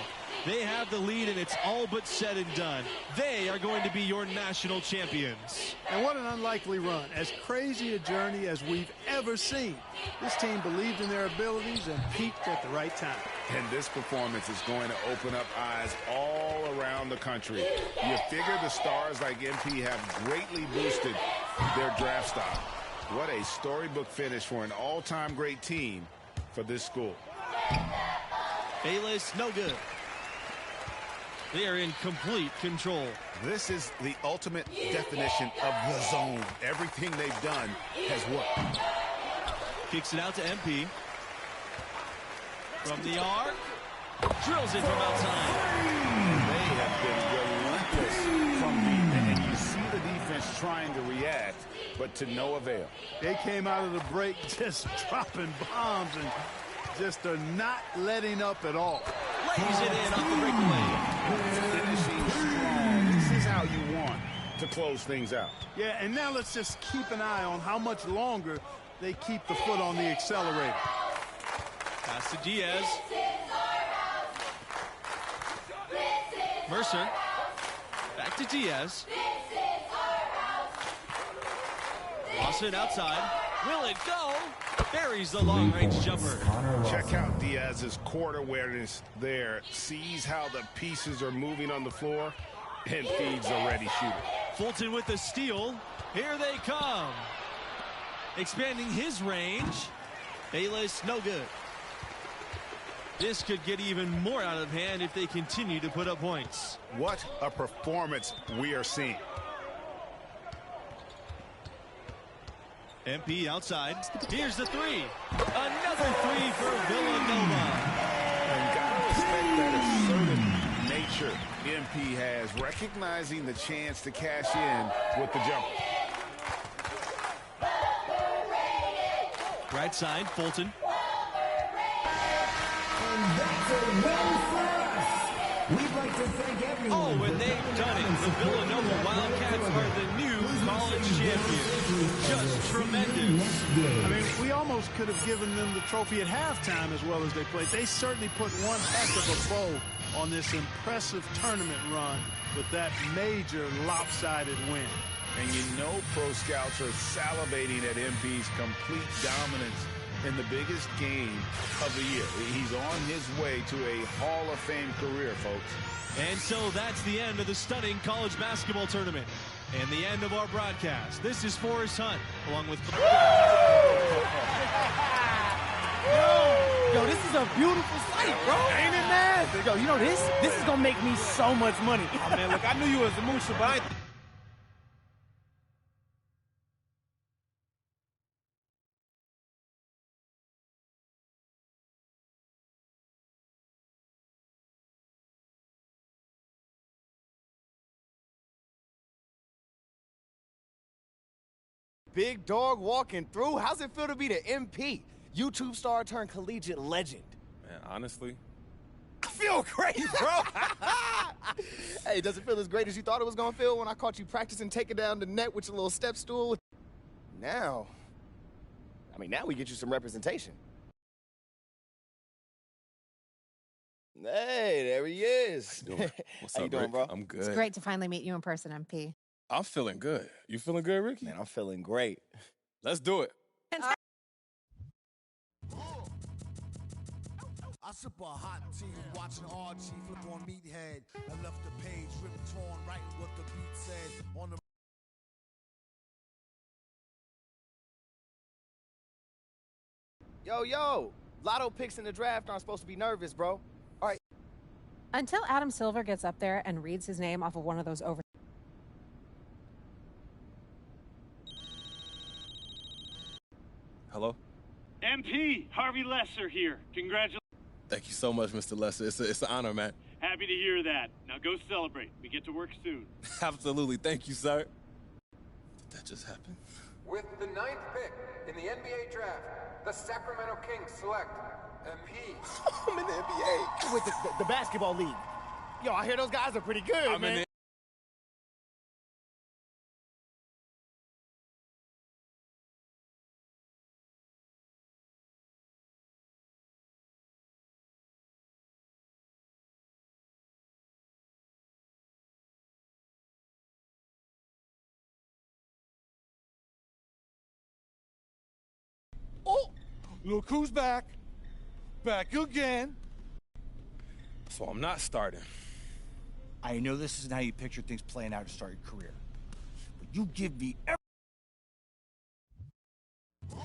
They have the lead, and it's all but said and done. They are going to be your national champions. And what an unlikely run. As crazy a journey as we've ever seen. This team believed in their abilities and peaked at the right time. And this performance is going to open up eyes all around the country. You figure the stars like MP have greatly boosted their draft stock. What a storybook finish for an all-time great team for this school. Bayless, no good. They are in complete control. This is the ultimate definition of the zone. Everything they've done has worked. Kicks it out to MP. From the arc. Drills it from outside. They have been relentless from deep. And you see the defense trying to react. but to no avail. They came out of the break just dropping bombs and just are not letting up at all. Lays it in off the breakaway. Finishing strong. This is how you want to close things out. Yeah, and now let's just keep an eye on how much longer they keep the foot on the accelerator. Pass to Diaz. Mercer. Back to Diaz. Lawson outside. Will it go? Buries the long-range jumper. Check out Diaz's court awareness there. Sees how the pieces are moving on the floor and feeds a ready shooter. Fulton with the steal. Here they come. Expanding his range. Bayless, no good. This could get even more out of hand if they continue to put up points. What a performance we are seeing. MP outside. Here's the three. Another three for Villanova. And gotta respect that assertive nature MP has, recognizing the chance to cash in with the jumper. Right side, Fulton. And that's a win for us. We'd like to thank everyone. Oh, and they've done it. The Villanova Wildcats are the new college champions. Just tremendous. I mean, we almost could have given them the trophy at halftime as well as they played. They certainly put one heck of a bow on this impressive tournament run with that major lopsided win. And you know pro scouts are salivating at MP's complete dominance in the biggest game of the year. He's on his way to a Hall of Fame career, folks. And so that's the end of the stunning college basketball tournament and the end of our broadcast. This is Forrest Hunt, along with... Yo, this is a beautiful sight, bro. Ain't it, man? Yo, you know this is gonna make me so much money. Oh, man, look, I knew you was a moocher, but I ain't... Big dog walking through. How's it feel to be the MP? YouTube star turned collegiate legend. Man, honestly, I feel great, bro. Hey, does it feel as great as you thought it was gonna feel when I caught you practicing taking down the net with your little step stool? Now we get you some representation. Hey, there he is. what's How up, you doing, Rick? bro? I'm good. It's great to finally meet you in person, MP. I'm feeling good. You feeling good, Ricky? Man, I'm feeling great. Let's do it. I sip a hot tea watching Archie flip on Meathead. I left the page ripped torn, writing what the beat said on the. Yo, lotto picks in the draft aren't supposed to be nervous, bro. All right. Until Adam Silver gets up there and reads his name off of one of those over... Hello? MP, Harvey Lesser here. Congratulations. Thank you so much, Mr. Lesser. It's an honor, man. Happy to hear that. Now go celebrate. We get to work soon. Absolutely. Thank you, sir. Did that just happen? With the 9th pick in the NBA draft, the Sacramento Kings select MP. I'm in the NBA. With the basketball league. Yo, I hear those guys are pretty good, I'm man. in the Oh, look who's back. Back again. So I'm not starting. I know this isn't how you picture things playing out to start your career. But you give me every... I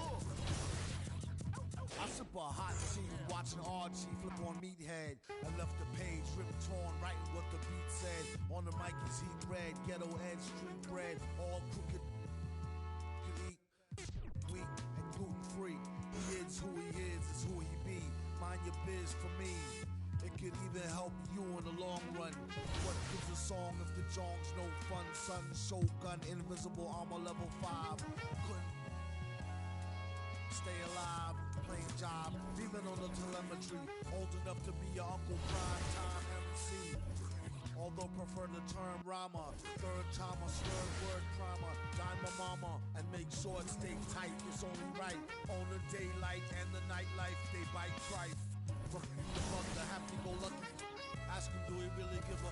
sip a hot tea watching Archie flip on Meathead. I left the page ripped torn, writing what the beat said on the mic is heat red, ghetto edge, street bread, all crooked. Eat weak and gluten free. He is who he is who he be. Mind your biz for me. It could even help you in the long run. What gives a song if the jong's no fun? Son, Shogun, invisible armor level 5. Couldn't stay alive, plain job, demon on the telemetry, old enough to be your Uncle Prime Time MC. Although prefer the term Rama, third time a slurred word primer, dime my mama, and make sure it stay tight, it's only right. On the daylight and the nightlife, they bite trife. From the bug, the happy-go-lucky, ask him, do he really give a...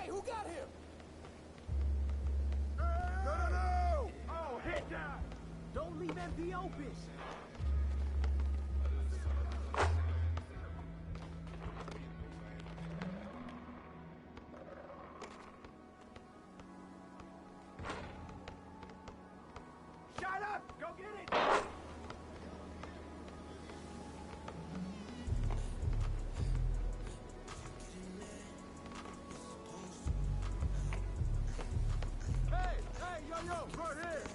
Who got him? No! Oh, hit down! Don't leave MP open! Shut up! Go get it! Hey, yo, right here!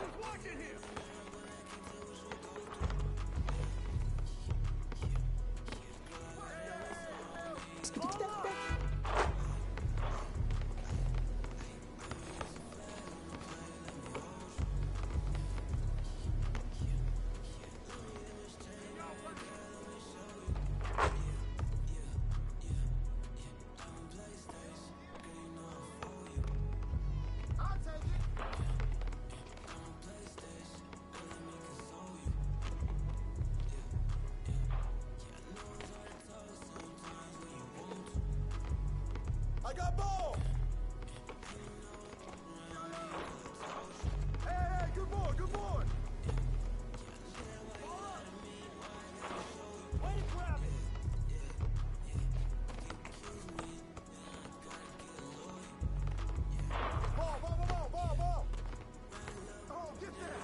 Who's watching here? I got ball! Hey, good boy, good boy! Way to grab it! Ball! Oh, get that!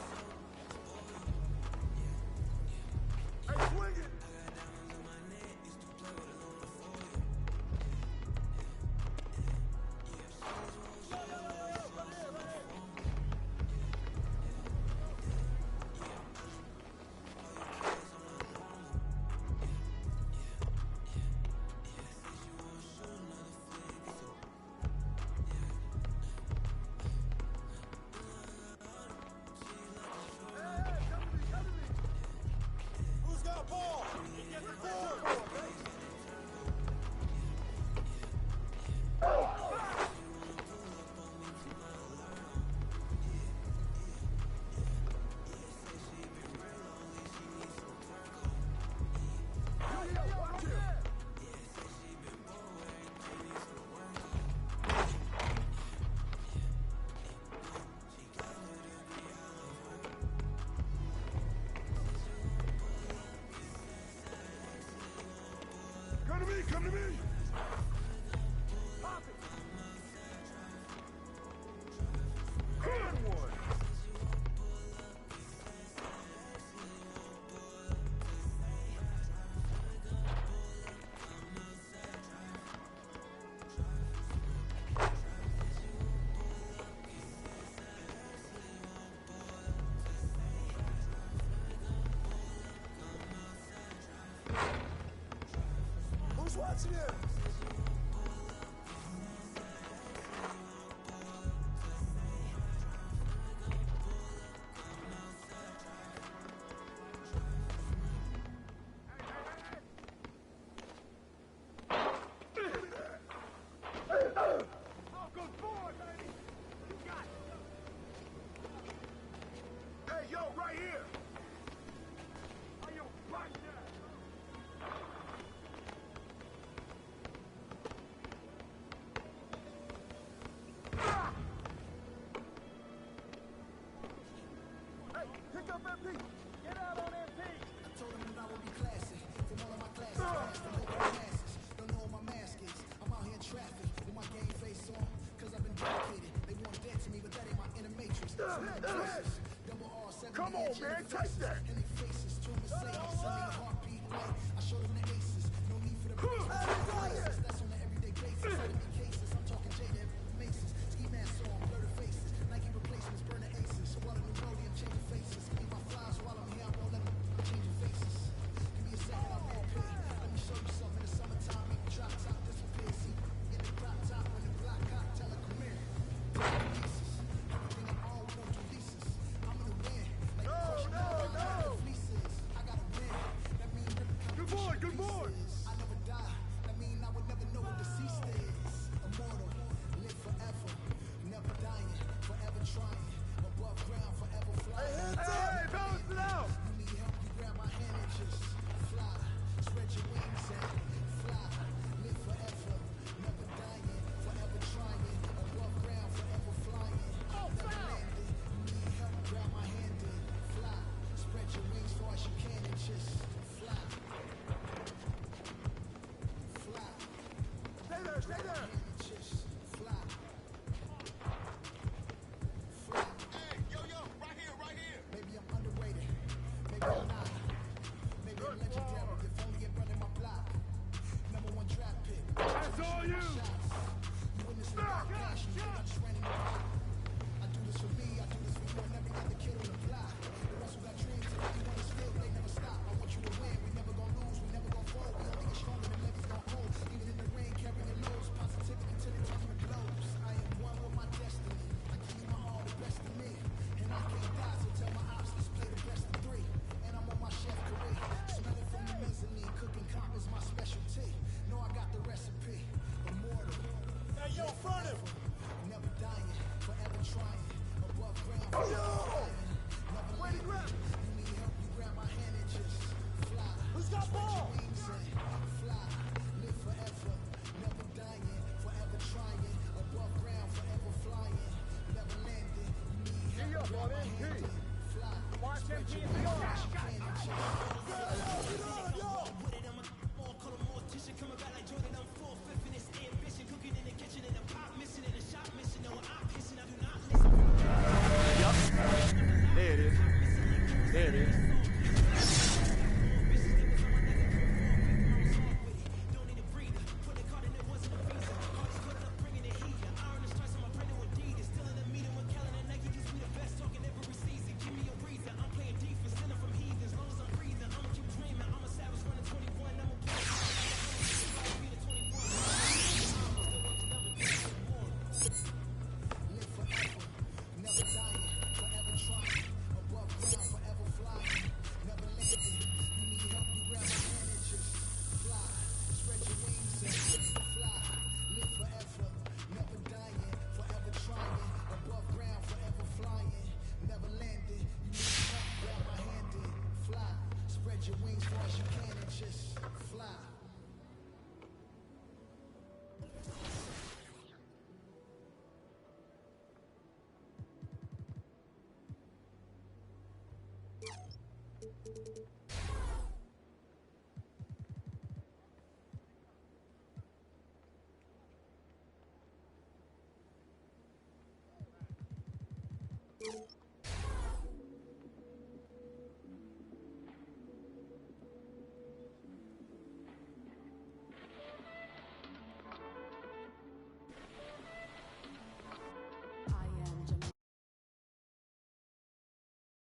Hey, swing it! come to me. Good one. Who's watching it? Hey, yo, right here! Hey, yo, right there! Hey, pick up MP! Get out on MP! I told them that I would be classy. From all of my classes, from all my classes. Don't know what my mask is. I'm out here in traffic with my game face on. Cause I've been dedicated. They want to dead to me, but that ain't my inner matrix. Double R, 7 Come on, man, take that! And they faces to a Mercedes. Sending a heartbeat way. I showed them the aces. No need for the braces. That's on an everyday basis. Enemy cases. I'm talking Jada Maces. Ski mask on, blur the faces. Nike replacements, burn the aces. So while I'm in rolling, I'm changing faces. Give me my flies while I'm here. I won't let them. I'm changing faces. Give me a second, I'll reappear. Let me show you something. In the summertime, make the drop top disappear. See, get the drop top when the block hot. Tell her, come here. Take the pieces. Everything I'm on, we don't do leases. I'm gonna win. Like no. Fleeces. I gotta win. That means Good boy, good boy! I never die. That mean I would never know what deceased is. Immortal, live forever, never dying, forever trying. Above ground, forever flying. Hey, balance it out! You need help, you grab my hand and just fly. Spread your wings and fly. Live forever, never dying, forever trying. Above ground, forever flying. Never landing. You need help, grab my hand and fly. Spread your wings far as you can and just fly. Fly. Stay there, stay there! Just fly. Fly. Hey, yo, right here, right here! Maybe I'm underrated. Maybe I'm not. Maybe I'm legendary. If only it running my block. Number 1 draft pick. That's all you! You witness the dark passion. You think I'm just running the block. I do this for me. I do this for you and every other kid on the block. The rest who got dreams and every one is filled. They never stop. I want you to win. We never gonna lose. We never gonna fold. We only get stronger than levees gon' hold. Even in the rain, carrying loads. Positivity till it touch the globes. I am one with my destiny. I give you my all, the best of me. And I can't die, so tell my ops, let's play the best of 3. And I'm on my chef career. Smell it from the mezzanine. Cooking comp is my specialty. Know I got the recipe. Immortal. Hey, yo, front him! Never dying, forever trying. Above ground, forever flying. Never landing. You need help, you grab my hand and just fly. Who's got Spread ball? your wings and fly. Live forever, never dying, forever trying. Above ground, forever flying. Never landing. You need help, grab my hand and fly. Watch Spread MP your in the wings yard. far as you can and just fly. There it is. There it is.